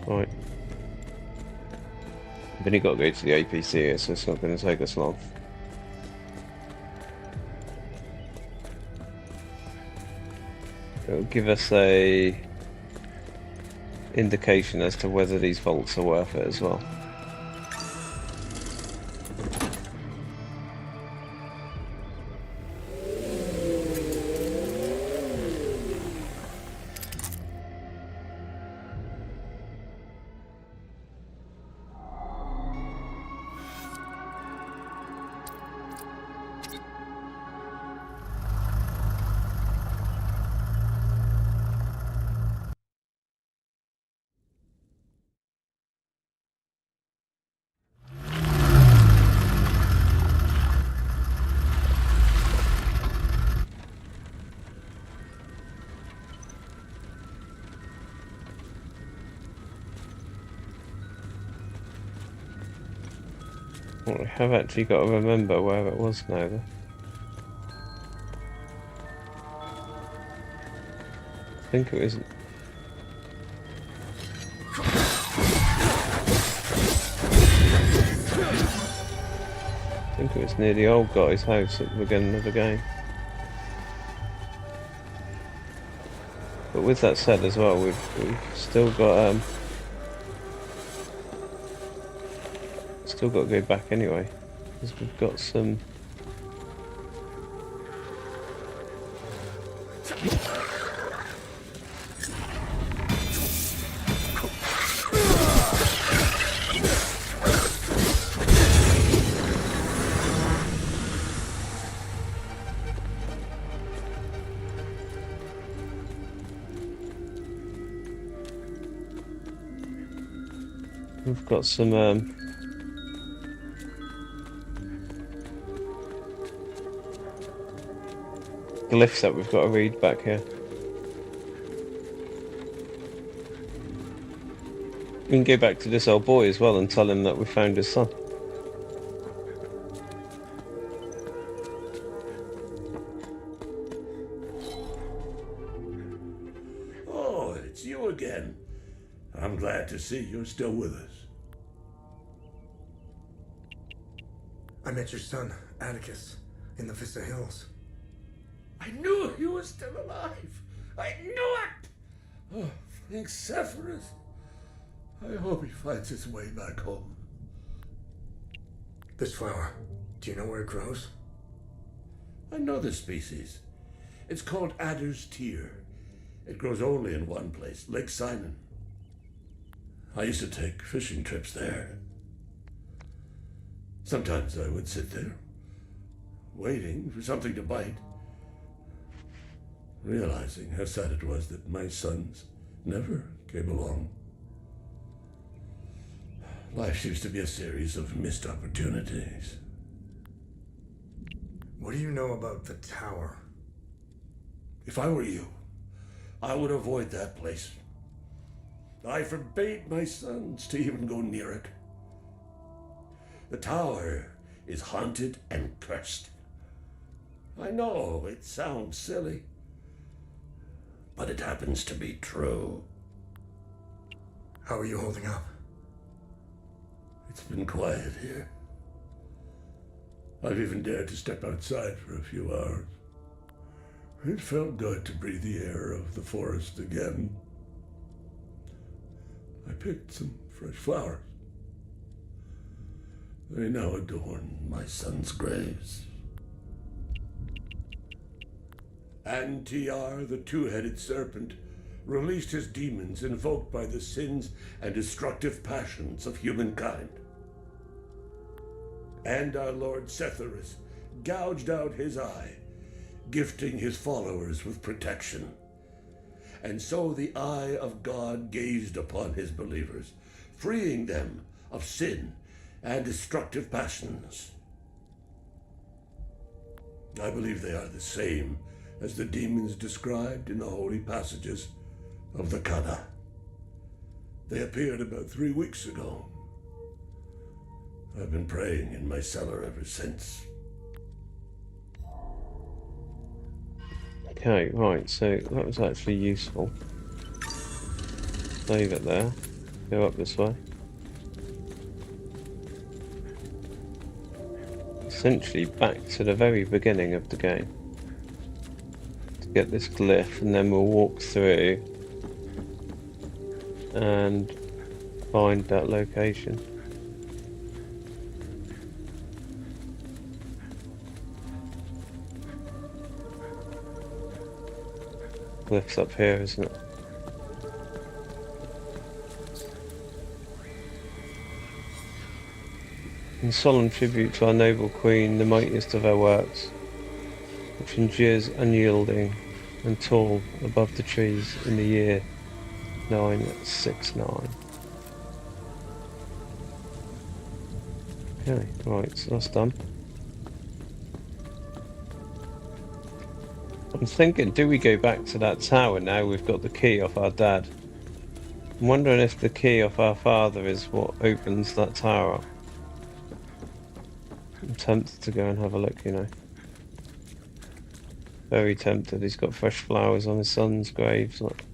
Right. We've only got to go to the APC here, so it's not going to take us long. It'll give us a indication as to whether these vaults are worth it as well. Well, we have actually got to remember where it was now, though. I think it was. I think it was near the old guy's house at the beginning of the game. But with that said as well, we've still got to go back anyway, because we've got some. We've got some glyphs that we've got to read back here. We can go back to this old boy as well and tell him that we found his son. Oh, it's you again. I'm glad to see you're still with us. I met your son, Atticus, in the Vista Hills. I knew he was still alive. I knew it! Oh, thanks, Zephyrus. I hope he finds his way back home. This flower, do you know where it grows? I know the species. It's called Adder's Tear. It grows only in one place, Lake Simon. I used to take fishing trips there. Sometimes I would sit there, waiting for something to bite, realizing how sad it was that my sons never came along. Life seems to be a series of missed opportunities. What do you know about the tower? If I were you, I would avoid that place. I forbade my sons to even go near it. The tower is haunted and cursed. I know it sounds silly, but it happens to be true. How are you holding up? It's been quiet here. I've even dared to step outside for a few hours. It felt good to breathe the air of the forest again. I picked some fresh flowers. They now adorn my sons' graves. Antiar, the two-headed serpent, released his demons invoked by the sins and destructive passions of humankind. And our Lord Zephyrus gouged out his eye, gifting his followers with protection. And so the eye of God gazed upon his believers, freeing them of sin and destructive passions. I believe they are the same as the demons described in the holy passages of the Kana. They appeared about 3 weeks ago. I've been praying in my cellar ever since. Okay, right, so that was actually useful. Leave it there. Go up this way. Essentially back to the very beginning of the game. To get this glyph, and then we'll walk through and find that location. Glyph's up here, isn't it? In solemn tribute to our noble queen, the mightiest of our works, which endures unyielding and tall above the trees in the year 969. Okay, right, so that's done. I'm thinking, do we go back to that tower now we've got the key off our dad? I'm wondering if the key off our father is what opens that tower up. I'm tempted to go and have a look, you know. Very tempted. He's got fresh flowers on his son's grave, like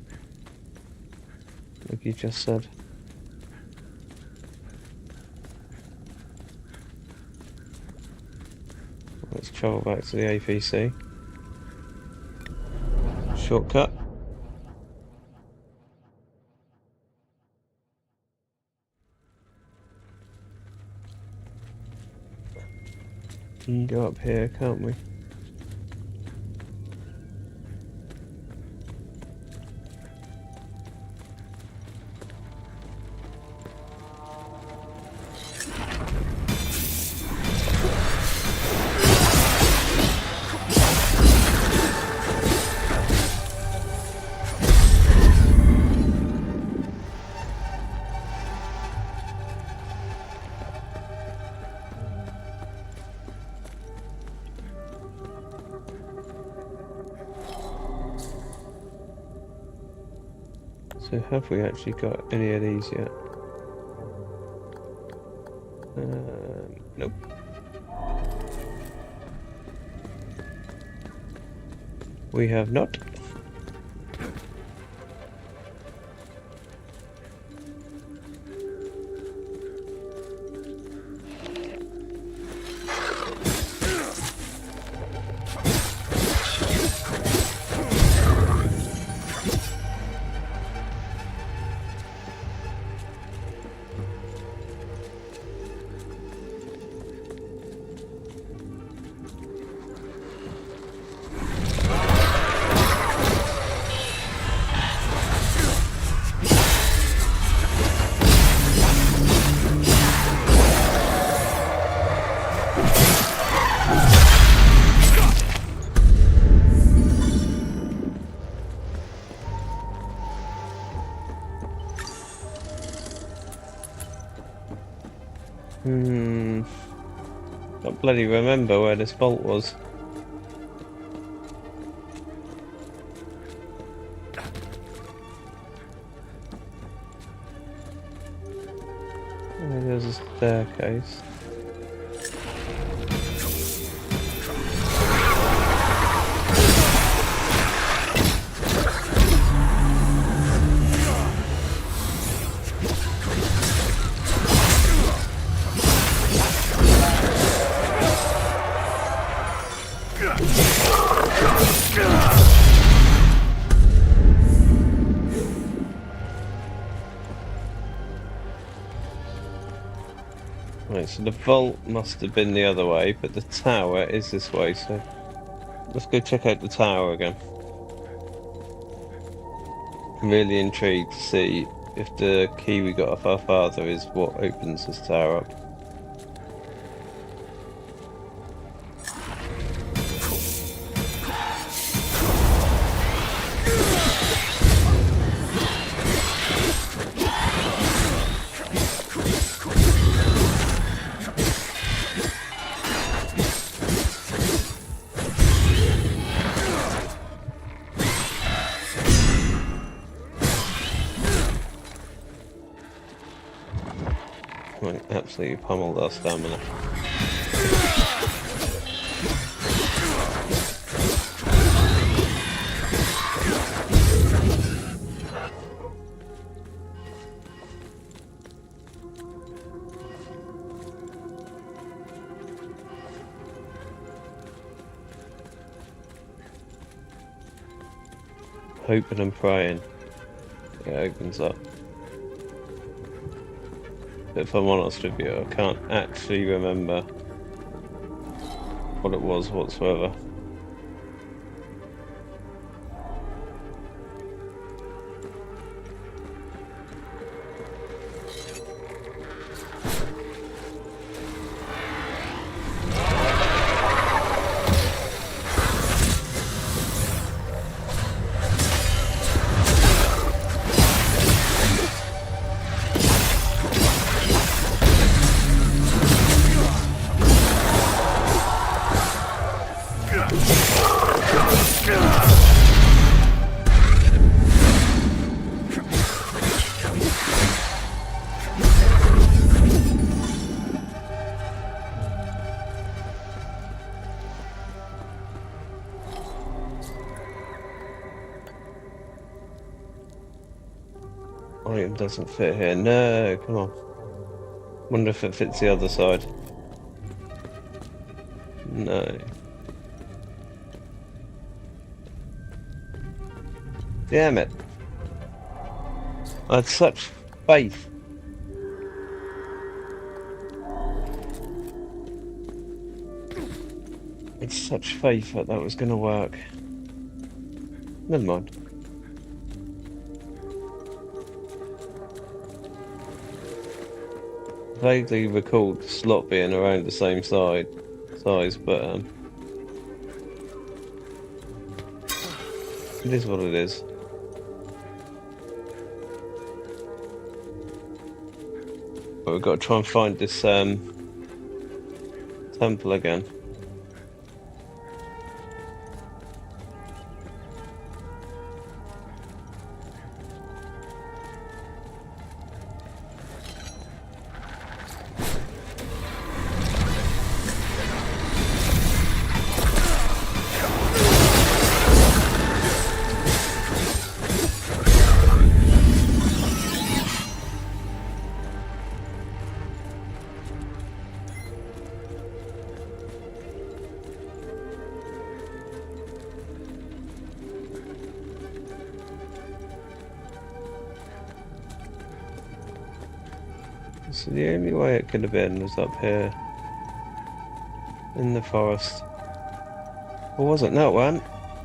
he just said. Let's travel back to the APC. Shortcut. We can go up here, can't we? So have we actually got any of these yet? Nope. We have not. Can't bloody remember where this vault was. There's a staircase. Right, so the vault must have been the other way, but the tower is this way, so let's go check out the tower again. I'm really intrigued to see if the key we got off our father is what opens this tower up. Right, absolutely pummeled our stamina. Hoping and praying it opens up. If I'm honest with you, I can't actually remember what it was whatsoever. item doesn't fit here. No, come on. Wonder if it fits the other side. No. Damn it. I had such faith. It's such faith that that was going to work. Never mind. Vaguely recalled the slot being around the same size, but it is what it is. But we've got to try and find this temple again. So the only way it could have been was up here in the forest. Or was it? No, it wasn't.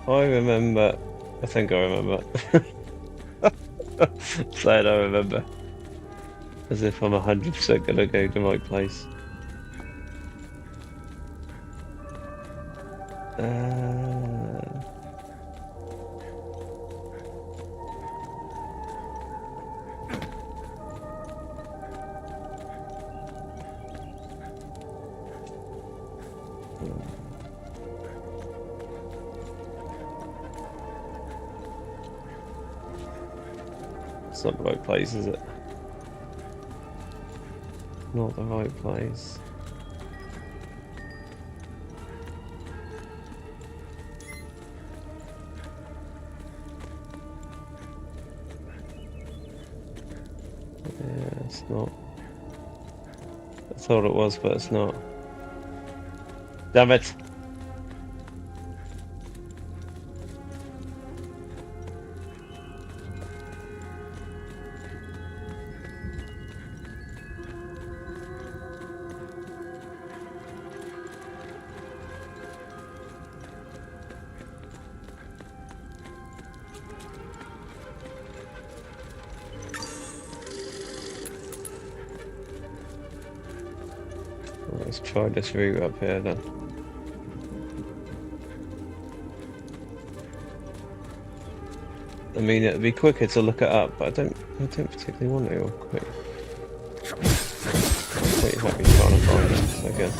I remember. I think I remember. Saying I remember. As if I'm 100% gonna go to the right place. It's not the right place, is it? Not the right place. Yeah, it's not. I thought it was, but it's not. Damn it! Let's try this route up here then. I mean, it'd be quicker to look it up, but I don't particularly want it all quick. Wait, you might be trying to find it again.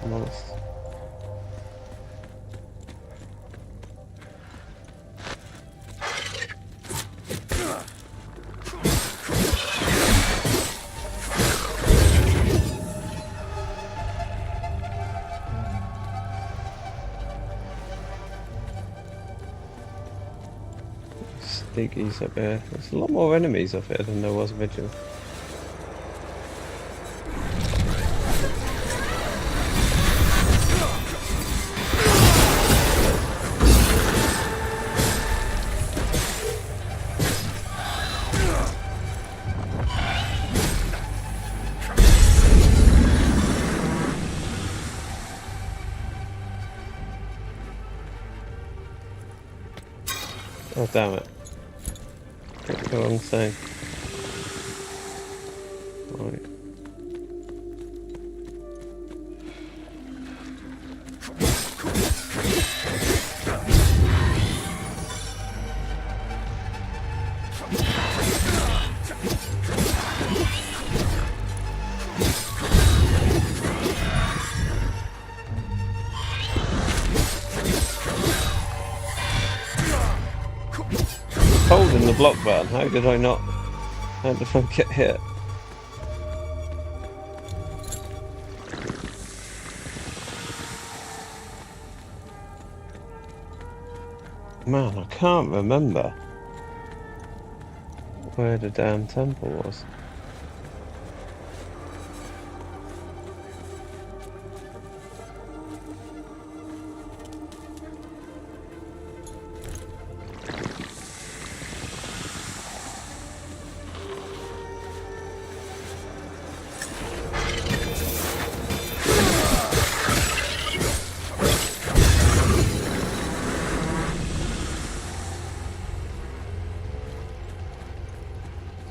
I'm honest. Stinkies up there. There's a lot more enemies up here than there was originally. Oh damn it. Clicked the wrong thing. Right. Holding the block button, how did I not? How did I get hit? Man, I can't remember. where the damn temple was.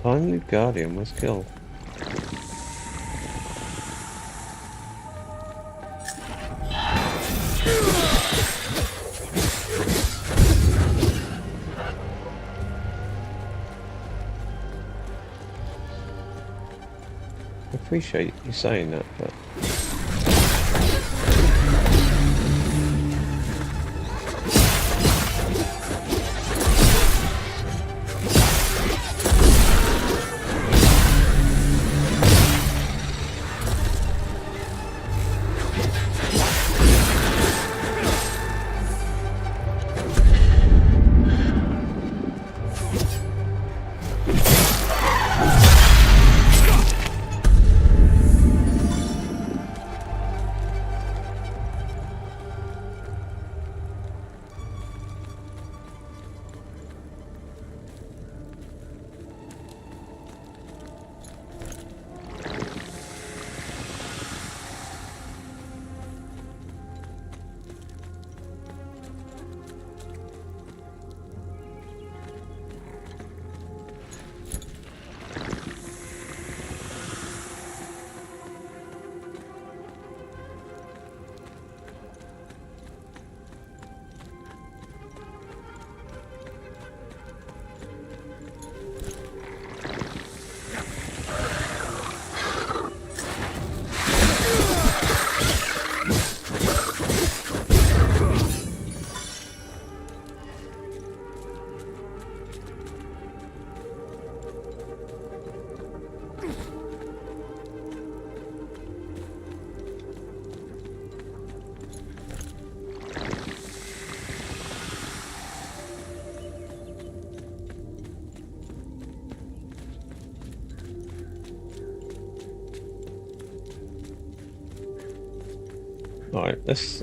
Timely Guardian was killed. I appreciate you saying that, but alright, let's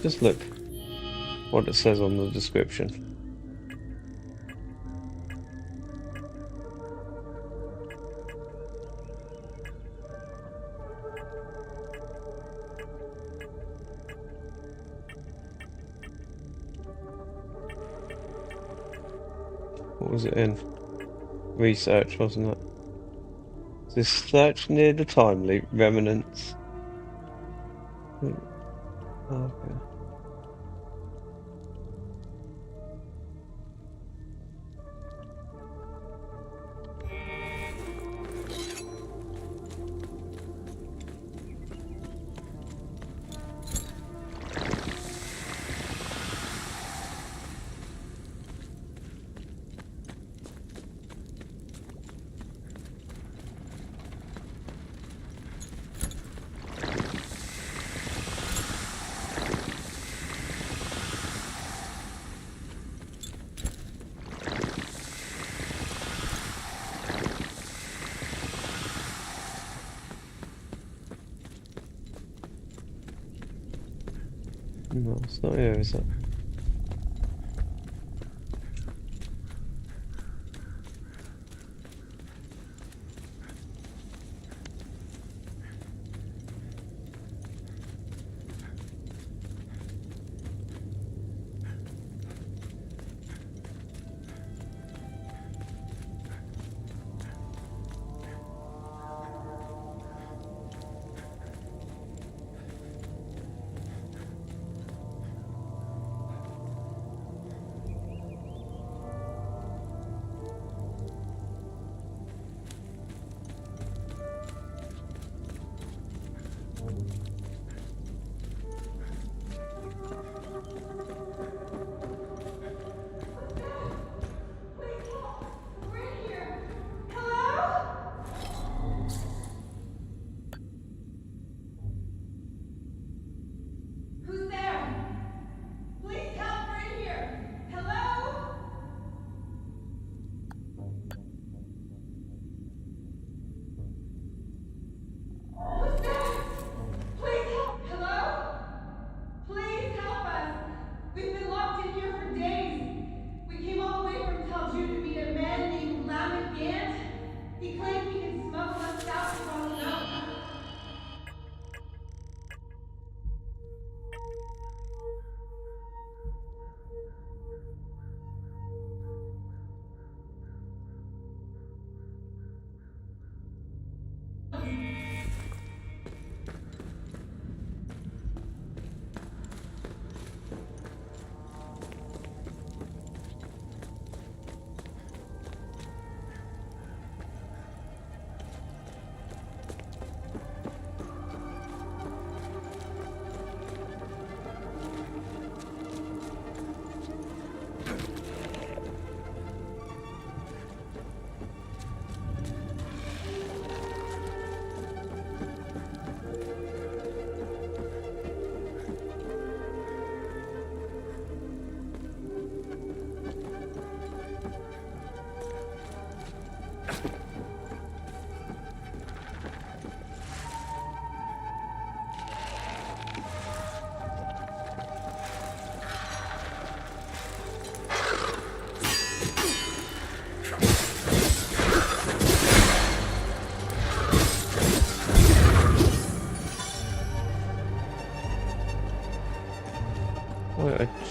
just look what it says on the description. What was it in? Research, wasn't it? This search near the time loop remnants. Okay. No, it's not here, is it?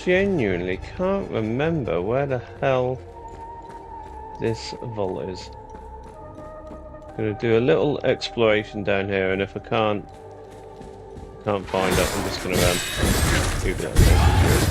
genuinely can't remember where the hell this vault is. Gonna do a little exploration down here, and if I can't find it, I'm just gonna Google it.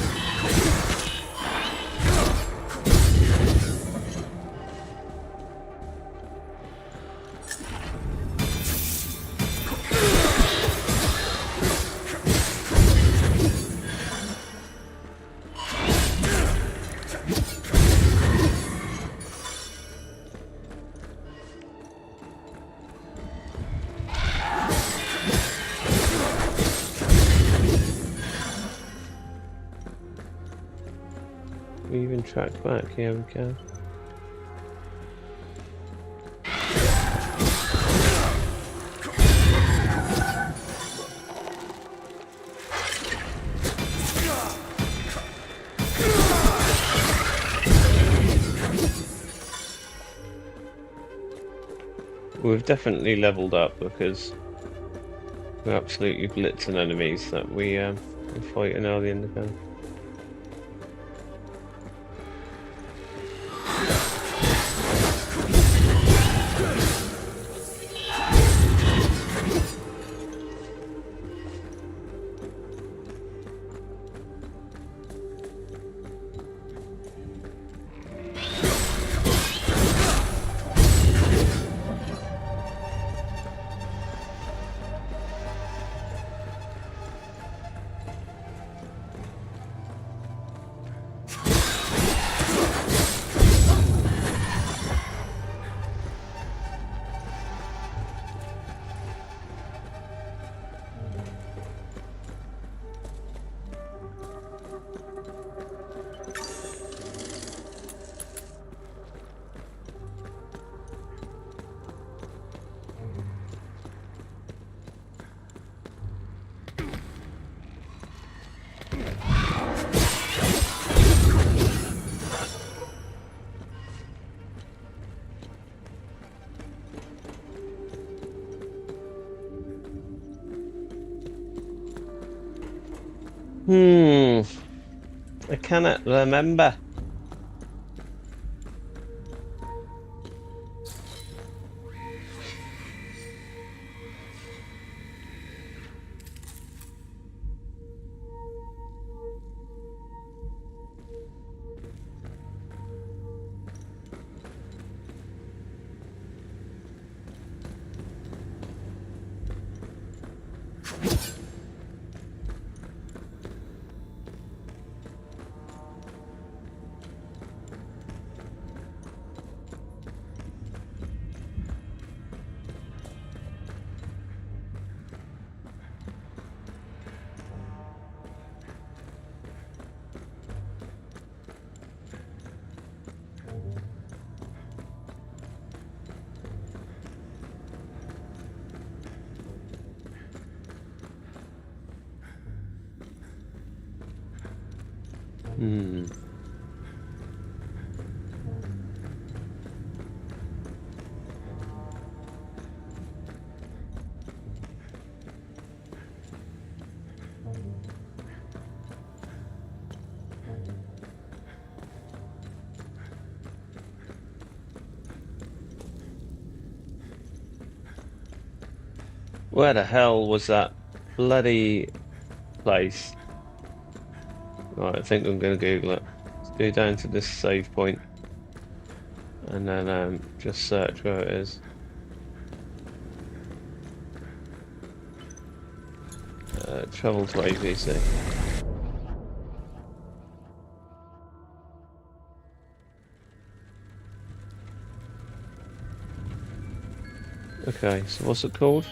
We even track back, yeah we can. We've definitely leveled up because we're absolutely blitzing enemies that we were fighting early in the game. I cannot remember. Where the hell was that bloody place? Right, I think I'm going to Google it. Let's go down to this save point and then just search where it is. Travel to APC. Okay, so what's it called?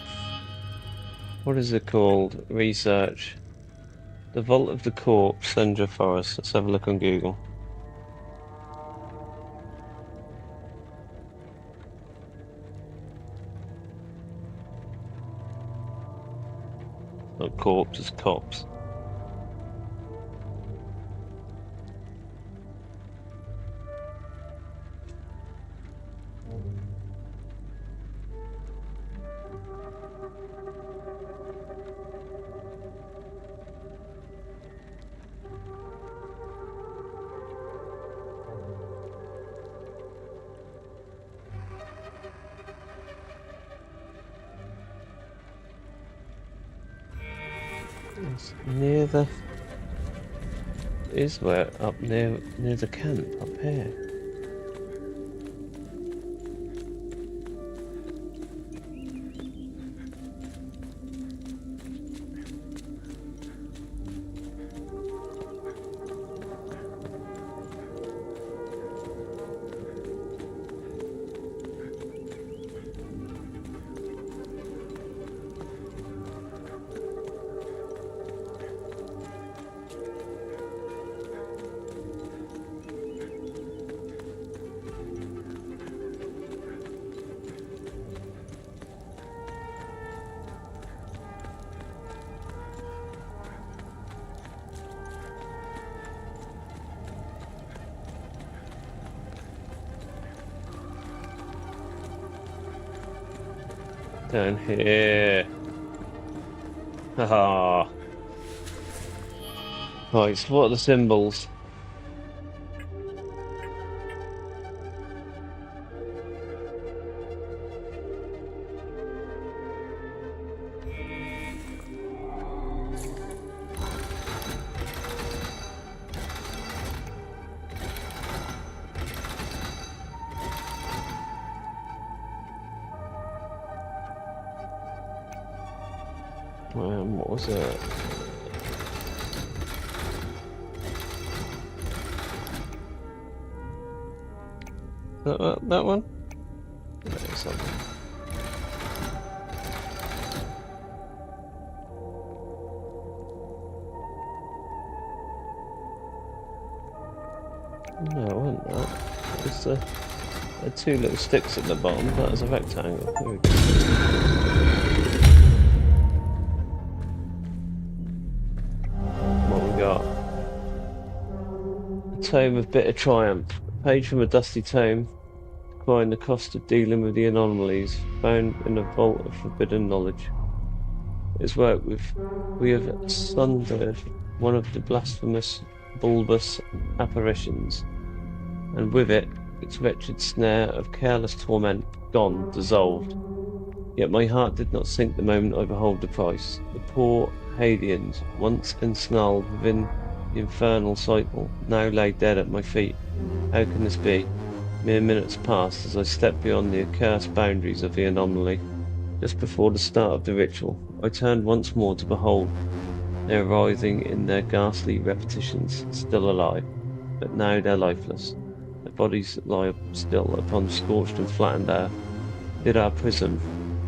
What is it called? Research. The Vault of the Corpse, Sendra Forest. Let's have a look on Google. Not corpse, it's cops. It's near the... Is where up near the camp up here. Down here. Haha. Right, so what are the symbols? What was it? That one? No, something. No, it wasn't that. It was the two little sticks at the bottom. That was a rectangle. There we go. Tome of Bitter Triumph. A page from a dusty tome, decrying the cost of dealing with the anomalies found in a vault of forbidden knowledge. Its work we have sundered one of the blasphemous bulbous apparitions, and with it its wretched snare of careless torment gone, dissolved. Yet my heart did not sink the moment I behold the price. The poor Hadeans, once ensnarled within the infernal cycle, now lay dead at my feet. How can this be? Mere minutes passed as I stepped beyond the accursed boundaries of the anomaly. Just before the start of the ritual, I turned once more to behold they were writhing in their ghastly repetitions, still alive, but now they're lifeless. Their bodies lie still upon scorched and flattened earth. Did our prison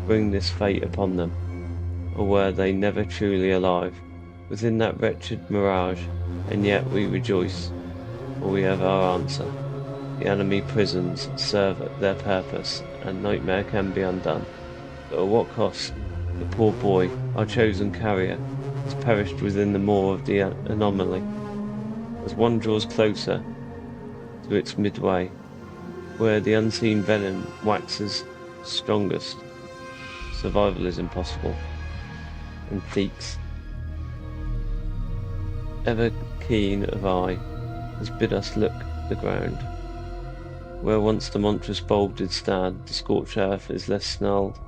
bring this fate upon them, or were they never truly alive? Within that wretched mirage, and yet we rejoice, for we have our answer. The enemy prisons serve their purpose, and nightmare can be undone. But at what cost? The poor boy, our chosen carrier, has perished within the maw of the anomaly. As one draws closer to its midway, where the unseen venom waxes strongest, survival is impossible. And Theeks, ever keen of eye, has bid us look the ground. Where once the monstrous bulb did stand, the scorched earth is less snarled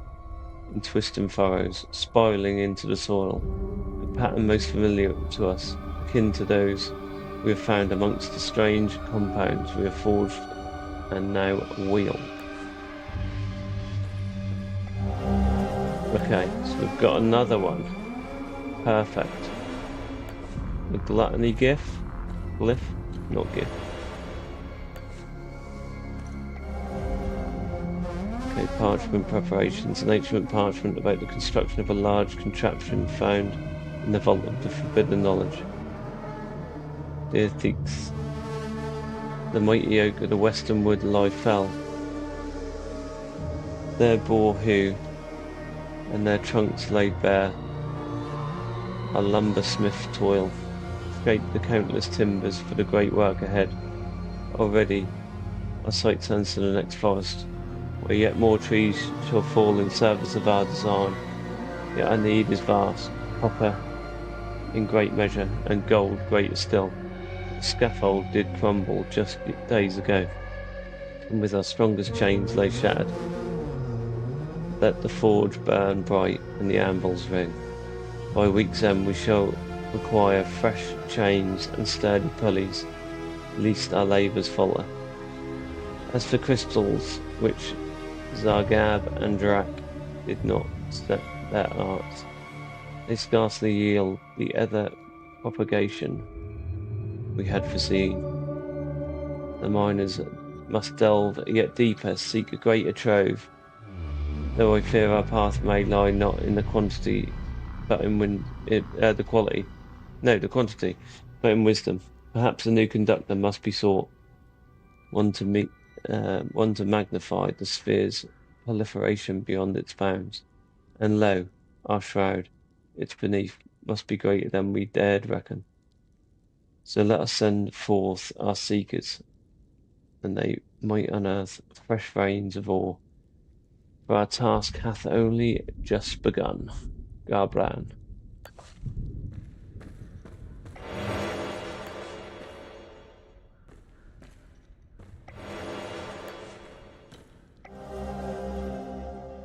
in twisting furrows, spiralling into the soil. A pattern most familiar to us, akin to those we have found amongst the strange compounds we have forged and now wield. Okay, so we've got another one. Perfect. The gluttony glyph? Not gif. Okay, parchment preparations. An ancient parchment about the construction of a large contraption found in the vault of the forbidden knowledge. Dear Theeks, the mighty oak of the western wood lie fell. There bore who, and their trunks laid bare, a lumbersmith toil, scraped the countless timbers for the great work ahead. Already our sight turns to the next forest, where yet more trees shall fall in service of our design. Yet our need is vast, copper in great measure, and gold greater still. The scaffold did crumble just days ago, and with our strongest chains lay shattered. Let the forge burn bright and the anvils ring. By week's end we shall require fresh chains and sturdy pulleys, lest our labours falter. As for crystals, which Zargab and Drak did not set their arts, they scarcely yield the ether propagation we had foreseen. The miners must delve yet deeper, seek a greater trove, though I fear our path may lie not in the quantity, but in the quality. No, the quantity, but in wisdom. Perhaps a new conductor must be sought, one to magnify the sphere's proliferation beyond its bounds. And lo, our shroud, its beneath, must be greater than we dared reckon. So let us send forth our seekers, and they might unearth fresh veins of ore. For our task hath only just begun. Garbran.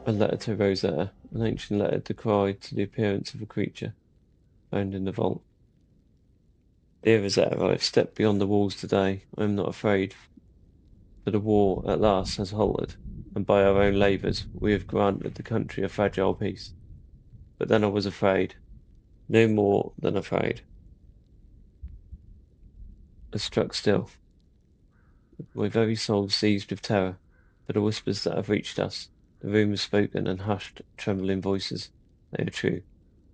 A letter to Rosetta, an ancient letter decried to the appearance of a creature found in the vault. Dear Rosetta, I have stepped beyond the walls today. I am not afraid, for the war at last has halted, and by our own labours we have granted the country a fragile peace. But then I was afraid, no more than afraid. I struck still, my very soul seized with terror, for the whispers that have reached us, the rumours spoken and hushed, trembling voices, they are true.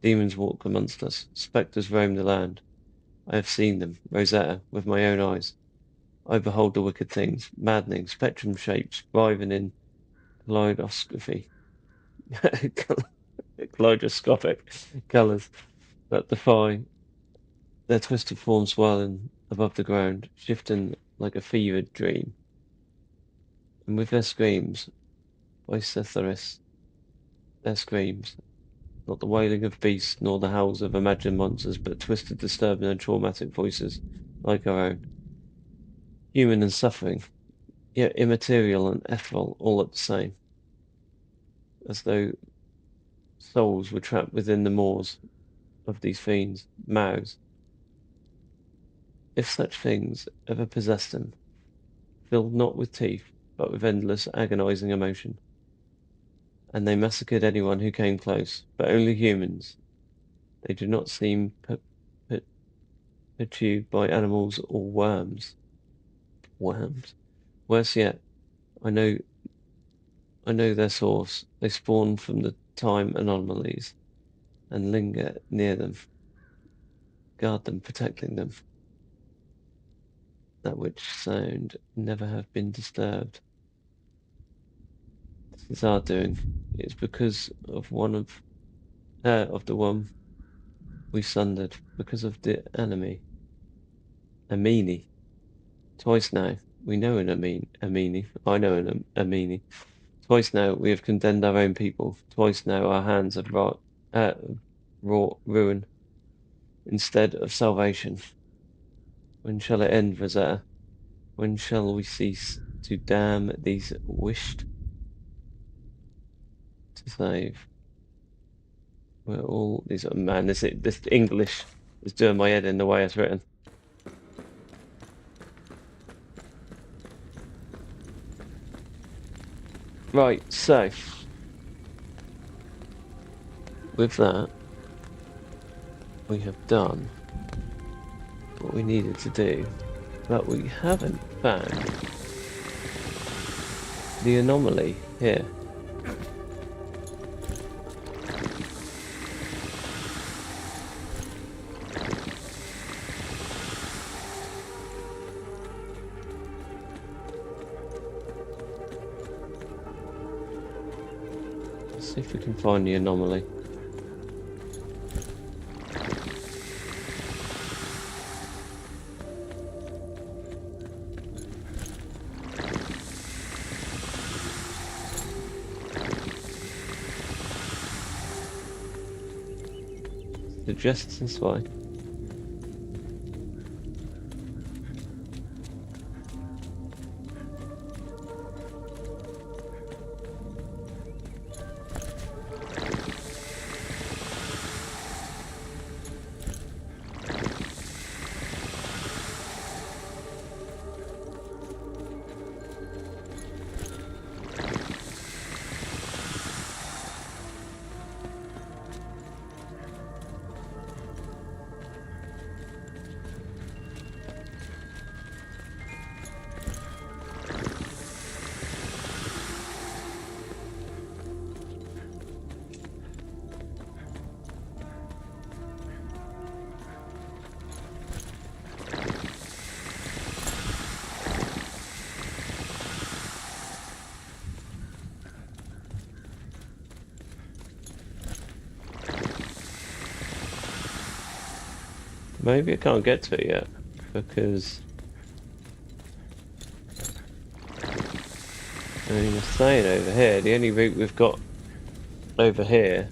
Demons walk amongst us, spectres roam the land. I have seen them, Rosetta, with my own eyes. I behold the wicked things, maddening, spectrum shapes, writhing in kaleidoscopic colours that defy their twisted forms swirling above the ground, shifting like a fevered dream. And with their screams, vociferous, their screams, not the wailing of beasts nor the howls of imagined monsters, but twisted, disturbing and traumatic voices like our own. Human and suffering, yet immaterial and ethereal all at the same. As though souls were trapped within the maws of these fiends' mouths. If such things ever possessed them, filled not with teeth, but with endless agonizing emotion. And they massacred anyone who came close, but only humans. They do not seem perturbed by animals or worms. Worms. Worse yet, I know their source. They spawn from the time anomalies and linger near them, guard them, protecting them. That which sound never have been disturbed. This is our doing. It is because of the one we sundered, because of the enemy. Amini. Twice now, we know an Amini. I know an Amini. Twice now we have condemned our own people. Twice now our hands have wrought ruin instead of salvation. When shall it end, Rosetta? When shall we cease to damn these wished to save? We're all these. Oh man, this English is doing my head in the way it's written. Right, so with that, we have done what we needed to do, but we haven't found the anomaly here. Let's see if we can find the anomaly. Suggests this way. Maybe I can't get to it yet because I mean, it's saying over here, the only route we've got over here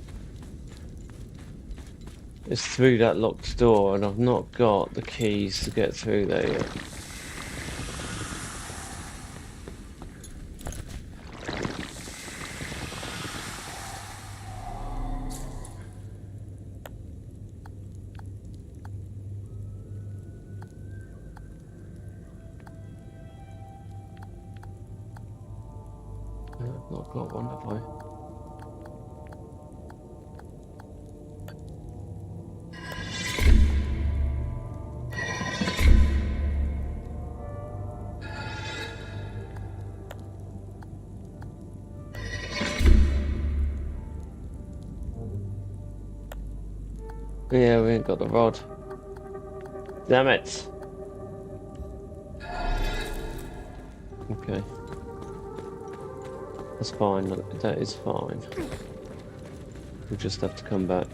is through that locked door, and I've not got the keys to get through there yet. I've not got one, have I? Yeah, we ain't got the rod. Damn it! Okay. That's fine, that is fine. We'll just have to come back.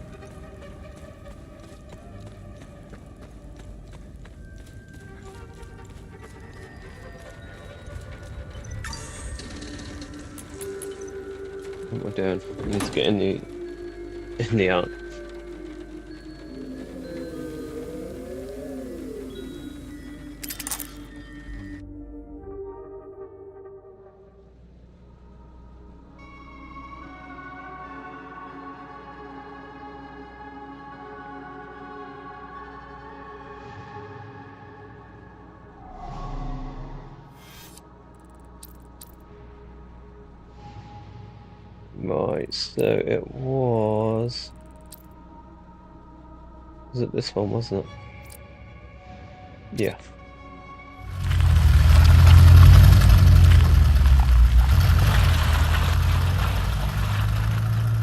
What we're doing? We need to get in the ark. Right, so it was it this one, wasn't it? Yeah.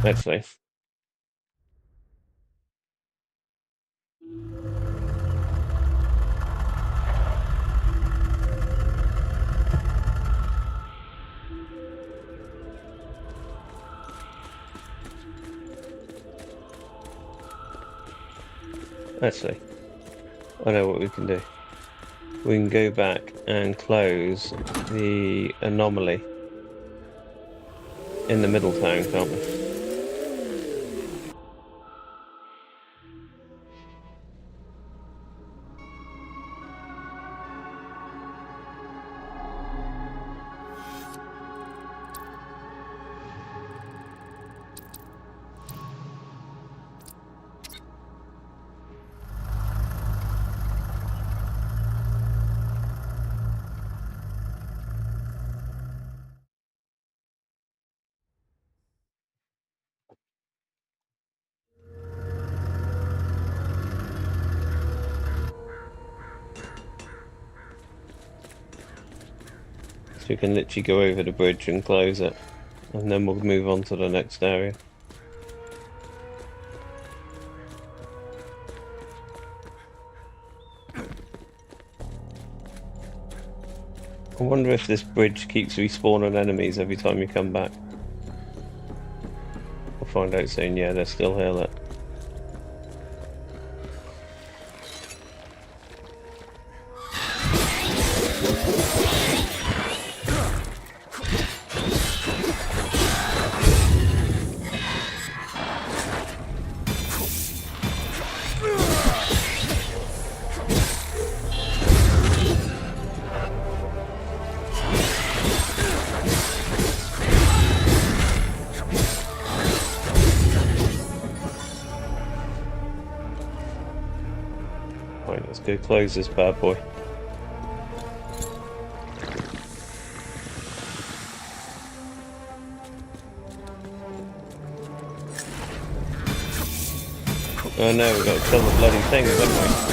Actually. Actually, I know what we can do. We can go back and close the anomaly in the middle town, can't we? So we can literally go over the bridge and close it, and then we'll move on to the next area. I wonder if this bridge keeps respawning enemies every time you come back. We'll find out soon. Yeah, they're still here. Look. Right, let's go close this bad boy. Oh no, we've got to kill the bloody thing, haven't we?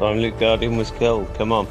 Time Luke Guardian was killed. Come on.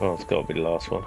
Oh, it's got to be the last one.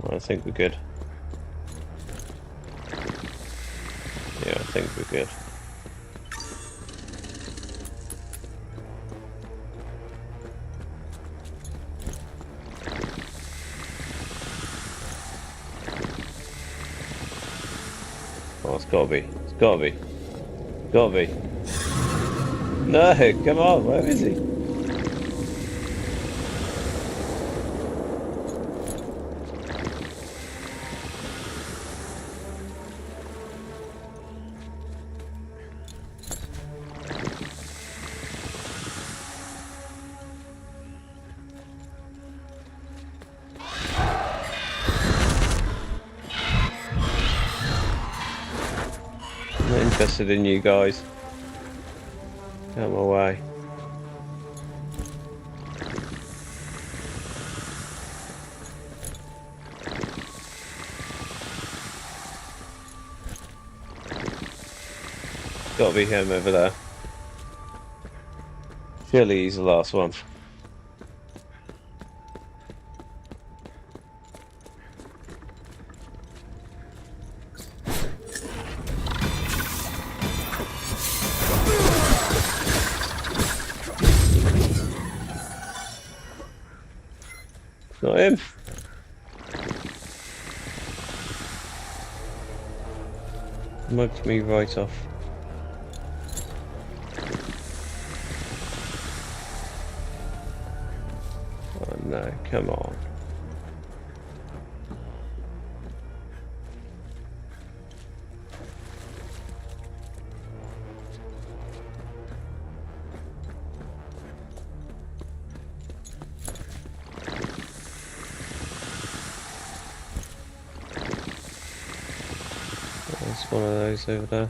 I think we're good. Yeah, I think we're good. Oh, it's gotta be. It's gotta be. Gotta be. No, come on, where is he? Interested in you guys. Out my way. Gotta be him over there. Surely he's the last one. Not him. Mugged me right off. Oh no, come on. There's one of those over there.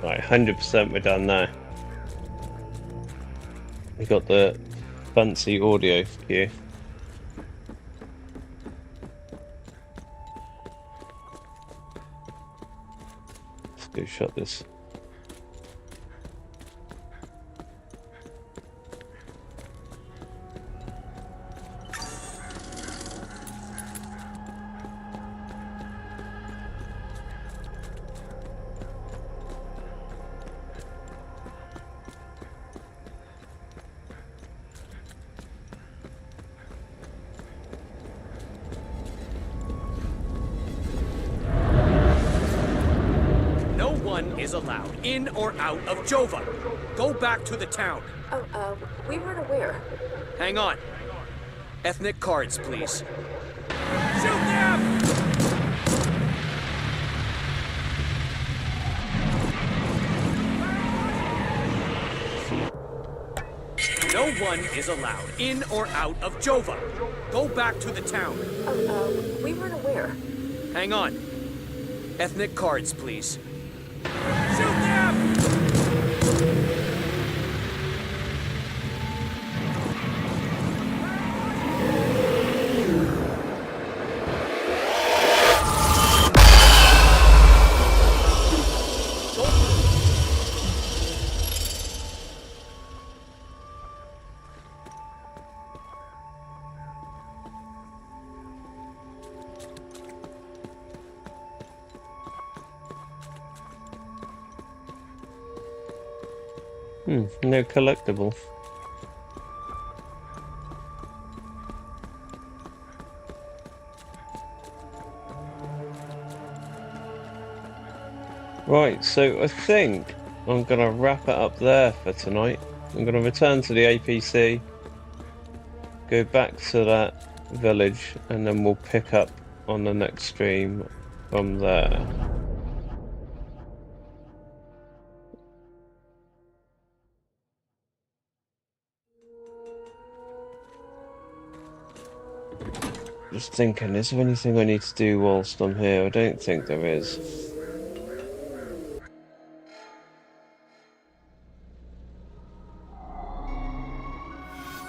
Right, 100% we're done now. We got the fancy audio cue. Let's go shut this. Is allowed in or out of Jova. Go back to the town. Oh, we weren't aware. Hang on. Ethnic cards, please. Shoot them! No one is allowed in or out of Jova. Go back to the town. Oh, we weren't aware. Hang on. Ethnic cards, please. Shoot them! No collectible. Right, so I think I'm gonna wrap it up there for tonight. I'm gonna return to the APC, go back to that village, and then we'll pick up on the next stream from there. Just thinking, is there anything I need to do whilst I'm here? I don't think there is.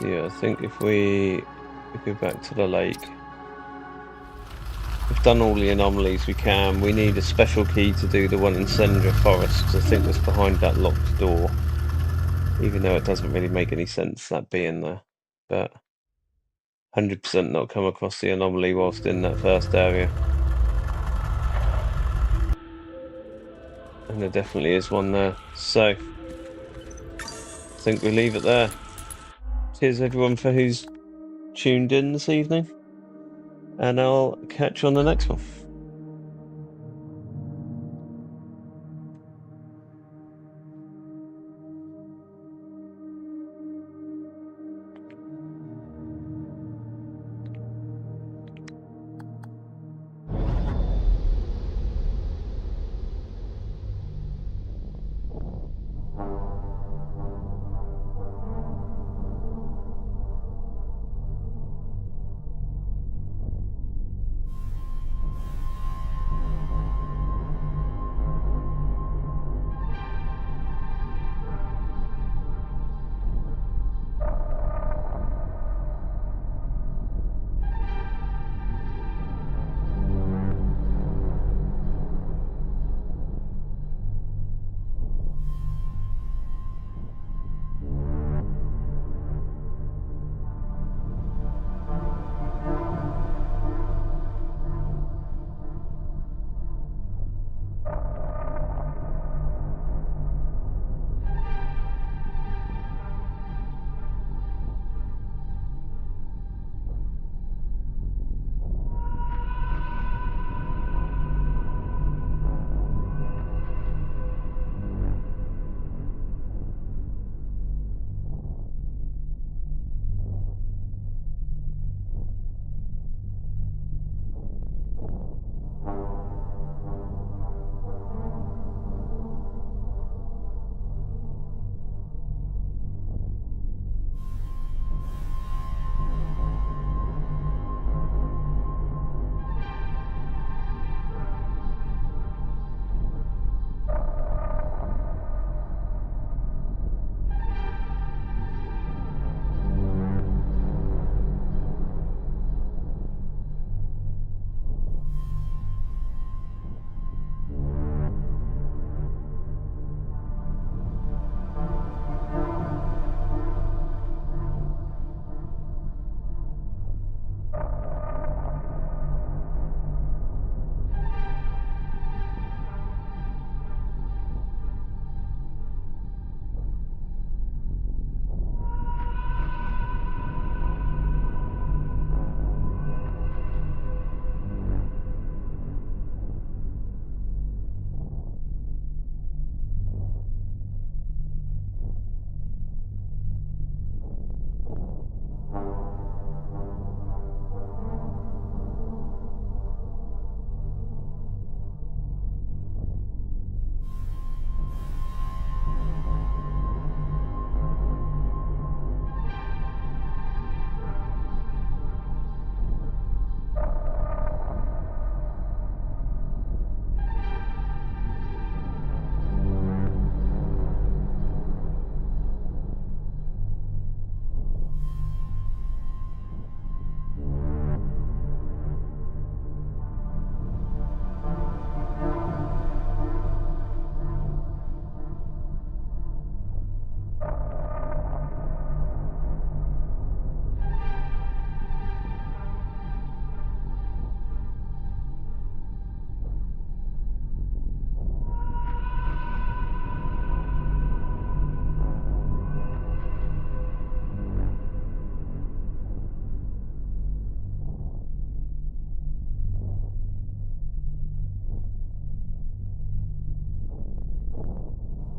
Yeah, I think if we go back to the lake, we've done all the anomalies we can. We need a special key to do the one in Sendra Forest, because I think that's behind that locked door. Even though it doesn't really make any sense that being there. But 100% not come across the anomaly whilst in that first area. And there definitely is one there. So, I think we'll leave it there. Cheers everyone for who's tuned in this evening. And I'll catch you on the next one.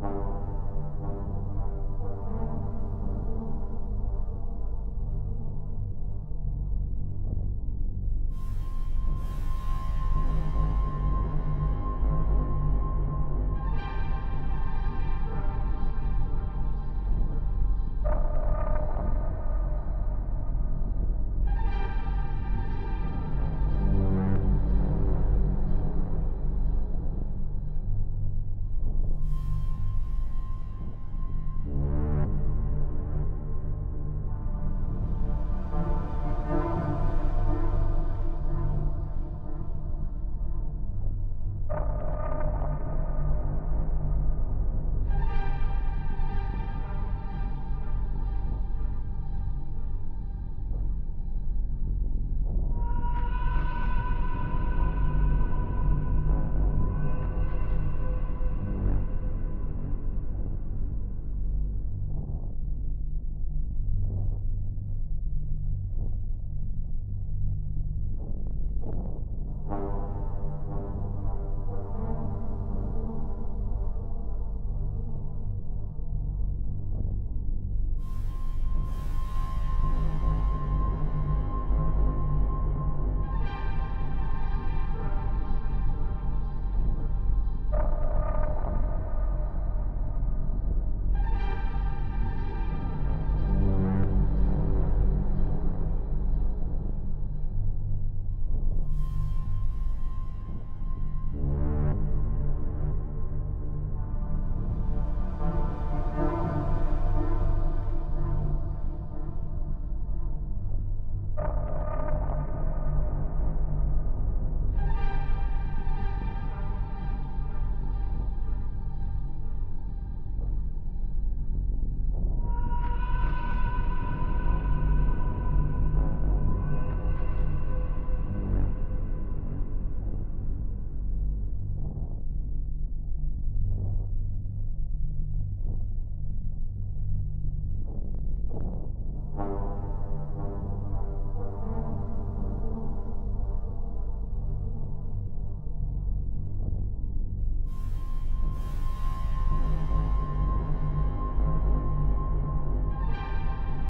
Bye.